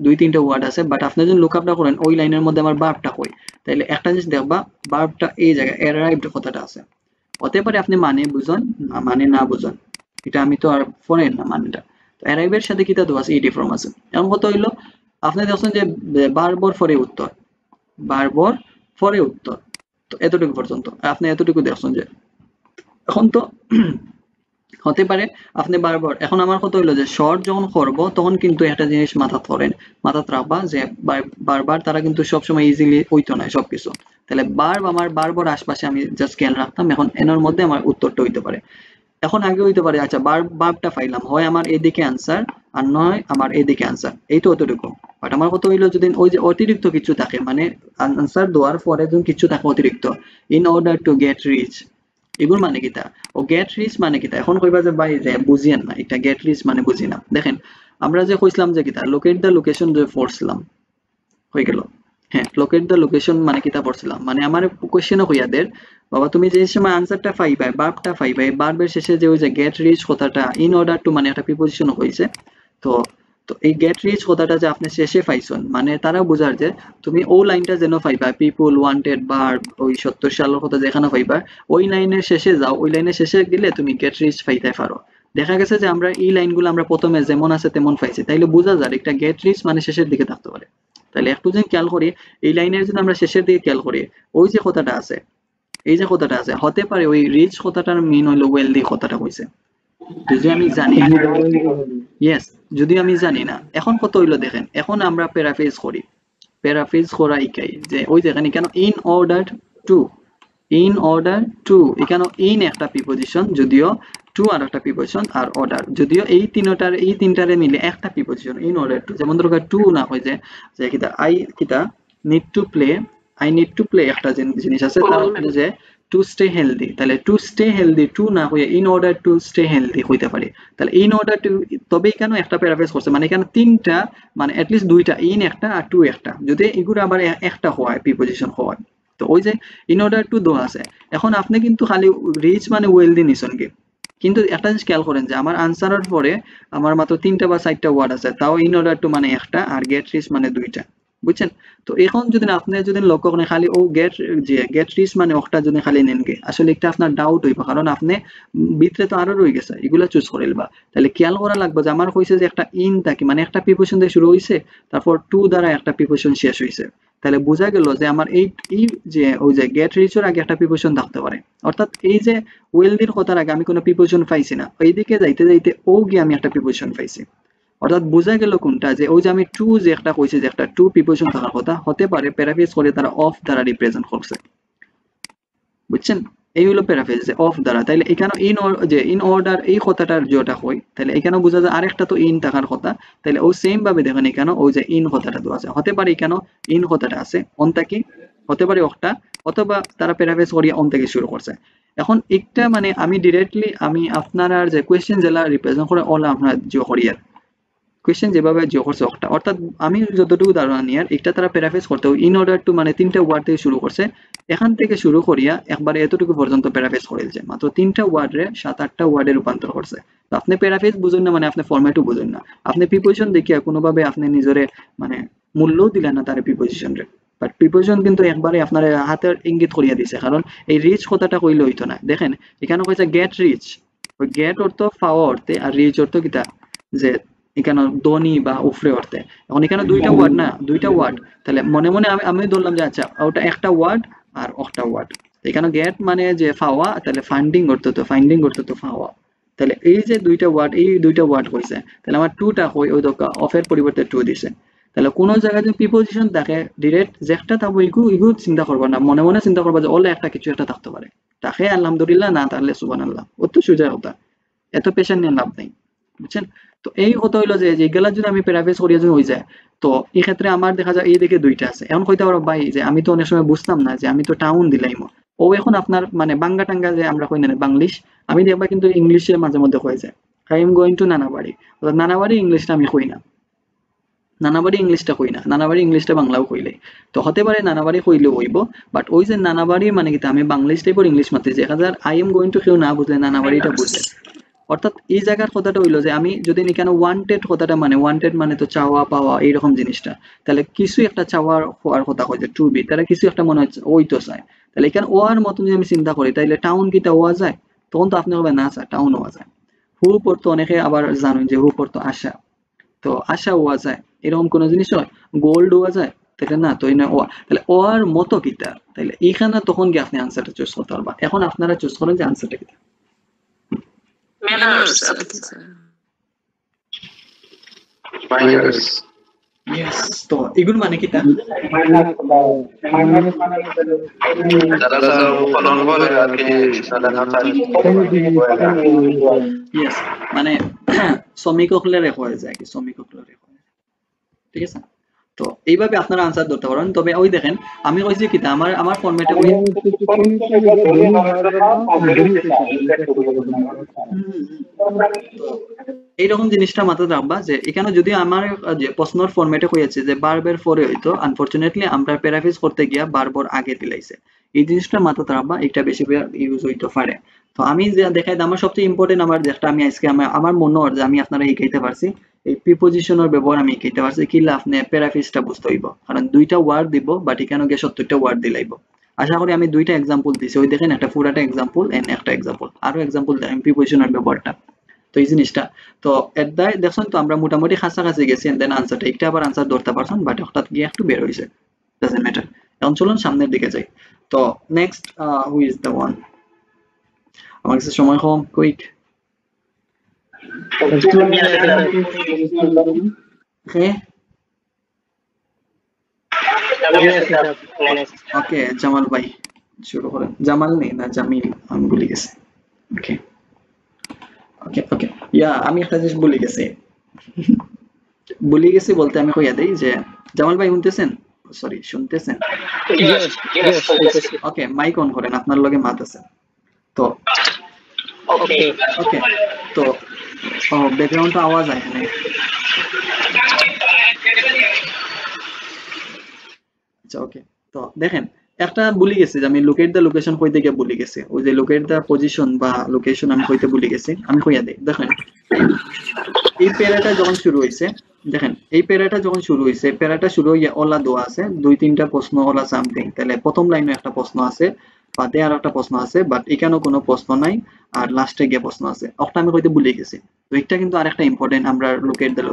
দুই তিনটা ওয়ার্ড আছে, বাট আপনি যদি লুক আপটা করেন ওই লাইনের মধ্যে আমার বার্বটা কই, তাইলে একটা জিনিস দেখবা বার্বটা এই জায়গায় অ্যারাইভড কথাটা আছে। হতে পারে আপনি মানে বুঝুন মানে না বুঝুন, এটা আমি তো আর ফরেন না মানেটা। তো অ্যারাইভের সাথে কিতা তো আছে ইডি ফর্ম আছে। এখন কত হইলো আপনি দেখছেন যে বারবার পরে উত্তর, তো এতটুকু পর্যন্ত আপনি এতটুকু দেখছেন যে এখন তো হতে পারে আপনি বারবার। এখন আমার কথা হইলো যে শর্ট যখন করব তখন কিন্তু একটা জিনিস মাথাত রাখবা যে বারবার তারা কিন্তু সবসময় ইজিলি হইতো না সবকিছু। তাহলে আমার বারবার আশপাশে আমি জাস্ট খেয়াল রাখতাম, এখন এনার মধ্যে আমার উত্তরটা হইতে পারে। এখন আগে হইতে পারে আচ্ছা বারটা পাইলাম, হয় আমার এদিকে আনসার আর নয় আমার এদিকে আনসার, এই তো অতটুকু। বাট আমার কথা হইলো যদি ওই যে অতিরিক্ত কিছু থাকে, মানে আনসার দেওয়ার পরে যদি কিছু থাকে অতিরিক্ত, in order to get rich, এগুলো মানে কিতা ও গেট রিচ মানে কিতা। এখন কইবা যে ভাই যে বুঝিয়েন না, এটা গেট রিচ মানে বুঝি না। দেখেন আমরা যে কইছিলাম যে কিতা লোকেট দ্য লোকেশন যে পড়ছিলাম হয়ে গেল। হ্যাঁ, লোকেট দ্য লোকেশন মানে কিতা পড়ছিলাম, মানে আমার কোশ্চেনও কইয়া দের বাবা তুমি যে সময় আনসারটা পাইবা বার্বটা পাইবা, এই বার্বের শেষে যে ওই যে গেট রিচ কথাটা ইন অর্ডার টু মানে একটা প্রিপোজিশন হইছে। তো তো এই গেট রিচ কথাটা যে আপনি শেষে পাইছেন, মানে তারা বুঝার যে তুমি ও লাইনটা যেন পাইবা পিপল ওয়ান্টেড বার্ব ওই 70 সালের কথা যেখানে পাইবা ওই লাইনের শেষে যাও, ওই লাইনের শেষে গেলে তুমি গেট রিচ পাইতে পারো। দেখা গেছে যে আমরা এই লাইনগুলো আমরা প্রথমে যেমন আছে তেমন পাইছি, তাইলে বোঝা যায় একটা গেট রিচ মানে শেষের দিকে থাকতে পারে। তাহলে একটু যদি খেয়াল করি এই লাইনের যদি আমরা শেষের দিকে খেয়াল করি, ওই যে কথাটা আছে এই যে কথাটা আছে হতে পারে ওই রিচ কথাটার মিন হইলো ওয়েলদি কথাটা কইছে, যদি আমি জানি না। ইয়েস, যদি আমি জানি না। এখন কত হইলো দেখেন, এখন আমরা প্যারাফ্রেজ করা ইকাই যে ওই যেখানে কেন ইন অর্ডার টু এখানে ইন একটা প্রিপোজিশন, যদিও টু আর একটা প্রিপোজিশন, আর অর্ডার যদিও এই তিনটারে মিলে একটা প্রিপোজিশন ইন অর্ডার টু। যেমন ধরো টু না হয় যে কিতা নিড টু প্লে একটা জিনিস আছে, তার যে টু স্টে হেলদি, তাহলে টু স্টে হেলদি টু না হয়ে in order to stay healthy হইতে পারে। তাহলে ইন অর্ডার টু, তবে এখানে একটা প্যারাফ্রেজ করছে, মানে এখানে তিনটা মানে অ্যাটলিস্ট দুইটা ইন একটা আর টু একটা, যদি এগুলো আবার একটা হয় প্রিপোজিশন হয়। তো ওই যে ইন অর্ডার টু দো আছে। এখন আপনি কিন্তু খালি রিচ মানে ওয়েলদি নিছেন কি, কিন্তু একটা জিনিস খেয়াল করেন যে আমার আনসারের পরে আমার মাত্র 3টা বা 4টা ওয়ার্ড আছে, তাও ইন অর্ডার টু মানে একটা আর গেট রিচ মানে দুইটা, বুঝছেন? তো এখন যদি আপনি যদি লক্ষ্য করেন খালি ও গেট রিচ মানে একটা যদি খালি নেন গে, আসলে একটা আপনার ডাউট হইব, কারণ আপনি ভিতরে তো আরো রয়ে গেছে এগুলা চুজ করে নিবা। তাহলে খেয়াল করা লাগবে যে আমার কইছে যে একটা ইন থাকে মানে একটা প্রিপোজিশন দিয়ে শুরু হইছে, তারপর টু দ্বারা একটা প্রিপোজিশন শেষ হইছে। তাহলে বোঝা গেল যে আমার এই যে ওই যে গেট রিচের আগে একটা প্রিপোজিশন থাকতে পারে, অর্থাৎ এই যে ওয়েলদির কথার আগে আমি কোনো প্রিপোজিশন পাইছি না, এইদিকে যাইতে যাইতে ও গিয়ে আমি একটা প্রিপোজিশন পাইছি। অর্থাৎ বোঝা গেল কোনটা যে ওই যে আমি টু যে একটা কইছি যে একটা টু প্রিপোজিশন থাকার কথা, হতে পারে প্যারাফ্রেজ করে তারা অফ দ্বারা রিপ্রেজেন্ট করছে, বুঝছেন? এই হলো প্যারাফ্রেজ যে অফ দ্বারা। তাইলে এখানে ইন অর্ডার এই কথাটার যেটা হয়, তাহলে এখানে বোঝা যায় আরেকটা তো ইন থাকার কথা। তাহলে ও সেম ভাবে দেখেন এখানে ওই যে ইন কথাটা দেওয়া আছে, হতে পারে এখানে ইন কথাটা আছে অনটা কি হতে পারে একটা, অথবা তারা প্যারাফ্রেজ করিয়া অন থেকে শুরু করছে। এখন একটা মানে আমি ডিরেক্টলি আমি আপনারা যে কোয়েশ্চেন জেলা রিপ্রেজেন্ট করে অল আপনার যে করিয়ার কোয়েশ্চেন যেভাবে জিও করছে একটা, অর্থাৎ আমি যতটুকু ধারণা নিয়ার একটা তারা প্যারাফ্রেজ করতে ইন অর্ডার টু মানে 3টা ওয়ার্ড থেকে শুরু করছে, এখান থেকে শুরু করিয়া একবারে এতটুকু পর্যন্ত প্যারাফ্রেজ করেছে, মাত্র 3টা ওয়ার্ডে 7-8টা ওয়ার্ডে রূপান্তর করছে। তো আপনি প্যারাফ্রেজ বুঝুন না মানে আপনি ফরম্যাটও বুঝুন না, আপনি প্রিপোজিশন দেখিয়া কোনোভাবে আপনি নিজরে মানে মূল্যও দিলেন না তার প্রিপোজিশন রে, বাট প্রিপোজিশন কিন্তু একবারে আপনার হাতের ইঙ্গিত করিয়া দিছে, কারণ এই রিচ কথাটা কইলে হইতো না। দেখেন এখানে কইছে গেট রিচ, ওই গেট অর্থ পাওয়া অর্থে আর রিচ অর্থ কিতা যে এখানে ধনী বা উফরে অর্থে। এখন এখানে দুইটা ওয়ার্ড না, দুইটা ওয়ার্ড, তাহলে মনে মনে আমি ধরলাম যে আচ্ছা ওটা একটা ওয়ার্ড আর একটা ওয়ার্ড। এখানে গেট মানে যে পাওয়া, তাহলে ফান্ডিং অর্থ তো ফাইন্ডিং অর্থ তো পাওয়া। তাহলে এই যে দুইটা ওয়ার্ড, এই দুইটা ওয়ার্ড কইছে, তাহলে আমার টুটা হয় ওই দোকা অফের পরিবর্তে টু দিছে। তাহলে কোন জায়গায় যদি প্রিপোজিশন থাকে ডিরেক্ট যেটা থাকবো ইগু চিন্তা করবা না, মনে মনে চিন্তা করবা যে ওলে একটা কিছু একটা থাকতে পারে, তাকে আলহামদুলিল্লাহ, না তাহলে সুবহানাল্লাহ। অত সোজা কথা, এত পেশেন্ট নিয়ে লাভ নেই, বুঝছেন? তো এই কথা হইলো যে যেগুলা যদি আমি প্যারাফ্রেজ করিয়া যদি হয়ে যায়, তো এই ক্ষেত্রে আমার দেখা যায় এই দিকে দুইটা আছে। এখন কইতে পারো ভাই যে আমি তো অনেক সময় বুঝতাম না, যে আমি তো টাউন দিলাম ও, এখন আপনার মানে বাঙ্গা টাঙ্গা যে আমরা কই না বাংলিশ, আমি দেখবা কিন্তু ইংলিশের মাঝে মধ্যে হয়ে যায়। আই এম গোয়িং টু নানাবাড়ি, নানাবাড়ি ইংলিশটা আমি কই না, নানাবাড়ি ইংলিশটা কই না, নানাবাড়ি ইংলিশটা বাংলাও কইলে তো হতে পারে নানাবাড়ি কইলেও হইব, বাট ওই যে নানাবাড়ি মানে কি আমি বাংলিশ টাইপের ইংলিশ মারতেছি, দেখা যায় আই এম গোয়িং টু কেউ না বুঝলে নানাবাড়িটা বুঝলে। অর্থাৎ এই জায়গার কথাটা হইলো যে আমি যদি এখানে ওয়ান্টেড কথাটা মানে ওয়ান্টেড মানে তো চাওয়া পাওয়া এইরকম জিনিসটা, তাহলে কিছু একটা চাওয়ার হওয়ার কথা কইছে টু বি, তারা কিছু একটা মনে হচ্ছে ওই তো চায়, তাহলে এখানে ওয়ার মতন যদি আমি চিন্তা করি তাইলে টাউন কিটা ওয়া যায়, তখন তো আপনি হবে না স্যার টাউন ওয়া যায়। হু পড়তো অনেকে আবার জানেন যে হু পড়তো আশা, তো আশা ওয়া যায়, এরকম কোন জিনিস হয় গোল্ড ওয়া যায়, তাহলে না তো এনে ওয়া, তাহলে ওয়ার মতো কিটা, তাহলে এইখানে তখন কি আপনি আনসারটা চুজ করতে পারবা। এখন আপনারা চুজ করেন যে আনসারটা কিটা। Manners. Yes, তো এগুলো মানে কিটা? Yes, মানে শ্রমিকসকলের হয়ে যায় কি, শ্রমিকসকলের হয়ে, ঠিক আছে? তো এইভাবে আপনারা আনসার ধরতে পারেন। তবে ওই দেখেন আমি কইছি কিটা আমার ফরম্যাটে ওই এইরকম জিনিসটা মাথায় রাখবা যে এখানে যদি আমার যে প্রশ্নের ফরম্যাটে কইছে যে বারবার পরে হইতো, আনফরচুনেটলি আমরা প্যারাফ্রেজ করতে গিয়া বারবার আগে দিলাইছে, এই জিনিসটা মাথায় রাখবা, এটা বেশি ইউজ হইতে পারে। তো আমি যে দেখাই আমার সবচেয়ে ইম্পর্টেন্ট আমার যেটা আমি আজকে আমার মনে হয় যে আমি আপনারা শিখাইতে পারছি, এই প্রিপোজিশনের ব্যবহার আমি শিখাইতে পারছি, কি আপনি প্যারাফ্রেজটা বুঝতে হইব, কারণ দুইটা ওয়ার্ড দিব বাট এখানে গিয়ে 70টা ওয়ার্ড দিলাইব। আশা করি আমি দুইটা এক্সাম্পল দিছি, ওই দেখেন একটা পুরাটা এক্সাম্পল এন্ড একটা এক্সাম্পল, আরো এক্সাম্পল দেখেন প্রিপোজিশনের ব্যবহারটা। তো এই জিনিসটা তো এদাই দেখছেন, তো আমরা মোটামুটি কাছাকাছি গেছি, এন্ড দেন আনসারটা একটা আবার আনসার ধরতে পারছেন, বাট হঠাৎ গিয়ে একটু বের হইছে, ডাজন্ট ম্যাটার। এখন চলুন সামনের দিকে যাই। তো next who is the one, আমার কাছে সময় কম, কুইক। হ্যাঁ ওকে, জামাল ভাই শুরু করেন। জামাল নেই না জামিল, আমি ভুলে গেছি। ওকে ওকে ওকে, ইয়া আমি একটা জিনিস ভুলে গেছি বলতে আমি কইয়া দেই যে জামাল ভাই শুনতেছেন, সরি শুনতেছেন? ওকে, মাইক অন করেন, আপনার লগে মাত আছে তো। ওকে তো ব্যাকগ্রাউন্ড আওয়াজ আয় না, আচ্ছা ওকে। তো দেখেন একটা ভুলে গেছি যে আমি লোকেট দা লোকেশন কইতে গিয়ে ভুলে গেছি, ওই যে লোকেট দা পজিশন বা লোকেশন আমি কইতে ভুলে গেছি, আমি কইয়া দেই। দেখেন এই প্যারাটা যখন শুরু হইছে, দেখেন এই প্যারাটা যখন শুরু হইছে, প্যারাটা শুরু হইয়া ওলা দোয়া আছে, দুই তিনটা প্রশ্ন ওলা সামথিং, তাহলে প্রথম লাইনে একটা প্রশ্ন আছে, বাদে আর একটা প্রশ্ন আছে, বাট এখানেও কোনো প্রশ্ন নাই, আর লাস্টে গিয়ে প্রশ্ন আছে, ওটা আমি কইতে ভুলে গেছি। তো এটা কিন্তু আরেকটা ইম্পর্টেন্ট, আমরা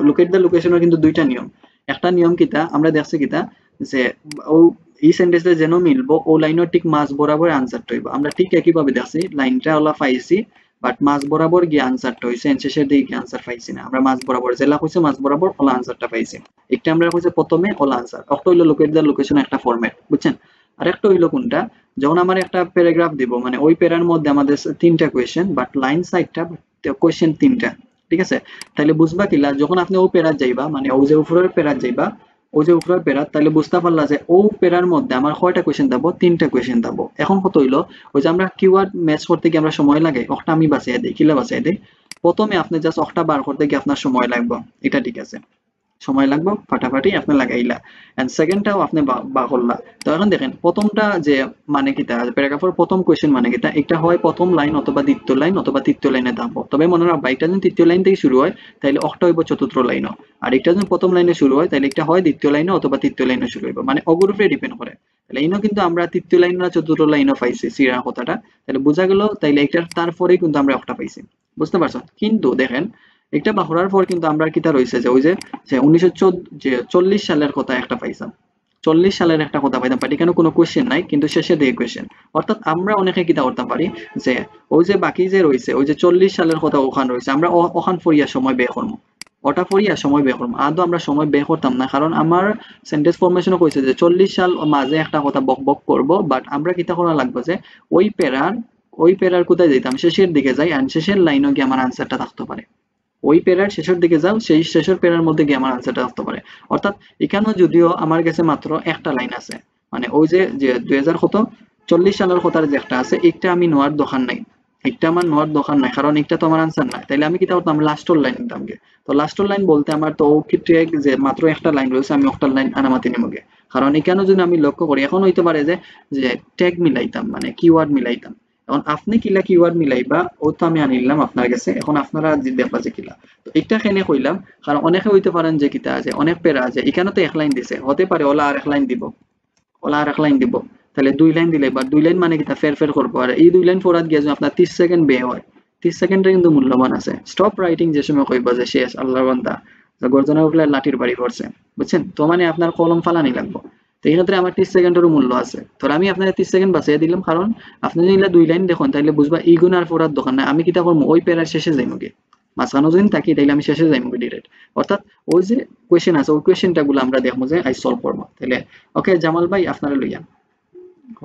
লোকেট দা লোকেশনের কিন্তু দুইটা নিয়ম। একটা নিয়ম কিটা আমরা দেখছি কিটা যে ও এই সেন্টেন্সে যেন মিলবো ও লাইনের ঠিক মাঝ বরাবর আনসারটা হইব, আমরা ঠিক একই ভাবে দেখছি লাইনটা ওলা পাইছি, বাট মাঝ বরাবর গিয়ে আনসারটা হইছে, শেষের দিকে গিয়ে আনসার পাইছি না, আমরা মাঝ বরাবর জেলা কইছে মাঝ বরাবর ওলা আনসারটা পাইছি। একটা আমরা কইছে প্রথমে ওলা আনসার, একটা হইলো লোকেট দা লোকেশন একটা ফরম্যাট, বুঝছেন? আর একটা হইলো কোনটা, যখন আমার একটা প্যারাগ্রাফ দিব, মানে ওই প্যারার মধ্যে আমাদের তিনটা কোয়েশ্চেন, বাট লাইন সাইডটা কোয়েশ্চেন তিনটা, ঠিক আছে? তাহলে বুঝবা কিলা যখন আপনি ও প্যারাত যাইবা, মানে ও যে উপরের প্যারাত যাইবা, ও যে উপরের প্যারাত, তাহলে বুঝতে পারলা যে ও প্যারার মধ্যে আমার কয়টা কোয়েশ্চেন দেবো, তিনটা কোয়েশ্চেন দেবো। এখন কত হইলো, ওই যে আমরা কিওয়ার্ড ম্যাচ করতে গিয়ে আমরা সময় লাগে, ওটা আমি বাঁচিয়ে দিই, কিলা বাঁচিয়ে দিই, প্রথমে আপনি জাস্ট ওটা বার করতে গিয়ে আপনার সময় লাগবে, এটা ঠিক আছে, সময় লাগবে ফাটাফাটি আপনি লাগাইলা, এন্ড সেকেন্ডটাও আপনি বা করলা। তো এখন দেখেন প্রথমটা যে মানে কিটা প্যারাগ্রাফের প্রথম কোয়েশ্চেন মানে কিটা, এটা হয় প্রথম লাইন অথবা দ্বিতীয় লাইন অথবা তৃতীয় লাইনে থাকবো। তবে মনে রাখবা এটা যদি তৃতীয় লাইন থেকে শুরু হয় তাহলে অক্টা হইব চতুর্থ লাইনও, আর এটা যদি প্রথম লাইনে শুরু হয় তাহলে এটা হয় দ্বিতীয় লাইনে অথবা তৃতীয় লাইনে শুরু হইব, মানে অগুর উপরে ডিপেন্ড করে। তাহলে ইনো কিন্তু আমরা তৃতীয় লাইন না চতুর্থ লাইনও পাইছি সিরার কথাটা, তাহলে বোঝা গেল তাইলে এটা তারপরেই কিন্তু আমরা একটা পাইছি, বুঝতে পারছো? কিন্তু দেখেন একটা বাহুরার পর কিন্তু আমরা কিতা রয়েছে যে ওই যে 1940 সালের কথা একটা পাইছিলাম, 40 সালের একটা কথা পাইতাম, বাট এখানে কোনো কোয়েশ্চেন নাই, কিন্তু শেষে দিয়ে কোয়েশ্চেন। অর্থাৎ আমরা অনেকে কিতা করতে পারি যে ওই যে বাকি যে রয়েছে ওই যে 40 সালের কথা ওখান রয়েছে, আমরা ওখান ফরিয়া সময় ব্যয় করবো, ওটা ফরিয়া সময় ব্যয় করবো, আদৌ আমরা সময় ব্যয় করতাম না, কারণ আমার সেন্টেন্স ফরমেশনও কইছে যে 40 সাল মাঝে একটা কথা বক বক করবো, বাট আমরা কিতা করা লাগবে যে ওই প্যারার কোথায় যাইতাম, শেষের দিকে যাই, আর শেষের লাইনও গিয়ে আমার আনসারটা থাকতে পারে, ওই প্যারার শেষের দিকে যাও, সেই শেষের প্যারার মধ্যে গিয়ে আমার আনসারটা আসতে পারে। অর্থাৎ এখানেও যদিও আমার কাছে মাত্র একটা লাইন আছে, মানে ওই যে 2040 সালের কথার যে একটা আছে, একটা আমি নেওয়ার দরকার নাই, একটা আমার নেওয়ার দরকার নাই, কারণ একটা তো আমার আনসার নাই। তাইলে আমি কি করতাম, লাস্টের লাইন নিতাম গে। তো লাস্টের লাইন বলতে আমার তো যে মাত্র একটা লাইন রয়েছে, আমি একটা লাইন আনামাতি নিমগে, কারণ এখানে যদি আমি লক্ষ্য করি এখন হইতে পারে যে যে ট্যাগ মিলাইতাম, মানে কিওয়ার্ড মিলাইতাম। এখন আপনি কিলা কিওয়ার্ড মিলাইবা ও তো আমি আনিলাম আপনার কাছে, এখন আপনারা দেখবা যে কিলা। তো এটা কেনে কইলাম, কারণ অনেকে হইতে পারেন যে কিতা আছে, অনেক পেরা আছে, এখানে তো এক লাইন দিছে, হতে পারে ওলা আর এক লাইন দিব, ওলা আর এক লাইন দিব, তাহলে দুই লাইন দিলে বা দুই লাইন মানে কিতা ফের করবো, আর এই দুই লাইন পড়াত গিয়ে আপনার 30 সেকেন্ড ব্যয় হয়, 30 সেকেন্ডের কিন্তু মূল্যবান আছে। স্টপ রাইটিং যে সময় কইবা যে শেষ আল্লাহর বান্দা গর্জনের উপরে লাঠির বাড়ি করছে, বুঝছেন তো, মানে আপনার কলম ফালানি লাগবে। তো এই ক্ষেত্রে আমার 30 সেকেন্ডেরও মূল্য আছে, তো আমি আপনার 30 সেকেন্ড বাঁচিয়ে দিলাম, কারণ আপনি যদি দুই লাইন দেখুন তাহলে বুঝবা এই গুণ আর পড়ার দোকান নাই, আমি কিতা করবো ওই প্যারার শেষে যাইমগে, মাঝখানে যদি থাকি তাইলে আমি শেষে যাইমগে ডিরেক্ট। অর্থাৎ ওই যে কোয়েশ্চেন আছে ওই কোয়েশ্চেনটা গুলো আমরা দেখবো যে আই সলভ করবো। তাহলে ওকে জামাল ভাই আপনারা লইয়া,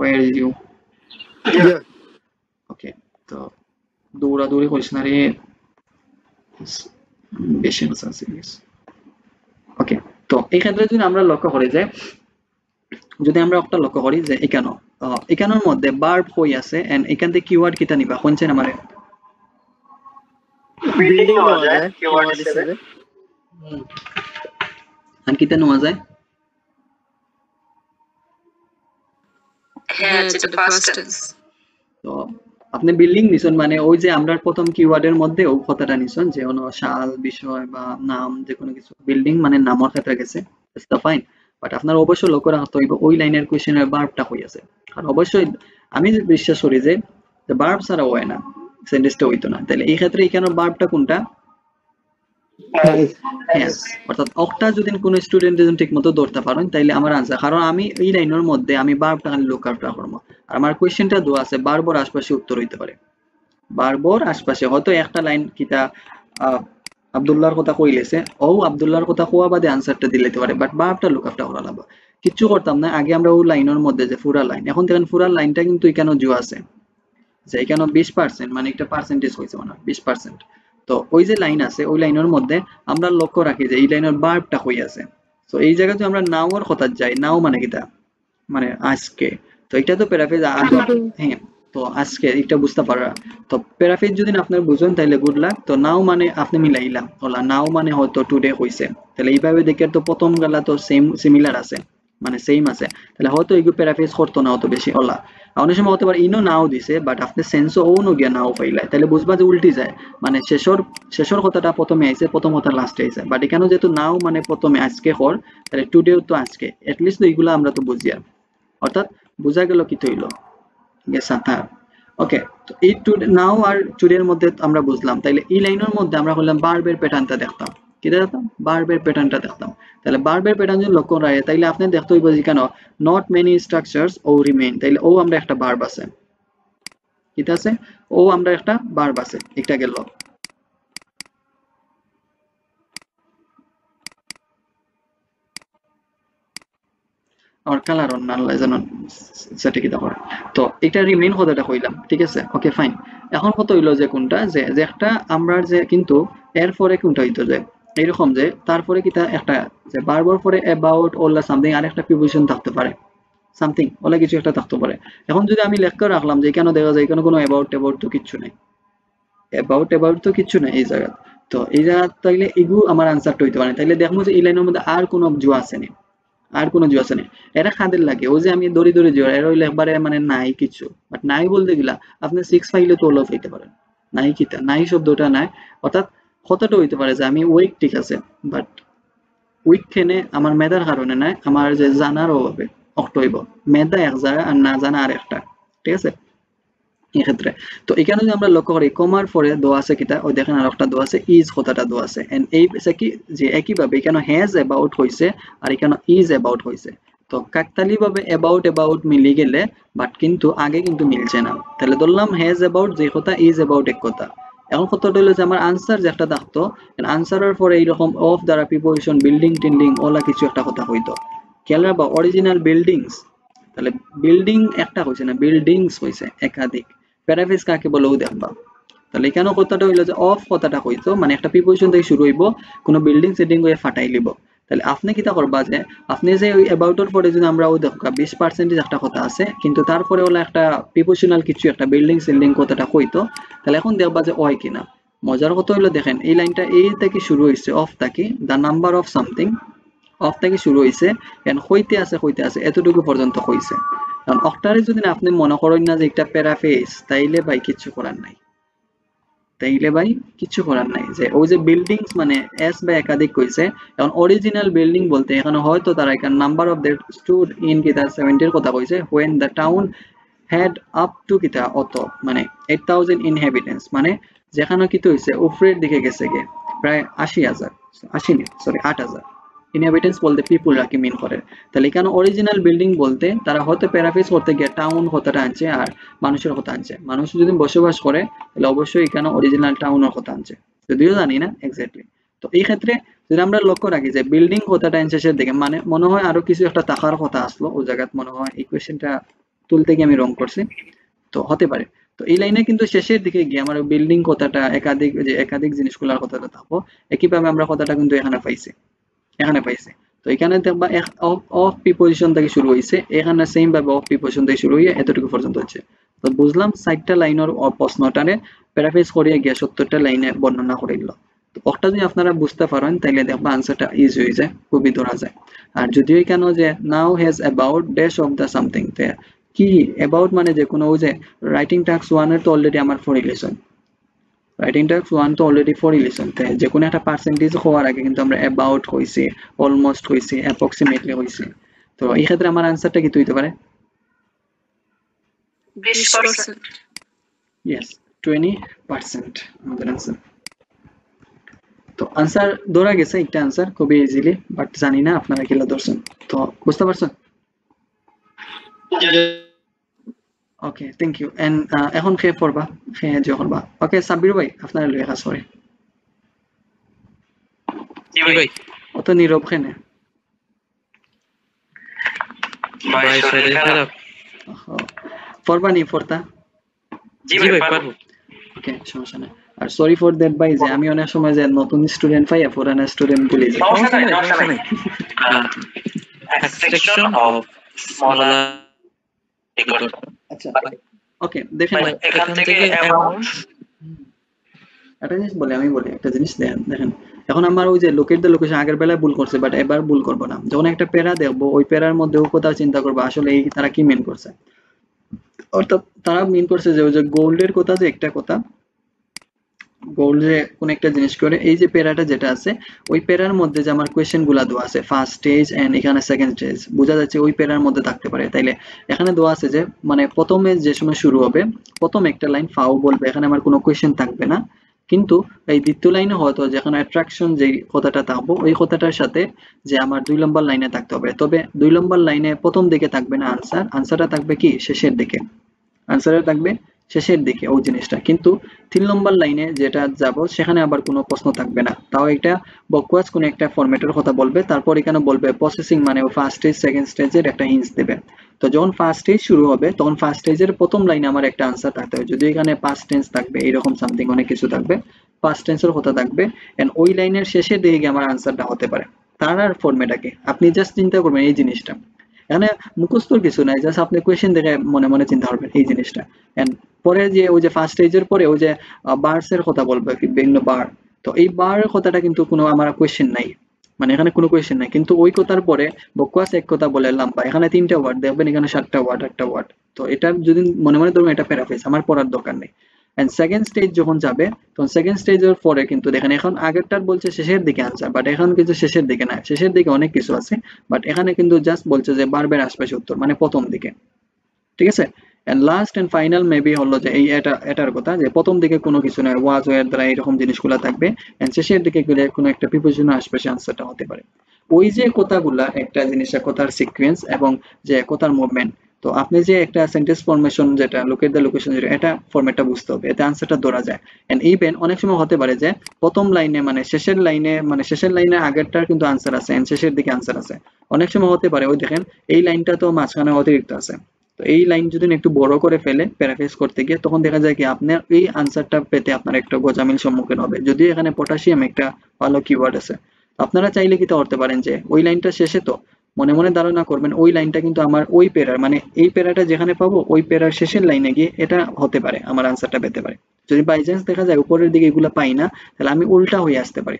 where is you? Yeah. ওকে, তো দৌড়াদৌড়ি করিস না রে, বেশি সিরিয়াস। ওকে, তো এই ক্ষেত্রে যদি আমরা লক্ষ্য করি যে যদি আমরা একটা লক্ষ্য করি যে এখানের মধ্যে ভার্ব হই আছে, এন্ড এখান থেকে কিওয়ার্ড কিটা নিবা কোনছেন আমারে বিল্ডিং নেওয়া যায় কিওয়ার্ড হিসেবে। আর কিটা নেওয়া যায়, Had in the past tense. তো আপনি বিল্ডিং নিছেন, মানে ওই যে আমরা প্রথম কিওয়ার্ডের মধ্যে ওই কথাটা নিছেন যে কোনো শাল বিষয় বা নাম যে কোনো কিছু, বিল্ডিং মানে নামের ক্ষেত্রে গেছে, দ্যাটস ফাইন। বাট আপনার অবশ্যই লক্ষ্য রাখতে হইব ওই লাইনের কোশ্চেনের ভার্বটা হই আছে, আর অবশ্যই আমি বিশ্বাস করি যে ভার্ব ছাড়া হয় না সেন্টেন্সটা হইতো না। তাহলে এই ক্ষেত্রে এখানে ভার্বটা কোনটা, হ্যাজ। অর্থাৎ অকটা যদি কোনো স্টুডেন্ট যদি ঠিকমতো ধরতে পারেন তাইলে আমার আনসার, কারণ আমি এই লাইনের মধ্যে আমি ভার্বটা খালি লুক আউট করব, আর আমার কোশ্চেনটা দেওয়া আছে ভার্বর আশপাশে উত্তর হইতে পারে, ভার্বর আশপাশে হয়তো একটা লাইন কিটা আব্দুল্লাহর কথা কইলেছে, ও আব্দুল্লাহর কথা কোয়া বাদে আনসারটা দিলেতে পারে, বাট ভার্বটা লুক আউট করা লাগবে। কিচ্ছু করতাম না, আগে আমরা ওই লাইনের মধ্যে যে পুরা লাইন, এখন দেখেন পুরা লাইনটা কিন্তু এখানে জো আছে যে এখানে 20%, মানে একটা পার্সেন্টেজ হইছে মানে 20%। তো ওই যে লাইন আছে ওই লাইনের মধ্যে আমরা লক্ষ্য রাখি যে এই লাইনের ভার্বটা হই আছে। তো এই জায়গাতে আমরা নাও এর কথা যাই, নাও মানে কিটা, মানে আজকে, তো এটা তো প্যারাফ্রেজ হ্যাঁ, তো আজকে এটা বুঝতে পারা। তো প্যারাফ্রেজ যদি আপনারা বুঝেন তাহলে গুড লাক। তো নাও মানে আপনি মিলাইলা ওলা, নাও মানে হয়তো টুডে হইছে, তাহলে এইভাবে দেখে তো প্রথম গালা তো সেম সিমিলার আছে, মানে সেম আছে, তাহলে হয়তো এইগুলো প্যারাফ্রেজ করতো না অত বেশি ওলা। অনেক সময় হতে পারে ইনো নাও দিছে বাট আপনি সেন্সও ও গিয়া নাও পাইলাই, তাহলে বুঝবা যে উল্টি যায়, মানে শেষর কথাটা প্রথমে আইছে, প্রথম কথা লাস্টে আইছে, বাট এখানে যেহেতু নাও মানে প্রথমে আজকে হর, তাহলে টুডেও তো আজকে, এটলিস্ট এইগুলো আমরা তো বুঝি। আর অর্থাৎ বোঝা গেল কি তৈল গেছাতা। ওকে, তো এই টুডে নাও আর টুডের মধ্যে আমরা বুঝলাম, তাইলে এই লাইনের মধ্যে আমরা বললাম ভার্বের প্যাটার্নটা দেখতাম, কি দেখতাম, ভার্বের প্যাটার্নটা দেখতাম। তাহলে ভার্বের প্যাটার্ন যদি লক্ষ্য রাখে তাইলে আপনি দেখতে হইব যে কেন নট মেনি স্ট্রাকচারস ও রিমেইন, তাইলে ও আমরা একটা ভার্ব আছে, কি আছে, ও আমরা একটা ভার্ব আছে, এটা গেল। আর কালার অন আল্লাহ জানেন সেটা কি দেখো। তো এটা রিমেইন কথাটা কইলাম, ঠিক আছে, ওকে ফাইন। এখন কত হইলো যে কোনটা যে একটা আমরা যে কিন্তু এরপরে কোনটা হইতো যে এরকম যে তারপরে কিটা একটা যে বারবার পরে অ্যাবাউট ওলা সামথিং আর একটা প্রিপোজিশন থাকতে পারে, সামথিং ওলা কিছু একটা থাকতে পারে। এখন যদি আমি লেখা রাখলাম যে কেন দেখা যায় এখানে কোনো অ্যাবাউট তো কিচ্ছু নাই, অ্যাবাউট তো কিচ্ছু নাই এই জায়গা। তো এই জায়গা তাইলে এগু আমার আনসারটা হইতে পারে, তাইলে দেখবো যে এই লাইনের মধ্যে আর কোনো জোয়া আসেনি, আর কোনো জোয়া আসেনি। এরা খাদের লাগে ওই যে আমি দড়ি জোয়া এরা হইলে একবারে মানে নাই কিছু, বাট নাই বলতে গেলা আপনি 6 পাইলে তো ওলভ হইতে পারেন, নাই কিতা নাই শব্দটা নাই। অর্থাৎ কতটা হইতে পারে যে আমি উইক, ঠিক আছে, বাট উইক খেনে আমার মেধার কারণে নাই, আমার যে জানার অভাবে, অক্ট হইব, মেধা এক জায়গা আর না জানা আর একটা, ঠিক আছে এক্ষেত্রে। তো এখানে যদি আমরা লক্ষ্য করি কমার পরে দেওয়া আছে কিটা, ওই দেখেন আর একটা দেওয়া আছে ইজ কথাটা দেওয়া আছে, এন্ড এই কি যে একইভাবে এখানে হ্যাজ অ্যাবাউট হইছে আর এখানে ইজ অ্যাবাউট হইছে। তো কাকতালি ভাবে অ্যাবাউট মিলি গেলে বাট কিন্তু আগে কিন্তু মিলছে না, তাহলে ধরলাম হ্যাজ অ্যাবাউট যে কথা, ইজ অ্যাবাউট এক কথা। এখন কথাটা হলো যে আমার আনসার যে একটা থাকতো, আনসারের পরে এইরকম অফ দ্বারা প্রিপোজিশন বিল্ডিং টিল্ডিং ওলা কিছু একটা কথা হইতো, খেয়াল রাখবা অরিজিনাল বিল্ডিংস, তাহলে বিল্ডিং একটা হয়েছে না, বিল্ডিংস হয়েছে একাধিক। প্যারাফ্রেজ কাকে বলে ও দেখবা, তাহলে এখানে কথাটা হইলো যে অফ কথাটা হইতো মানে একটা প্রিপোজিশন থেকে শুরু হইব, কোনো বিল্ডিং সেটিং হয়ে ফাটাই লিব। তাহলে আপনি কিটা করবা যে আপনি যে ওই অ্যাবাউটের পরে যদি আমরা ও দেখবা 20% একটা কথা আছে কিন্তু তারপরে হলো একটা প্রিপোজিশনাল কিছু একটা বিল্ডিং সিল্ডিং কথাটা হইতো, তাহলে এখন দেখবা যে ওই কিনা। মজার কথা হইলো দেখেন এই লাইনটা এই থেকে শুরু হইছে অফ থাকি, the number of something, of থেকে শুরু হইছে এন্ড হইতে আছে এতটুকু পর্যন্ত হইছে। কারণ অক্টারে যদি আপনি মনে করেন না যে একটা প্যারাফ্রেজ, তাইলে ভাই কিচ্ছু করার নাই, যে ওই যে বিল্ডিংস মানে এস বা একাধিক কইছে। এখন অরিজিনাল বিল্ডিং বলতে এখানে হয়তো তারা এখানে number of that stood in কিতা 70 এর কথা কইছে, when the town had up to কিতা অত মানে 8000 inhabitants, মানে যেখানে কিতো হইছে উপরের দিকে গেছে গে প্রায় 80000, 8000 ইনহ্যাবিটেন্টস বলতে পিপল রাকে মিন করে। তাহলে এখানে অরিজিনাল বিল্ডিং বলতে তারা হয়তো প্যারাফ্রেজ করতে গিয়ে টাউন কথাটা আনছে আর মানুষের কথা আনছে, মানুষ যদি বসবাস করে তাহলে অবশ্যই এখানে অরিজিনাল টাউনের কথা আনছে, যদিও জানি না এক্স্যাক্টলি। তো এই ক্ষেত্রে যদি আমরা লক্ষ্য রাখি যে বিল্ডিং কথাটা আনছে শেষের দিকে, মানে মনে হয় আরো কিছু একটা থাকার কথা আসলো ওই জায়গায়, মনে হয় এই কোয়েশ্চেনটা তুলতে গিয়ে আমি রং করছি, তো হতে পারে। তো এই লাইনে কিন্তু শেষের দিকে গিয়ে আমার বিল্ডিং কথাটা একাধিক জিনিসগুলোর কথাটা থাকবো, একইভাবে আমরা কথাটা কিন্তু এখানে পাইছি। তো এখানে দেখবা অফ প্রিপোজিশন থেকে শুরু হইছে, এখানে সেম ভাবে অফ প্রিপোজিশন থেকে শুরু হয়ে এতটুকু পর্যন্ত হচ্ছে। তো বুঝলাম 60টা লাইনের প্রশ্নটারে প্যারাফ্রেজ করিয়া গিয়া 70টা লাইনে বর্ণনা করে দিল। তো একটা যদি আপনারা বুঝতে পারেন তাইলে দেখবা আনসারটা ইজি হয়ে যায়, খুবই ধরা যায়। আর যদিও এখানে যে নাও has about dash of the something, কি অ্যাবাউট মানে যে কোনো ওই যে রাইটিং টাস্ক 1 এর তো অলরেডি আমার 4 রিলেশন, রাইটিং টাস্ক 1 তো অলরেডি 4 রিলেশন, তাই যে কোনো একটা পার্সেন্টেজ হওয়ার আগে কিন্তু আমরা অ্যাবাউট হইছে, অলমোস্ট হইছে, অ্যাপ্রক্সিমেটলি হইছে। তো এই ক্ষেত্রে আমার আনসারটা কি হইতে পারে? 20%। ইয়েস, 20% আমাদের আনসার। তো আনসার ধরা গেছে, একটা আনসার খুবই ইজিলি, বাট জানি না আপনারা কিলা ধরছেন। তো বুঝতে পারছেন? ওকে, থ্যাংক ইউ। এন্ড এখন খেয়ে পড়বা, খেয়ে যে করবা। ওকে সাব্বির ভাই আপনারা লয়ে কাজ করে। জি ভাই। অত নীরব খেনে ভাই শরীর খারাপ। পড়বা নি পড়তা? জি ভাই পারবো। ওকে, সমস্যা নাই। আর সরি ফর দ্যাট ভাই যে আমি অনেক সময় যে নতুন স্টুডেন্ট পাই পুরানা স্টুডেন্ট ভুলে যাই। সমস্যা নাই। Extraction of smaller record. আচ্ছা ওকে, দেখেন ভাই এখান থেকে amount একটা জিনিস আমি বলি একটা জিনিস দেখেন এখন আমার ওই যে লোকের দ্য লোকেশন আগের বেলায় ভুল করছে, বাট এবার ভুল করবো না। যখন একটা প্যারা দেখবো ওই প্যারার মধ্যে ও কোথাও চিন্তা করবো আসলে এই তারা কি মেন করছে, অর্থাৎ তারা মেন করছে যে ওই যে গোল্ডের কথা, যে একটা কথা গোল্ড যে কোন একটা জিনিস করে, এই যে প্যারাটা যেটা আছে ওই প্যারার মধ্যে যে আমার কোয়েশ্চেন গুলা দেওয়া আছে ফার্স্ট স্টেজ এন্ড এখানে সেকেন্ড স্টেজ, বোঝা যাচ্ছে ওই প্যারার মধ্যে থাকতে পারে। তাইলে এখানে দেওয়া আছে যে মানে প্রথমে যে সময় শুরু হবে প্রথম একটা লাইন ফাও বলবে, এখানে আমার কোনো কোয়েশ্চেন থাকবে না, কিন্তু এই দ্বিতীয় লাইনে হয়তো যেখানে অ্যাট্রাকশন যে কথাটা থাকবো ওই কথাটার সাথে যে আমার 2 নম্বর লাইনে থাকতে হবে, তবে 2 নম্বর লাইনে প্রথম দিকে থাকবে না আনসারটা থাকবে কি শেষের দিকে, আনসারটা থাকবে শেষের দিকে ওই জিনিসটা। কিন্তু 3 নম্বর লাইনে যেটা যাব সেখানে আবার কোনো প্রশ্ন থাকবে না, তাও এটা বকওয়াজ কোন একটা ফরম্যাটের কথা বলবে, তারপর এখানে বলবে প্রসেসিং মানে ফার্স্ট স্টেজ সেকেন্ড স্টেজের একটা হিন্টস দেবে। তো যখন ফার্স্ট স্টেজ শুরু হবে তখন ফার্স্ট স্টেজের প্রথম লাইনে আমার একটা আনসার থাকতে হবে, যদি এখানে পাস্ট টেন্স থাকবে এরকম সামথিং অনেক কিছু থাকবে, পাস্ট টেন্সের কথা থাকবে, এন্ড ওই লাইনের শেষের দিকে আমার আনসারটা হতে পারে। তার আর ফরম্যাটটাকে আপনি জাস্ট চিন্তা করবেন এই জিনিসটা, এখানে মুখস্থর কিছু নাই, জাস্ট আপনি কোয়েশ্চেন দেখে মনে মনে চিন্তা করবেন এই জিনিসটা। এন্ড পরে যে ওই যে ফার্স্ট স্টেজের পরে ওই যে বার্ডস এর কথা বলবে, বিভিন্ন বার, তো এই বার কথাটা কিন্তু কোনো আমার কোয়েশ্চেন নাই, মানে এখানে কোনো কোয়েশ্চেন নাই, কিন্তু ওই কথার পরে বকওয়াস এক কথা বলে লম্বা, এখানে 3টা ওয়ার্ড দেখবেন, এখানে 7টা ওয়ার্ড, একটা ওয়ার্ড। তো এটা যদি মনে মনে ধরুন এটা প্যারাফ্রেজ, আমার পড়ার দরকার নেই। এন্ড সেকেন্ড স্টেজ যখন যাবে তখন সেকেন্ড স্টেজের পরে কিন্তু দেখেন এখন আগেরটার বলছে শেষের দিকে আনসার, বাট এখন কিন্তু শেষের দিকে না, শেষের দিকে অনেক কিছু আছে, বাট এখানে কিন্তু জাস্ট বলছে যে ভার্বের আশপাশে উত্তর, মানে প্রথম দিকে। ঠিক আছে, and last and final maybe হলো যে এই এটার কথা যে প্রথম দিকে কোনো কিছু নয়, ওয়াজ ওয়ার দ্বারা এরকম জিনিসগুলো থাকবে, এন্ড শেষের দিকে গেলে কোনো একটা প্রিপোজিশনের আশপাশে আনসারটা হতে পারে। ওই যে কথাগুলা একটা জিনিসের কথার সিকোয়েন্স এবং যে কথার মুভমেন্ট, তো আপনি যে একটা সেন্টেন্স ফরমেশন যেটা লোকেট দ্য লোকেশন যেটা এটা ফরম্যাটটা বুঝতে হবে, এতে আনসারটা ধরা যায়। এন্ড ইভেন অনেক সময় হতে পারে যে প্রথম লাইনে মানে শেষের লাইনে আগেরটার কিন্তু আনসার আছে এন্ড শেষের দিকে আনসার আছে। অনেক সময় হতে পারে ওই দেখেন এই লাইনটা তো মাঝখানে অতিরিক্ত আছে, তো এই লাইন যদি একটু বড় করে ফেলে প্যারাফ্রেজ করতে গিয়ে তখন দেখা যায় কি আপনার এই আনসারটা পেতে আপনার একটা গোজামিল সম্মুখীন হবে, যদিও এখানে পটাশিয়াম একটা ভালো কিওয়ার্ড আছে। আপনারা চাইলে কি করতে পারেন যে ওই লাইনটা শেষে তো মনে মনে ধারণা করবেন ওই লাইনটা কিন্তু আমার ওই পেরার, মানে এই পেরাটা যেখানে পাবো ওই পেরার শেষের লাইনে গিয়ে এটা হতে পারে আমার আনসারটা পেতে পারে। যদি বাই চান্স দেখা যায় উপরের দিকে এগুলো পাই না, তাহলে আমি উল্টা হয়ে আসতে পারি,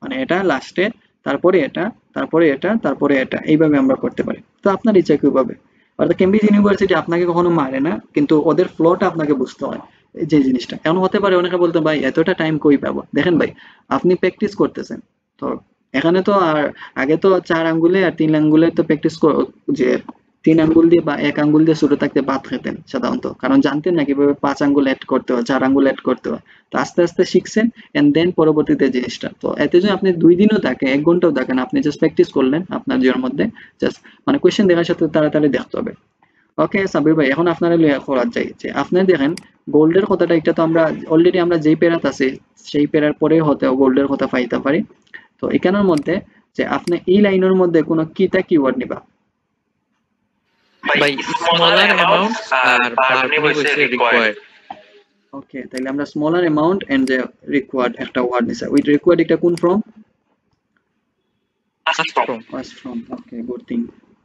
মানে এটা লাস্টে তারপরে এটা তারপরে এটা তারপরে এটা, এইভাবে আমরা করতে পারি। তো আপনার ইচ্ছা কিভাবে, অর্থাৎ কেমব্রিজ ইউনিভার্সিটি আপনাকে কখনো মারে না, কিন্তু ওদের ফ্লোটা আপনাকে বুঝতে হয়। এই যে জিনিসটা এমন হতে পারে অনেকে বলতে ভাই এতটা টাইম কই পাবো, দেখেন ভাই আপনি প্র্যাকটিস করতেছেন, তো এখানে তো আর আগে তো 4 আঙ্গুলে আর 3 আঙ্গুলে তো প্র্যাকটিস যে 3 আঙ্গুল দিয়ে বা 1 আঙ্গুল দিয়ে ছোট থাকতে ভাত খেতেন সাধারণত, কারণ জানতেন না কিভাবে 5 আঙ্গুল অ্যাড করতে হয়, 4 আঙ্গুল অ্যাড করতে হয়। তো আস্তে আস্তে শিখছেন এন্ড দেন পরবর্তীতে জিনিসটা, তো এতে যদি আপনি 2 দিনও থাকে 1 ঘন্টাও থাকেন, আপনি জাস্ট প্র্যাকটিস করলেন আপনার জীবনের মধ্যে, জাস্ট মানে কোয়েশ্চেন দেখার সাথে তাড়াতাড়ি দেখতে হবে। ওকে সাবির ভাই, এখন আপনারা করা যায় যে আপনি দেখেন গোল্ডের কথাটা, এটা তো আমরা অলরেডি আমরা যেই পেরাত আছে সেই পেরার পরে হতে গোল্ডের কথা পাইতে পারি। তো এখানের মধ্যে যে আপনি এই লাইনের মধ্যে কোন কিটা কিওয়ার্ড নিবা by smaller amount R verb নিব হইছে required। ওকে, তাহলে আমরা স্মলার অ্যামাউন্ট এন্ড যে রিকোয়ার্ড একটা ওয়ার্ড নিছে, উইথ রিকোয়ার্ড এটা কোন from past form. Okay, good thing.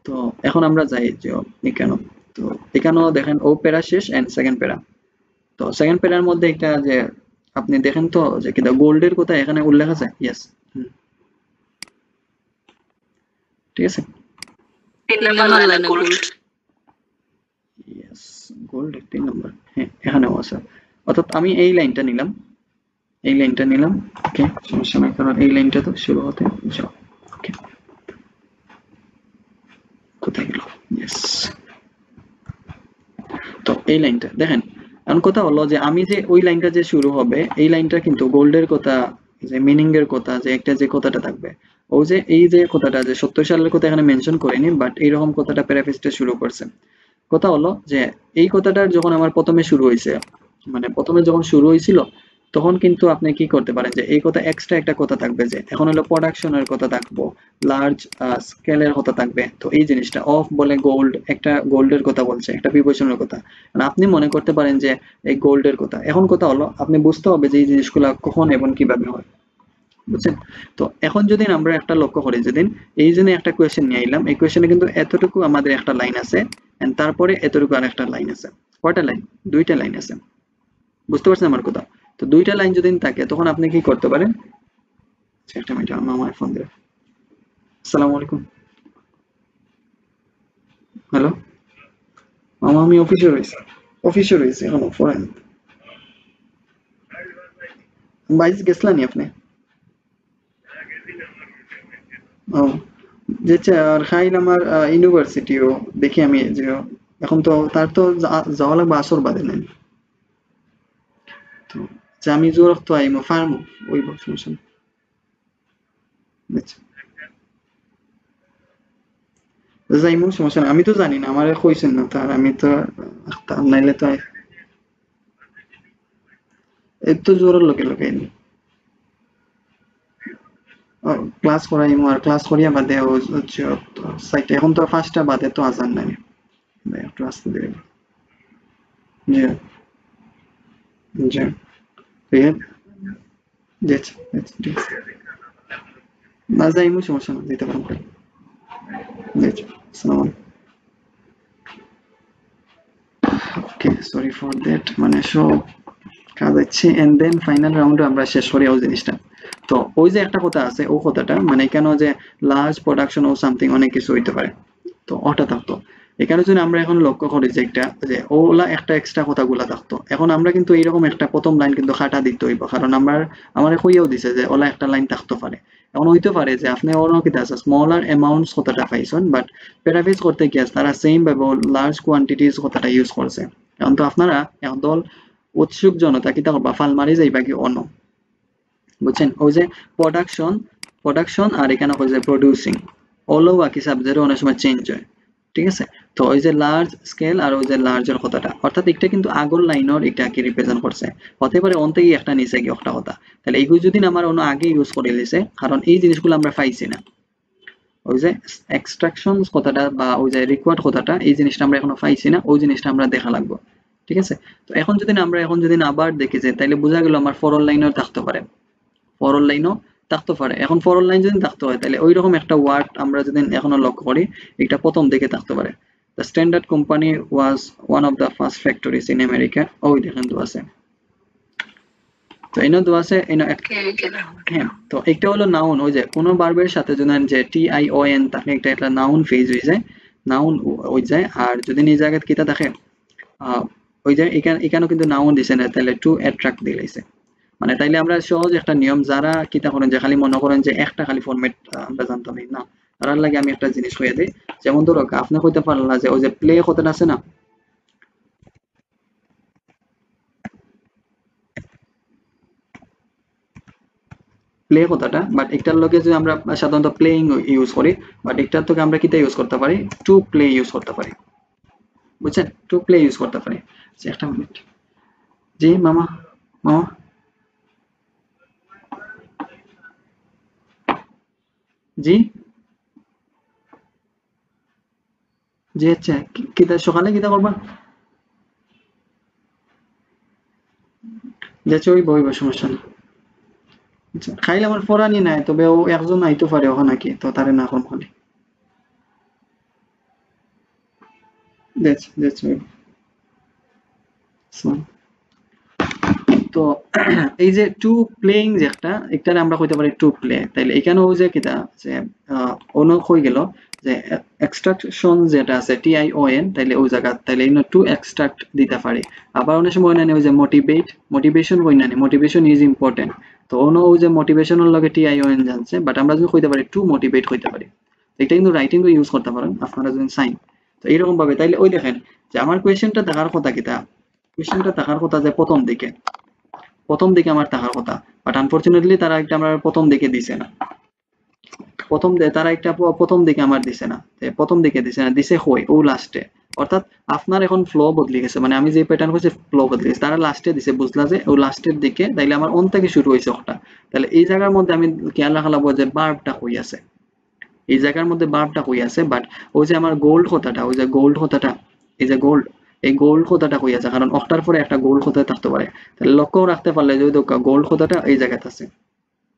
তো এখন আমরা যাই যে এখানে, তো এখানেও দেখেন ও প্যারা শেষ এন্ড সেকেন্ড প্যারা, তো সেকেন্ড প্যারার মধ্যে একটা যে আপনি দেখেন তো যে কিটা গোল্ডের কথা এখানে উল্লেখ আছে, ইয়েস ঠিক আছে, 3 নাম্বার লাইনে গোল্ড। ইয়েস গোল্ড 3 নাম্বার, হ্যাঁ এখানেও আছে। অর্থাৎ আমি এই লাইনটা নিলাম, এই লাইনটা নিলাম, ওকে সমস্যা নাই, কারণ এই লাইনটা তো শুরু হতে যাও। ওকে, কোথায় গেল, ইয়েস। তো এই লাইনটা দেখেন, এখন কথা হলো যে আমি যে ওই লাইনটা যে শুরু হবে এই লাইনটা কিন্তু গোল্ডের কথা, যে মিনিং এর কথা, যে একটা যে কথাটা থাকবে, ও যে এই যে কথাটা যে 70 সালের কথা এখানে মেনশন করিনি, বাট এইরকম কথাটা প্যারাফ্রেজটা শুরু করছে। কথা হলো যে এই কথাটার যখন আমার প্রথমে শুরু হয়েছে, মানে প্রথমে যখন শুরু হয়েছিল তখন কিন্তু আপনি কি করতে পারেন যে এই কথা এক্সট্রা একটা কথা থাকবে, যে এখন হলো প্রোডাকশনের কথা থাকবো, লার্জ স্কেলের কথা থাকবে। তো এই জিনিসটা অফ বলে গোল্ড, একটা গোল্ডের কথা বলছে, একটা প্রিপোজিশনের কথা, মানে আপনি মনে করতে পারেন যে এই গোল্ডের কথা। এখন কথা হলো আপনি বুঝতে হবে যে এই জিনিসগুলো কখন এবং কিভাবে হয়, বুঝছেন? তো এখন যদি আমরা একটা লক্ষ্য করি, যেদিন এই জন্য একটা কোয়েশ্চেন নিয়ে আইলাম, এই কোয়েশ্চেনে কিন্তু এতটুকু আমাদের একটা লাইন আছে এন্ড তারপরে এতটুকু আরেকটা লাইন আছে। কয়টা লাইন? 2টা লাইন আছে, বুঝতে পারছেন আমার কথা? তো 2টা লাইন যদি থাকে তখন আপনি কি করতে পারেন, একটা মিনিট আমার মামার ফোন দিল। আসসালামু আলাইকুম, হ্যালো মামা, আমি অফিসে রয়েছি এখন ফরেন। বাইস গেছলেন আপনি? ও যে আর খাইল আমার ইউনিভার্সিটিও দেখি আমি যে এখন তো তার তো যাওয়া লাগবে আসর বাদে নাই, তো যে আমি জোর তো আইমো ফার্মো ওই সমস্যা যাইমো, সমস্যা আমি তো জানি না, আমার কইছেন না তার, আমি তো নাইলে তো এত জোরের লোকে ক্লাস করাইমো, আর ক্লাস করিয়া বাদে হচ্ছে সাইটে এখন তো 5টা বাদে তো আজান নাই, একটু আসতে দেবে। জি জি জি না যাইমো, সমস্যা না, দিতে পারেন। ওকে, সরি ফর দ্যাট, মানে সব কাজ আছে এন্ড দেন ফাইনাল রাউন্ডে আমরা শেষ করি ওই জিনিসটা। তো ওই যে একটা কথা আছে, ও কথাটা মানে কেন যে লার্জ প্রোডাকশন ও সামথিং অনেক কিছু হইতে পারে, তো ওটা থাকতো। এখানে যদি আমরা এখন লক্ষ্য করি যে একটা যে ওলা একটা এক্সট্রা কথাগুলা থাকতো, এখন আমরা কিন্তু এইরকম একটা প্রথম লাইন কিন্তু খাটা দিতে হইব, কারণ আমার কইয়াও দিছে যে ওলা একটা লাইন থাকতে পারে। এখন হইতে পারে যে আপনি অন্য কিতা আছে স্মলার অ্যামাউন্টস কথাটা পাইছেন, বাট প্যারাফ্রেজ করতে গিয়ে তারা সেম ভাবে লার্জ কোয়ান্টিটিস কথাটা ইউজ করছে। এখন তো আপনারা একদল উৎসুক জনতা কিতা করবা, ফাল মারি যাইবা কি অন্য, বুঝছেন? ওই যে প্রোডাকশন আর এখানে হচ্ছে প্রডিউসিং, অলও বাকি সাবজেক্টে অনেক সময় চেঞ্জ হয়, ঠিক আছে? তো ওই যে লার্জ স্কেল আর ওই যে লার্জের কথাটা, অর্থাৎ এটা কিন্তু আগর লাইনের এটা কি রিপ্রেজেন্ট করছে, হতে পারে অন থেকে একটা নিচে কি একটা কথা। তাহলে এইগুলো যদি আমার অন্য আগে ইউজ করে দিছে, কারণ এই জিনিসগুলো আমরা পাইছি না, ওই যে এক্সট্রাকশন কথাটা বা ওই যে রিকোয়ার্ড কথাটা, এই জিনিসটা আমরা এখনো পাইছি না, ওই জিনিসটা আমরা দেখা লাগবে, ঠিক আছে? তো এখন যদি আবার দেখি যে তাইলে বোঝা গেল আমার ফরল লাইনও থাকতে পারে, ফরল লাইনও থাকতে পারে। এখন ফরল লাইন যদি থাকতে হয় তাহলে ওই রকম একটা ওয়ার্ড আমরা যদি এখনো লক্ষ্য করি, এটা প্রথম দিকে থাকতে পারে। The Standard Company was one of the first factories in America. ওই দেখেন তো আছে, তো এনে তো আছে হ্যাঁ। তো একটা হলো নাউন, ওই যে কোনো ভার্বের সাথে যদি যে TION থাকে একটা নাউন ফেজ হয়ে যায়, নাউন ওই যায়। আর যদি এই জায়গায় কিতা থাকে ওই যে এখানেও কিন্তু নাউন দিছে না, তাহলে টু অ্যাট্রাক্ট দিলাইছে। মানে তাইলে আমরা সহজ একটা নিয়ম, যারা কিতা করেন যে খালি মনে করেন যে একটা খালি ফরম্যাট আমরা জানতাম না, তার লাগে আমি একটা জিনিস কইয়া দিই। যেমন ধরো আপনি কইতে পারলা যে ওই যে প্লে কথাটা আছে না, প্লে কথাটা, বাট একটার লগে যদি আমরা সাধারণত প্লেইং ইউজ করি, বাট একটার থেকে আমরা কিতা ইউজ করতে পারি, টু প্লে ইউজ করতে পারি, বুঝছেন? টু প্লে ইউজ করতে পারি। একটা মিনিট, জি মামা মামা, জি জি আচ্ছা, কিতা সকালে কিতা করবা? যাচ্ছে ওই বই সমস্যা নেই। আচ্ছা, খাইলে আমার ফরানি নাই, তবে ও একজন আইতে পারে ওখানে নাকি, তো তারে না কম খালি that's right. So, তো এই যে টু প্লেইং যে একটা আমরা কইতে পারি টু প্লে, তাইলে এখানেও যে কিটা যে অন্য কই গেল যে এক্সট্রাকশন যেটা আছে TION, তাইলে ওই জায়গা তাইলে ইনো টু এক্সট্রাক্ট দিতে পারি। আবার অনেক সময় না ওই যে মোটিভেশন কই না, মোটিভেশন ইজ ইম্পর্টেন্ট, তো অন্য ওই যে মোটিভেশনের লগে TION জানছে, বাট আমরা যদি কইতে পারি টু মোটিভেট কইতে পারি, এটা কিন্তু রাইটিং এ ইউজ করতে পারেন আপনারা যদি সাইন। তো এইরকম ভাবে তাইলে ওই দেখেন যে আমার কোয়েশ্চেনটা দেখার কথা কিটা, কোয়েশ্চেনটা দেখার কথা যে প্রথম দিকে আমার থাকার কথা, বাট আনফরচুনেটলি তারা একটা আমার প্রথম দিকে দিছে না, তারা একটা প্রথম দিকে আমার দিছে না, প্রথম দিকে দিছে হই ও লাস্টে। অর্থাৎ আপনার এখন ফ্লো বদলে গেছে, মানে আমি যে প্যাটার্ন করছি ফ্লো বদলে গেছে, তারা লাস্টে দিছে, বুঝলা যে ও লাস্টের দিকে, তাইলে আমার অন থেকে শুরু হয়েছে ওটা। তাহলে এই জায়গার মধ্যে আমি খেয়াল রাখা লাগবো যে বার্বটা হই আছে, এই জায়গার মধ্যে বার্বটা হই আছে, বাট ওই যে আমার গোল্ড কথাটা, ওই যে গোল্ড কথাটা, এই যে গোল্ড, এই গোল্ড কথাটা কই আছে, কারণ অক্টার পরে একটা গোল্ড কথা থাকতে পারে। তাহলে লক্ষ্য রাখতে পারলে যদি গোল্ড কথাটা এই জায়গাতে আছে,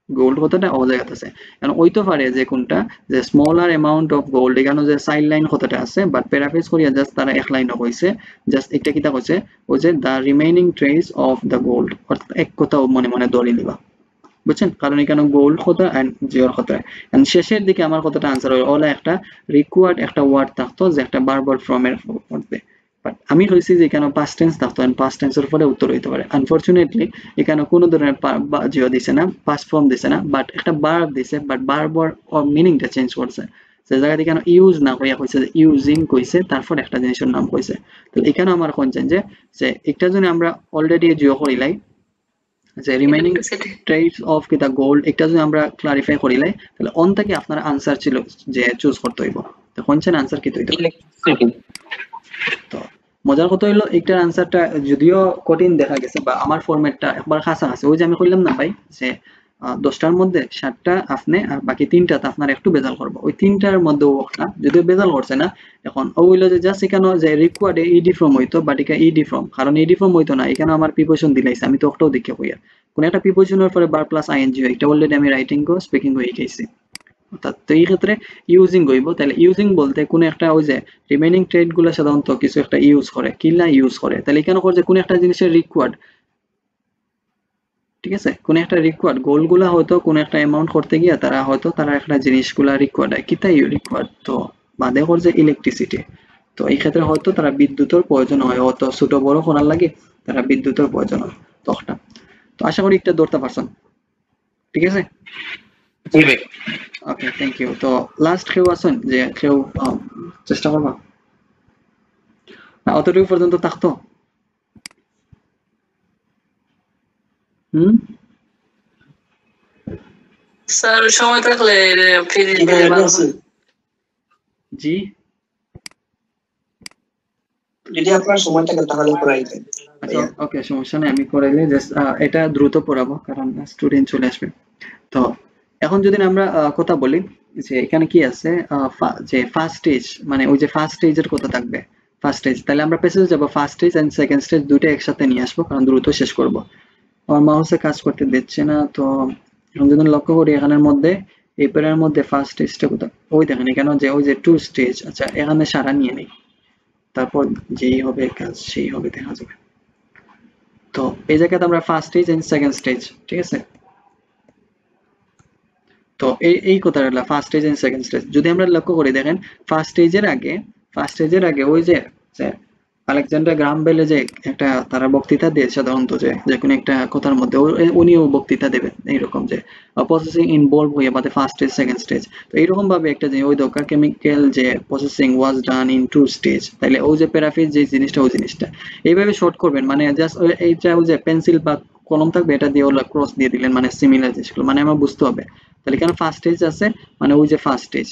গোল্ড কথাটা ও জায়গাতে আছে, কারণ ওইতো পারে যে কোনটা যে স্মলার অ্যামাউন্ট অফ গোল্ড, এখানে যে সাইড লাইন কথাটা আছে, বাট প্যারাফ্রেজ করিয়া জাস্ট তারা এক লাইনও কইছে, জাস্ট একটা কিতা কইছে ওই যে the remaining trace of the gold, অর্থাৎ এক কথা মনে মনে ধরে নিবা, বুঝছেন? কারণ এখানে গোল্ড কথা এন্ড জিওর কথা, এন্ড শেষের দিকে আমার কথাটা আনসার হয় ওলা একটা রিকোয়ার্ড একটা ওয়ার্ড থাকতো যে একটা বারবার ফর্ম এর মধ্যে, বাট আমি কইছি যে এখানে পাস্ট টেন্স থাকতো, এন্ড পাস্ট টেন্সের ফলে উত্তর হইতে পারে। আনফরচুনেটলি এখানে কোনো ধরনের জিও দিছে না, পাস্ট ফর্ম দিছে না, বাট একটা ভার্ব দিছে, বাট বারবার মিনিংটা চেঞ্জ করছে, যে জায়গাতে এখানে ইউজ না কইয়া কইছে যে ইউজিং কইছে, তারপর একটা জিনিসের নাম কইছে। তাহলে এখানে আমার কোনছেন যে একটা যদি আমরা অলরেডি জিও করিলাই যে রিমেইনিং ট্রেডস অফ কিতা গোল্ড, একটা যদি আমরা ক্লারিফাই করিলাই, তাহলে অন থেকে আপনার আনসার ছিল যে চুজ করতে হইব, তো কোনছেন আনসার কি হইতো? তো মজার কথা হইলো একটার আনসারটা যদিও কঠিন দেখা গেছে, বা আমার ফরম্যাটটা একবার খাসা আছে, ওই যে আমি কইলাম না ভাই যে 10টার মধ্যে 7টা আপনি আর বাকি 3টাতে আপনার একটু বেজাল করবো, ওই 3টার মধ্যে ওটা যদিও বেজাল করছে না। এখন ও হইলো যে জাস্ট এখানে যে রিকোয়ার্ড ইডি ফর্ম হইতো, বাট এটা ইডি ফর্ম, কারণ ইডি ফর্ম হইতো না, এখানে আমার প্রিপোজিশন দিলাইছে, আমি তো ওটাও দেখে কইয়া কোন একটা প্রিপোজিশনের পরে বার প্লাস আইএনজি, এটা অলরেডি আমি রাইটিং কো স্পিকিং হয়ে গেছি, অর্থাৎ তো এই ক্ষেত্রে ইউজিং হইব। তাহলে ইউজিং বলতে কোন একটা ওই যে রিমেইনিং ট্রেড গুলো সাধারণত কিছু একটা ইউজ করে, কিলা ইউজ করে, তাহলে এখানে করছে কোন একটা জিনিসের রিকোয়ার্ড, ঠিক আছে? কোন একটা রিকোয়ার্ড গোল গুলা হয়তো কোন একটা অ্যামাউন্ট করতে গিয়ে তারা একটা জিনিসগুলা রিকোয়ার্ড হয়, কিতা রিকোয়ার্ড, তো বাদে করছে ইলেকট্রিসিটি, তো এই ক্ষেত্রে হয়তো তারা বিদ্যুতের প্রয়োজন হয়, হয়তো ছোট বড় করার লাগে তারা বিদ্যুতের প্রয়োজন হয় তখন। তো আশা করি একটা ধরতে পারছেন, ঠিক আছে? জি ভাই। ওকে, থ্যাংক ইউ। তো লাস্ট কেউ আছেন যে কেউ চেষ্টা করবা না অতটুকু পর্যন্ত থাকতো? হুম, স্যার সময় থাকলে ফিরে দিলে ভালো হয়। জি, যদি আপনার সময় থাকে তাহলে করাই দেন আচ্ছা ওকে, সমস্যা নেই, আমি করাইলে জাস্ট এটা দ্রুত পড়াবো কারণ স্টুডেন্ট চলে আসবে। তো এখন যদি আমরা কথা বলি যে এখানে কি আছে, যে ফার্স্ট স্টেজ, মানে ওই যে ফার্স্ট স্টেজের কথা থাকবে, ফার্স্ট স্টেজ, তাহলে আমরা পেছনে যাবো, first stage and second stage দুটো একসাথে নিয়ে আসবো কারণ দ্রুত শেষ করব। আমার মাউসে কাজ করতে দিচ্ছে না, তো এখন যদি লক্ষ্য করি এখানের মধ্যে এই পেয়ারের মধ্যে ফার্স্ট স্টেজটা কোথায়, ওই দেখেন এখানে যে ওই যে টু স্টেজ, আচ্ছা এখানে সারা নিয়ে নেই, তারপর যেই হবে কাজ সেই হবে দেখা যাবে। তো এই জায়গাতে আমরা first stage and second stage, ঠিক আছে? তো এই কথাটা হলো first stage and second stage. যদি আমরা লক্ষ্য করি দেখেন ফার্স্ট স্টেজের আগে ওই যে আলেকজান্ডার গ্রাহাম বেলে যে একটা তারা বক্তৃতা দিয়ে সাধারণত যে কোনো একটা কথার মধ্যে উনিও বক্তৃতা দেবেন এইরকম যে প্রসেসিং ইনভলভ হয়ে বাদে ফার্স্ট স্টেজ সেকেন্ড স্টেজ। তো এইরকম ভাবে একটা যে ওই দরকার কেমিক্যাল যে processing was done in two stage, তাহলে ওই যে প্যারাফিজ যে জিনিসটা ওই জিনিসটা এইভাবে শর্ট করবেন, মানে জাস্ট এইটা ওই যে পেন্সিল বা কলম থাকবে এটা দিয়ে ওলা ক্রস দিয়ে দিলেন, মানে সিমিলার জিনিসগুলো মানে আমার বুঝতে হবে। তাহলে কেন ফার্স্ট স্টেজ আছে, মানে ওই যে ফার্স্ট স্টেজ,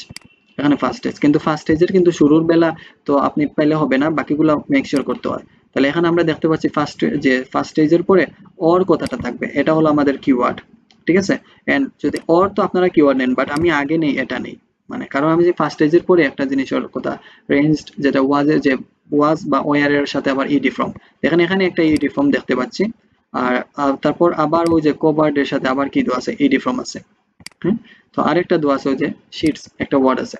এখানে ফার্স্ট স্টেজ, কিন্তু ফার্স্ট স্টেজের কিন্তু শুরুর বেলা তো আপনি পাইলে হবে না, বাকিগুলো মেক শিওর করতে হয়। তাহলে এখানে আমরা দেখতে পাচ্ছি ফার্স্ট স্টেজের পরে অর কথাটা থাকবে, এটা হলো আমাদের কিওয়ার্ড, ঠিক আছে? এন্ড যদি অর তো আপনারা কিওয়ার্ড নেন, বাট আমি আগে নেই, এটা নেই, মানে কারণ আমি যে ফার্স্ট স্টেজের পরে একটা জিনিসের কথা রেঞ্জড যেটা ওয়াজের যে ওয়াজ বা ওয়ার এর সাথে আবার ইডি ফ্রম, এখানে একটা ইডি ফ্রম দেখতে পাচ্ছি। আর তারপর আবার ওই যে কভার্ড এর সাথে আবার কি দেওয়া আছে, ইডি ফ্রম আছে। হ্যাঁ, তো আরেকটা দেওয়া আছে ওই যে শিটস একটা ওয়ার্ড আছে,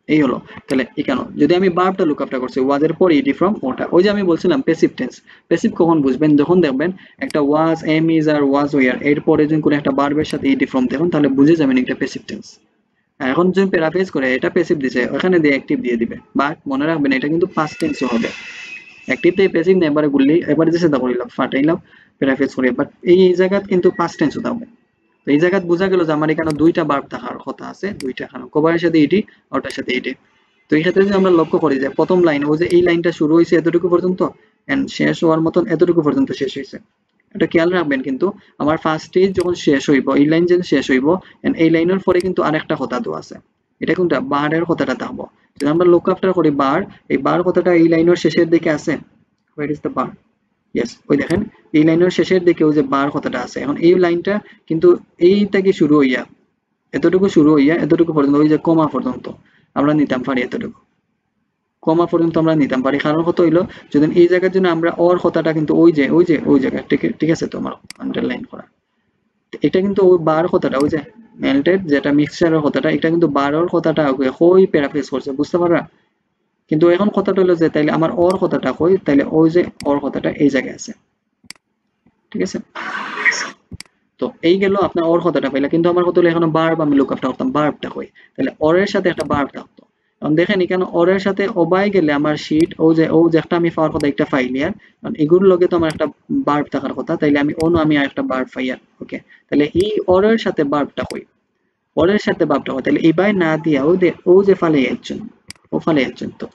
এই হলো। তাহলে এখানে যদি আমি ভার্বটা লুক আপটা করছি ওয়াজের পর ইডি ফ্রম ওটা, ওই যে আমি বলছিলাম প্যাসিভ টেন্স। প্যাসিভ কখন বুঝবেন, যখন দেখবেন একটা was am is are was were এর পরে যদি কোনো একটা ভার্বের সাথে ইডি ফ্রম দেখুন তাহলে বুঝে যাবেন এটা প্যাসিভ টেন্স। এখন যদি প্যারাফ্রেজ করে এটা প্যাসিভ দিছে ওখানে দিয়ে অ্যাক্টিভ দিয়ে দিবে, বাট মনে রাখবেন এটা কিন্তু পাস্ট টেন্সও হবে। অ্যাক্টিভ দিয়ে প্যাসিভ না এবারে গুললি এবারে যে সেটা করিলাম ফাটাইলাম প্যারাফ্রেজ করে, বাট এই জায়গাত কিন্তু পাস্ট টেন্স হতে হবে। তো এই জায়গায় বোঝা গেল যে আমার এখানে দুইটা ভার্ব থাকার কথা আছে, দুইটা এখানে কভারের সাথে ইডি ওটার সাথে ইডি। তো এই ক্ষেত্রে যদি আমরা লক্ষ্য করি যে প্রথম লাইন ওই যে এই লাইনটা শুরু হয়েছে এতটুকু পর্যন্ত এন্ড শেষ হওয়ার মতন এতটুকু পর্যন্ত শেষ হয়েছে, এটা খেয়াল রাখবেন। কিন্তু আমার ফার্স্ট স্টেজ যখন শেষ হইব, এই লাইন যখন শেষ হইব এন্ড এই লাইনের পরে কিন্তু আরেকটা কথা তো আছে, এটা কিন্তু বারের কথাটা থাকবো। যদি আমরা লুক আফটার করি বার, এই বার কথাটা এই লাইনের শেষের দিকে আছে, what is the bar, yes ওই দেখেন এই লাইনের শেষের দিকে ওই যে বার কথাটা আছে। এখন এই লাইনটা কিন্তু এই থেকে শুরু হইয়া এতটুকু শুরু হইয়া এতটুকু পর্যন্ত ওই যে কমা পর্যন্ত আমরা নিতাম পারি, এতটুকু কমা পর্যন্ত আমরা নিতাম পারি। কারণ কত হইলো, যদি এই জায়গার জন্য আমরা অর কথাটা কিন্তু ওই জায়গায় ঠিক আছে তো আমার আন্ডারলাইন করা, এটা কিন্তু ওই বার কথাটা ওই যে মেল্টেড যেটা মিক্সচারের কথাটা, এটা কিন্তু বারর কথাটা ওই প্যারাফ্রেজ করছে, বুঝতে পারবা? কিন্তু এখন কথাটা হলো যে তাইলে আমার অর কথাটা কই, তাইলে ওই যে অর কথাটা এই জায়গায় আছে, ঠিক আছে? তো এই গেল আপনার অর কথাটা পাইলা, কিন্তু আমার কথা হলো এখানে ভার্ব আমি লুক আফটার করতাম, ভার্বটা কই, তাহলে অরের সাথে একটা ভার্ব থাকতো। এখন দেখেন এখানে অরের সাথে ওবাই গেলে আমার শীট ও যে একটা আমি পাওয়ার কথা একটা ফাইলিয়ার, কারণ এগুলোর লগে তো আমার একটা ভার্ব থাকার কথা, তাইলে আমি একটা ভার্ব ফাইয়ার। ওকে, তাহলে এই অরের সাথে ভার্বটা কই, অরের সাথে ভার্বটা কই, তাহলে এবাই না দিয়া ও যে ফালে একজন, ও ফালে একজন। তো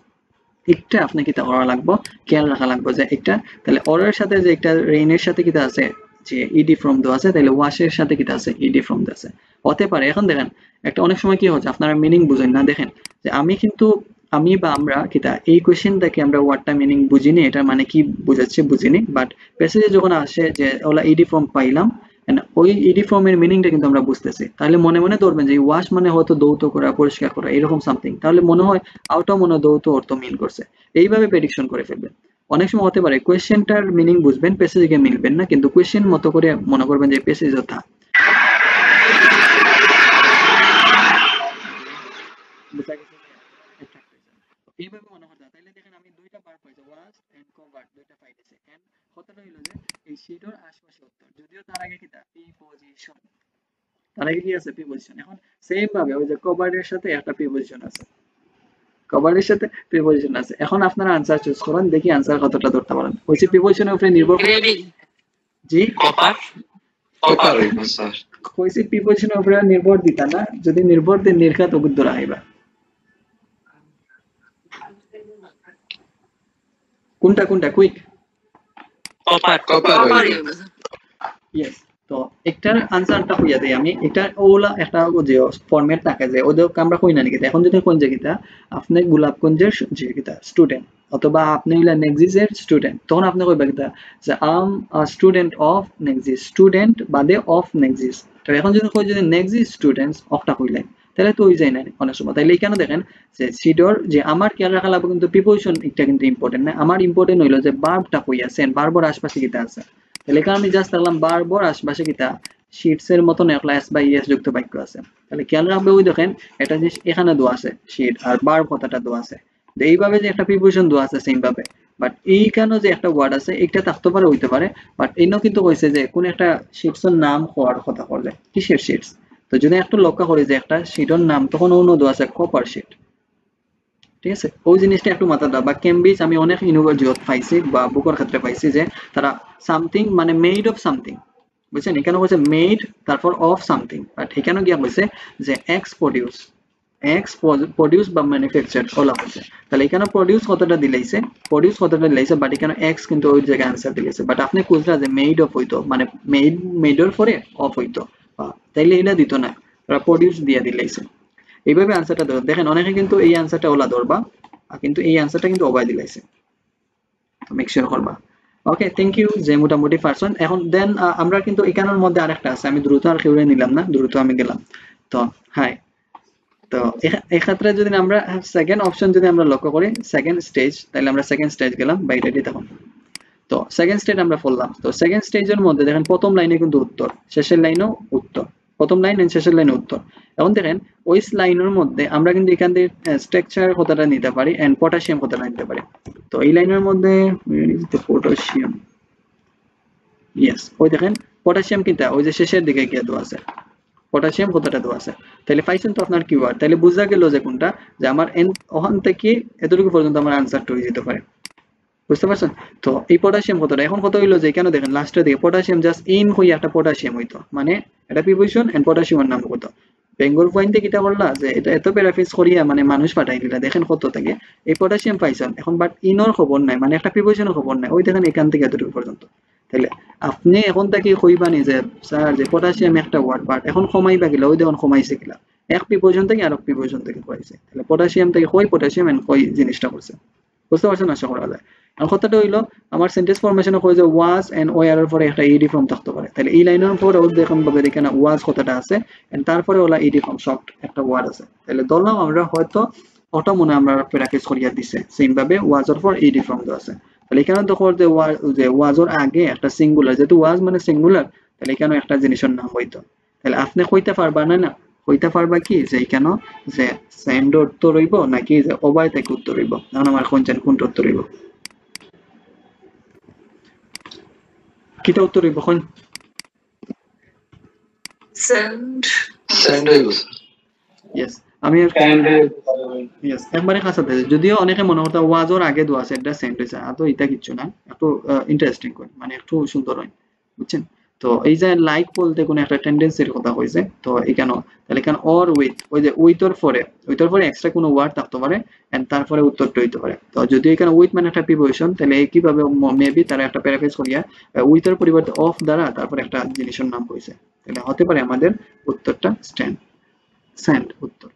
একটা আপনি কিতা করা লাগবো, খেয়াল রাখা লাগবে যে একটা, তাহলে অরের সাথে যে একটা রেইনের সাথে কিতা আছে যে ইডি ফ্রম দেওয়া আছে, তাহলে ওয়াশের সাথে কিতা আছে ইডি ফ্রম দেওয়া আছে হতে পারে। এখন দেখেন একটা অনেক সময় কি হচ্ছে আপনারা মিনিং বুঝেন না, দেখেন যে আমি বা আমরা কিতা এই কোয়েশ্চেন থেকে আমরা ওয়ার্ডটা মিনিং বুঝিনি, এটা মানে কি বুঝাচ্ছে বুঝিনি, বাট প্যাসেজে যখন আসে যে ওলা ইডি ফ্রম পাইলাম ওই ইডি ফর্মের মিনিংটা কিন্তু আমরা বুঝতেছি, তাহলে মনে মনে ধরবেন যে ওয়াশ মানে হয়তো দৌত করা পরিষ্কার করা এরকম সামথিং, তাহলে মনে হয় আউটও মনে দৌত অর্থ মিন করছে, এইভাবে প্রেডিকশন করে ফেলবেন। অনেক সময় হতে পারে কোয়েশ্চেনটার মিনিং বুঝবেন প্যাসেজে গিয়ে মিলবেন না, কিন্তু কোয়েশ্চেন মতো করে মনে করবেন যে প্যাসেজ থা বুঝা গেছে, এইভাবে মনে হয়। তাইলে দেখেন আমি দুইটা পার্ট পাইছি ওয়াজ এন্ড কভার দুইটা পাইতেছি, এন্ড কথাটা হইলো যে এই শীটের আশপাশে উত্তর, যদিও তার আগে কিটা প্রিপজিশন, তার আগে কি আছে প্রিপজিশন। এখন সেম ভাবে ওই যে কভারের সাথে একটা প্রিপজিশন আছে, কভারের সাথে প্রিপোজিশন আছে। এখন আপনারা আনসার চুজ করেন, দেখি আনসার কতটা ধরতে পারেন। হইছে প্রিপোজিশনের উপরে নির্ভর করে। জি কপার কপার হইব স্যার। কইছে প্রিপোজিশনের উপরে নির্ভর দিতা না, যদি নির্ভর দেন নির্ঘাত তো বুদ্ধ রাখবা। কোনটা কোনটা কুইক? কপার কপার হইব। ইয়েস। তো একটার আনসারটা হইয়া দেই আমি। এটা ওলা একটা যে ফরম্যাট থাকে যে ওদের আমরা কই না নাকি, এখন যদি কোন জায়গাটা আপনি গোলাপগঞ্জের যে কিটা স্টুডেন্ট অথবা আপনি হইলা নেক্সিসের স্টুডেন্ট, তখন আপনি কইবা কিটা যে আম আ স্টুডেন্ট অফ নেক্সিস, স্টুডেন্ট বাদে অফ নেক্সিস। তো এখন যদি কই যদি নেক্সিস স্টুডেন্টস অফটা কইলেন তাহলে তো হই যায় না অনেক সময়। তাইলে এখানে দেখেন যে সিডর যে আমার খেয়াল রাখা লাগবে, কিন্তু প্রিপোজিশন এটা কিন্তু ইম্পর্টেন্ট না। আমার ইম্পর্টেন্ট হইলো যে ভার্বটা কই আছে, ভার্বর আশেপাশে কিটা আছে। তাহলে এখানে আমি জাস্ট দেখলাম ভার্বর আশেপাশে কিটা শিটস এর মতন একলা এস বাই এস যুক্ত বাক্য আছে। তাহলে খেয়াল রাখবে ওই দেখেন এটা যে এখানে দেওয়া আছে শিট আর ভার্ব কথাটা দেওয়া আছে, যে এইভাবে যে একটা প্রিপোজিশন দেওয়া আছে সেম ভাবে, বাট এইখানে যে একটা ওয়ার্ড আছে এটা থাকতে পারে হইতে পারে, বাট এনও কিন্তু কইছে যে কোন একটা শিটস এর নাম হওয়ার কথা করলে কিসের শিটস। তো যদি একটু লক্ষ্য করি যে একটা শিটের নাম, তখন অন্য দেওয়া আছে কপার শিট। ঠিক আছে, ওই জিনিসটা একটু মাথা দাও। বা কেমব্রিজ আমি অনেক ইউনিভার্সিটি পাইছি বা বুকের ক্ষেত্রে পাইছি যে তারা সামথিং মানে মেড অফ সামথিং, বুঝছেন, এখানে হচ্ছে মেড তারপর অফ সামথিং, বাট এখানে গিয়া হয়েছে যে এক্স প্রডিউস বা ম্যানুফ্যাকচার ওলা হয়েছে। তাহলে এখানে প্রডিউস কতটা দিলাইছে, বাট এখানে এক্স কিন্তু ওই জায়গায় আনসার দিলাইছে। বাট আপনি খুঁজলা যে মেড অফ হইতো মানে মেডর পরে অফ হইতো, তাইলে এটা দিত না, ওরা প্রডিউস দিয়া দিলাইছে। এইভাবে আনসারটা ধরো। দেখেন অনেকে কিন্তু এই আনসারটা ওলা ধরবা, কিন্তু এই আনসারটা কিন্তু অবাই দিলাইছে, তো মেক শিওর করবা। ওকে, থ্যাংক ইউ যে মোটামুটি পারসন। এখন দেন আমরা কিন্তু এখানের মধ্যে আরেকটা আছে, আমি দ্রুত আর কেউরে নিলাম না, দ্রুত আমি গেলাম। তো হাই, তো এক্ষেত্রে যদি আমরা সেকেন্ড অপশন যদি আমরা লক্ষ্য করি সেকেন্ড স্টেজ, তাহলে আমরা সেকেন্ড স্টেজ গেলাম বাইরেটি তখন। তো সেকেন্ড স্টেজ আমরা পড়লাম। তো সেকেন্ড স্টেজের মধ্যে দেখেন প্রথম লাইনে কিন্তু উত্তর, শেষের লাইনেও উত্তর, প্রথম লাইন এন্ড শেষের লাইনে উত্তর। এখন দেখেন ওই লাইনের মধ্যে আমরা কিন্তু এখান থেকে স্ট্রাকচার কথাটা নিতে পারি এন্ড পটাশিয়াম কথাটা নিতে পারি। তো এই লাইনের মধ্যে পটাশিয়াম, ইয়েস, ওই দেখেন পটাশিয়াম কিটা ওই যে শেষের দিকে গিয়ে দেওয়া আছে, পটাশিয়াম কথাটা দেওয়া আছে। তাহলে পাইছেন তো আপনার কিওয়ার্ড, তাহলে বোঝা গেল যে কোনটা, যে আমার ওখান থেকে এতটুকু পর্যন্ত আমার আনসারটা হয়ে যেতে পারে, বুঝতে পারছেন। তো এই পটাশিয়াম কতটা, এখন কত হইলো যে কেন দেখেন লাস্টের দিকে পটাশিয়াম জাস্ট ইন হইয়া একটা পটাশিয়াম হইতো, মানে এটা প্রিপোজিশন এন্ড পটাশিয়ামের নাম কত। বেঙ্গল পয়েন্টে কিটা করলা যে এটা এত প্যারাফ্রেজ করিয়া মানে মানুষ পাঠাই দিলা, দেখেন কত থেকে এই পটাশিয়াম পাইছেন এখন, বাট ইনর খবর নাই, মানে একটা প্রিপোজিশনের খবর নাই, ওই দেখেন এখান থেকে এতটুকু পর্যন্ত। তাহলে আপনি এখন থেকে কইবানি যে স্যার যে পটাশিয়াম একটা ওয়ার্ড, বাট এখন কমাইবা গেলা, ওই দেখুন কমাইছে গেলা, এক প্রিপোজিশন থেকে আর এক প্রিপোজিশন থেকে কইছে। তাহলে পটাশিয়াম থেকে কই পটাশিয়াম এন্ড কই জিনিসটা করছে, বুঝতে পারছেন আশা করা যায়। আর কথাটা হইলো আমার সেন্টেন্স ফরমেশনে কই যে ওয়াজ এন্ড ওয়ার এর পরে একটা ইডি ফর্ম থাকতে পারে, তাহলে এই লাইনের পরে ওই দেখুন ভাবে এখানে ওয়াজ কথাটা আছে এন্ড তারপরে ওলা ইডি ফর্ম শর্ট একটা ওয়ার্ড আছে। তাহলে ধরলাম আমরা হয়তো অটো মনে আমরা প্র্যাকটিস করিয়া দিছে সেম ভাবে ওয়াজের পর ইডি ফর্ম দেওয়া আছে। তাহলে এখানে তো যে ওয়াজের আগে একটা সিঙ্গুলার, যেহেতু ওয়াজ মানে সিঙ্গুলার, তাহলে এখানে একটা জিনিসের নাম হইতো। তাহলে আপনি কইতে পারবা না কইতে পারবা কি যে এখানে যে সেন্ড উত্তর হইব নাকি যে ওবাই থেকে উত্তর হইব, এখন আমার কোনটা উত্তর হইব, কিটা উত্তর হইব কোন? Send. সেন্ড হইব। ইয়েস, আমি ইয়েস একবারে কাছাতে, যদিও অনেকে মনে করতে ওয়াজর আগে দোয়া আছে এটা সেন্ড হইছে, আর তো এটা কিচ্ছু না, একটু ইন্টারেস্টিং কই মানে একটু সুন্দর হয়, বুঝছেন। তো এই যে লাইক বলতে কোন একটা টেন্ডেন্সির কথা কইছে, তো এখানে তাহলে এখানে অর উইথ, ওই যে উইথর পরে এক্সট্রা কোনো ওয়ার্ড থাকতে পারে এন্ড তারপরে উত্তরটা হইতে পারে। তো যদি এখানে উইথ মানে একটা প্রিপোজিশন, তাহলে কিভাবে মেবি তারা একটা প্যারাফ্রেজ করিয়া উইথের পরিবর্তে অফ দ্বারা তারপরে একটা জিনিসের নাম কইছে, তাহলে হতে পারে আমাদের উত্তরটা স্যান্ড উত্তর।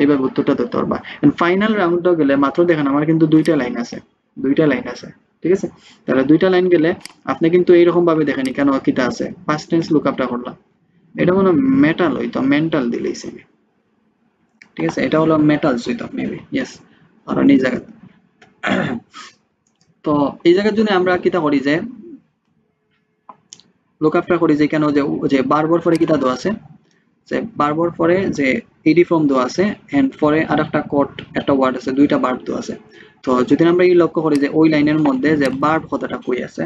এইভাবে উত্তরটা ধরতে পারবা। এন্ড ফাইনাল রাউন্ডটা গেলে মাত্র দেখেন আমার কিন্তু দুইটা লাইন আছে, ঠিক আছে। তাহলে দুইটা লাইন গেলে আপনি কিন্তু এইরকম ভাবে দেখেন এখানে কিটা আছে, পাস্ট টেন্স লুকআপটা করলাম, এটা হলো মেটাল হইতো, মেন্টাল দিলেইছে, ঠিক আছে, এটা হলো মেটালস হইতো মেবি, ইয়েস। আর এই জায়গা তো এই জায়গার জন্য আমরা কিটা করি যে লুকআপটা করি যে কেন যে বারবার পরে কিটা দেওয়া আছে, যে বারবার পরে যে ইডি ফর্ম দেওয়া আছে এন্ড পরে আরেকটা কোড একটা ওয়ার্ড আছে, দুইটা ভার্ব দেওয়া আছে। তো যদি আমরা এই লক্ষ্য করি যে ওই লাইনের মধ্যে যে ভার্ব কথাটা কই আছে,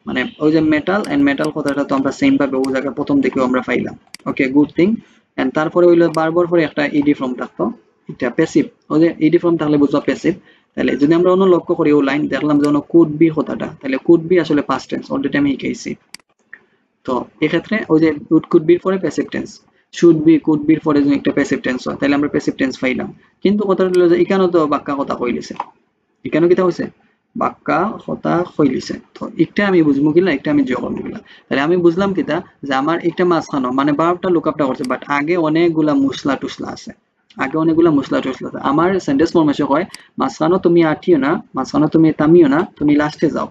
মানে ওই যে মেটাল এন্ড মেটাল কথাটা তো আমরা সেম ভাবে ওই জায়গা প্রথম দিকেও আমরা পাইলাম, ওকে গুড থিং। এন্ড তারপরে হইলো বারবার পরে একটা ইডি ফর্ম থাকতো এটা প্যাসিভ ওই যে ইডি ফর্ম থাকলে বুঝবা প্যাসিভ তাহলে যদি আমরা অন্য লক্ষ্য করি ও লাইন দেখলাম যে অন্য কুড বি কথাটা তাহলে কুড বি আসলে পাস্ট টেন্স অলরেডি আমি শিখাইছি তো এই ক্ষেত্রে ওই যে কুড বি পরে passive tense should be could be পরে যদি একটা প্যাসিভ টেন্স হয় তাহলে আমরা প্যাসিভ টেন্স পাইলাম কিন্তু কথাটা হলো যে এখানেও তো বাক্যা কথা কইলিছে এখানেও কিটা হইছে বাক্যা কথা কইলিছে তো একটা আমি বুঝবো কিলা একটা আমি যোগ করবো কিলা তাহলে আমি বুঝলাম কিটা যে আমার একটা মাঝখানো মানে ভার্বটা লুকআপটা করছে বাট আগে অনেকগুলা মুসলা টুসলা আছে আগে অনেকগুলা মুসলা টুসলা আছে আমার সেন্টেন্স ফরমেশন হয় মাঝখানো তুমি আঠিও না মাঝখানো তুমি থামিও না তুমি লাস্টে যাও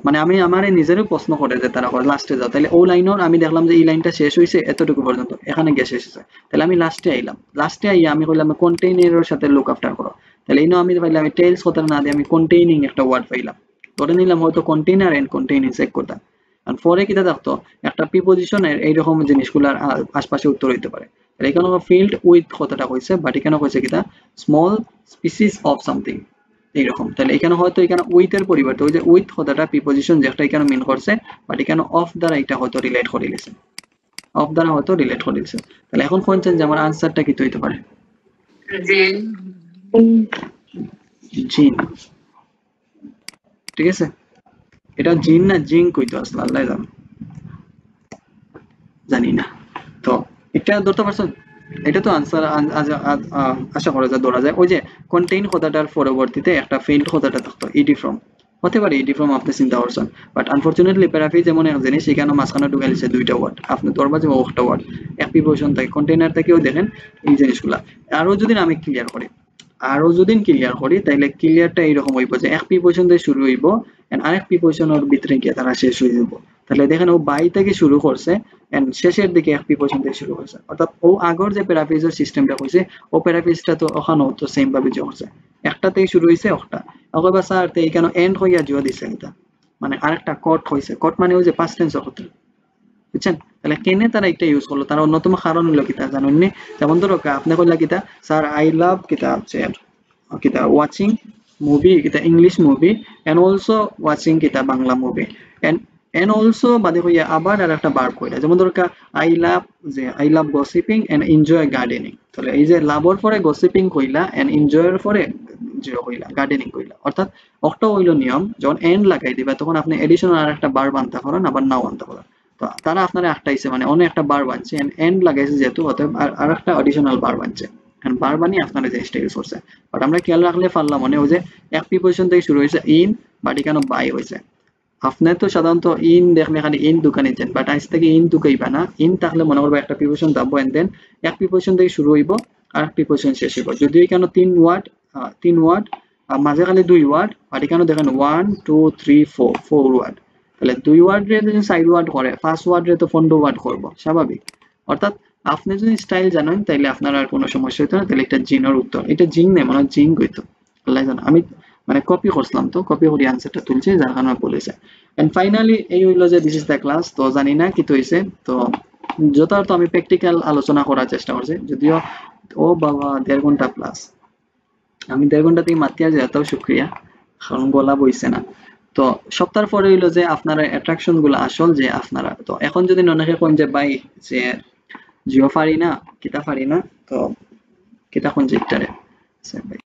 মানে আমি আমার নিজেরও প্রশ্ন করে যে তারা লাস্টে যাও তাহলে ও লাইনের আমি দেখলাম যে এই লাইনটা শেষ হয়েছে এতটুকু পর্যন্ত এখানে গিয়ে শেষ হয়েছে তাহলে আমি লাস্টে আইলাম লাস্টে আইয়া আমি কইলাম কন্টেইনারের সাথে লুক আফটার করো তাহলে এই আমি পাইলাম আমি টেলস কথা না দিয়ে আমি কন্টেইনিং একটা ওয়ার্ড পাইলাম ধরে নিলাম হয়তো কন্টেইনার এন্ড কন্টেইনিং চেক করতাম আর পরে কিটা থাকতো একটা প্রিপোজিশনের এইরকম জিনিসগুলোর আশপাশে উত্তর হইতে পারে তাহলে এখানে ফিল্ড উইথ কথাটা কইছে বাট এখানে কইছে কিটা স্মল স্পিসিস অফ সামথিং এইরকম তাহলে এখানে হয়তো এখানে উইথ এর পরিবর্তে ওই যে উইথ কথাটা প্রিপোজিশন যেটা এখানে মিন করছে বাট এখানে অফ দ্বারা এটা হয়তো রিলেট করে দিয়েছে অফ দ্বারা হয়তো রিলেট করে দিয়েছে তাহলে এখন কোনছেন যে আমার আনসারটা কি হইতে পারে জিন জিন ঠিক আছে এটা জিন না জিং কইতো আসলে আল্লাহ জানি না তো এটা ধরতে পারছেন এটা তো আনসার আশা করা যায় ধরা যায় ওই যে কন্টেইন কথাটার পরবর্তীতে একটা ফিল্ড কথাটা থাকতো ইডি ফ্রম হতে পারে ইডি ফ্রম আপনি চিন্তা করছেন বাট আনফরচুনেটলি প্যারাফ্রেজ যেমন এক জিনিস সেখানে মাঝখানে ঢুকাইছে দুইটা ওয়ার্ড আপনি ধরবা যে একটা ওয়ার্ড এক প্রিপোজিশন থাকে কন্টেইনার থেকেও দেখেন এই জিনিসগুলা আরো যদি আমি ক্লিয়ার করি তাহলে ক্লিয়ারটা এইরকম হইব যে এক প্রিপোজিশন দিয়ে শুরু হইব এন্ড আরেক প্রিপোজিশনের ভিতরে গিয়ে তারা শেষ হয়ে যাব তাহলে দেখেন ও বাই থেকে শুরু করছে এন্ড শেষের দিকে এক প্রিপোজিশন থেকে শুরু করছে অর্থাৎ ও আগর যে প্যারাফ্রেজের সিস্টেমটা কইছে ও প্যারাফ্রেজটা তো ওখানেও তো সেম ভাবে করছে একটা থেকে শুরু হইছে একটা অথবা স্যার তে এখানে এন্ড হইয়া জুয়া দিছে এটা মানে আরেকটা কট হইছে কট মানে ওই যে পাস্ট টেন্স হতে বুঝছেন তাহলে কেনে তারা এটা ইউজ করলো তার অন্যতম কারণ হলো কিতা জানেন নি যেমন ধরো আপনি কইলা কিতা স্যার আই লাভ কিতা কিতা ওয়াচিং মুভি কিতা English movie and also watching কিতা বাংলা মুভি এন্ড অলসো বাদে হইয়া আবার আর একটা ভার্ব কইলা যেমন ধরো I love gossiping and enjoy gardening তাহলে এই যে লাভর পরে গসিপিং কইলা এন্ড এনজয়ের পরে কইলা গার্ডেনিং কইলা অর্থাৎ একটা হইলো নিয়ম যখন এন্ড লাগাই দিবা তখন আপনি এডিশনাল আর একটা ভার্ব আনতে পারেন আবার নাও আনতে পারেন তো তারা আপনারা একটাইছে মানে অন্য একটা ভার্ব আনছে এন্ড লাগাইছে যেহেতু অতএব আর একটা অ্যাডিশনাল ভার্ব আনছে এন্ড ভার্ব বানিয়ে আপনারা জিনিসটা ইউজ করছে বাট আমরা খেয়াল রাখলে পারলাম মনে হয় যে এক প্রিপোজিশন থেকে শুরু হয়েছে ইন বাট এখানে বাই হয়েছে আপনি তো সাধারণত ইন দেখলে এখানে ইন দোকানে যান বাট আজ থেকে ইন দোকাইবা না ইন থাকলে মনে করবো একটা প্রিপোজিশন দাবো এন্ড দেন এক প্রিপোজিশন থেকে শুরু হইব আর প্রিপোজিশন শেষ হইব যদি এখানে তিন ওয়ার্ড মাঝে খালি দুই ওয়ার্ড বাট এখানে দেখেন 1 2 3 4 ওয়ার্ড তাহলে দুই ওয়ার্ড রে যদি সাইড ওয়ার্ড করে ফার্স্ট ওয়ার্ড রে তো 15 ওয়ার্ড করব স্বাভাবিক অর্থাৎ আপনি যদি স্টাইল জানেন তাহলে আপনার আর কোনো সমস্যা হতো না তাহলে এটা জিনের উত্তর এটা জিং নেই মানে জিং কইতো আল্লাহ জানে আমি মানে কপি করছিলাম তো কপি করে আনসারটা তুলছি যার কারণে বলেছে এন্ড ফাইনালি এই হইলো যে দিস ইজ দ্য ক্লাস তো জানি না কি হইছে তো যথার্থ আমি প্র্যাকটিক্যাল আলোচনা করার চেষ্টা করছি যদিও ও বাবা 1.5 ঘন্টা প্লাস আমি 1.5 ঘন্টা থেকে মাতিয়া যেতেও শুকরিয়া কারণ গলা বইছে না তো সপ্তাহ পরে হইলো যে আপনারা অ্যাট্রাকশন গুলো আসল যে আপনারা তো এখন যদি অনেকে কোন যে ভাই যে জিও পারি না কিতা পারি না তো কিতা কোন যে ভাই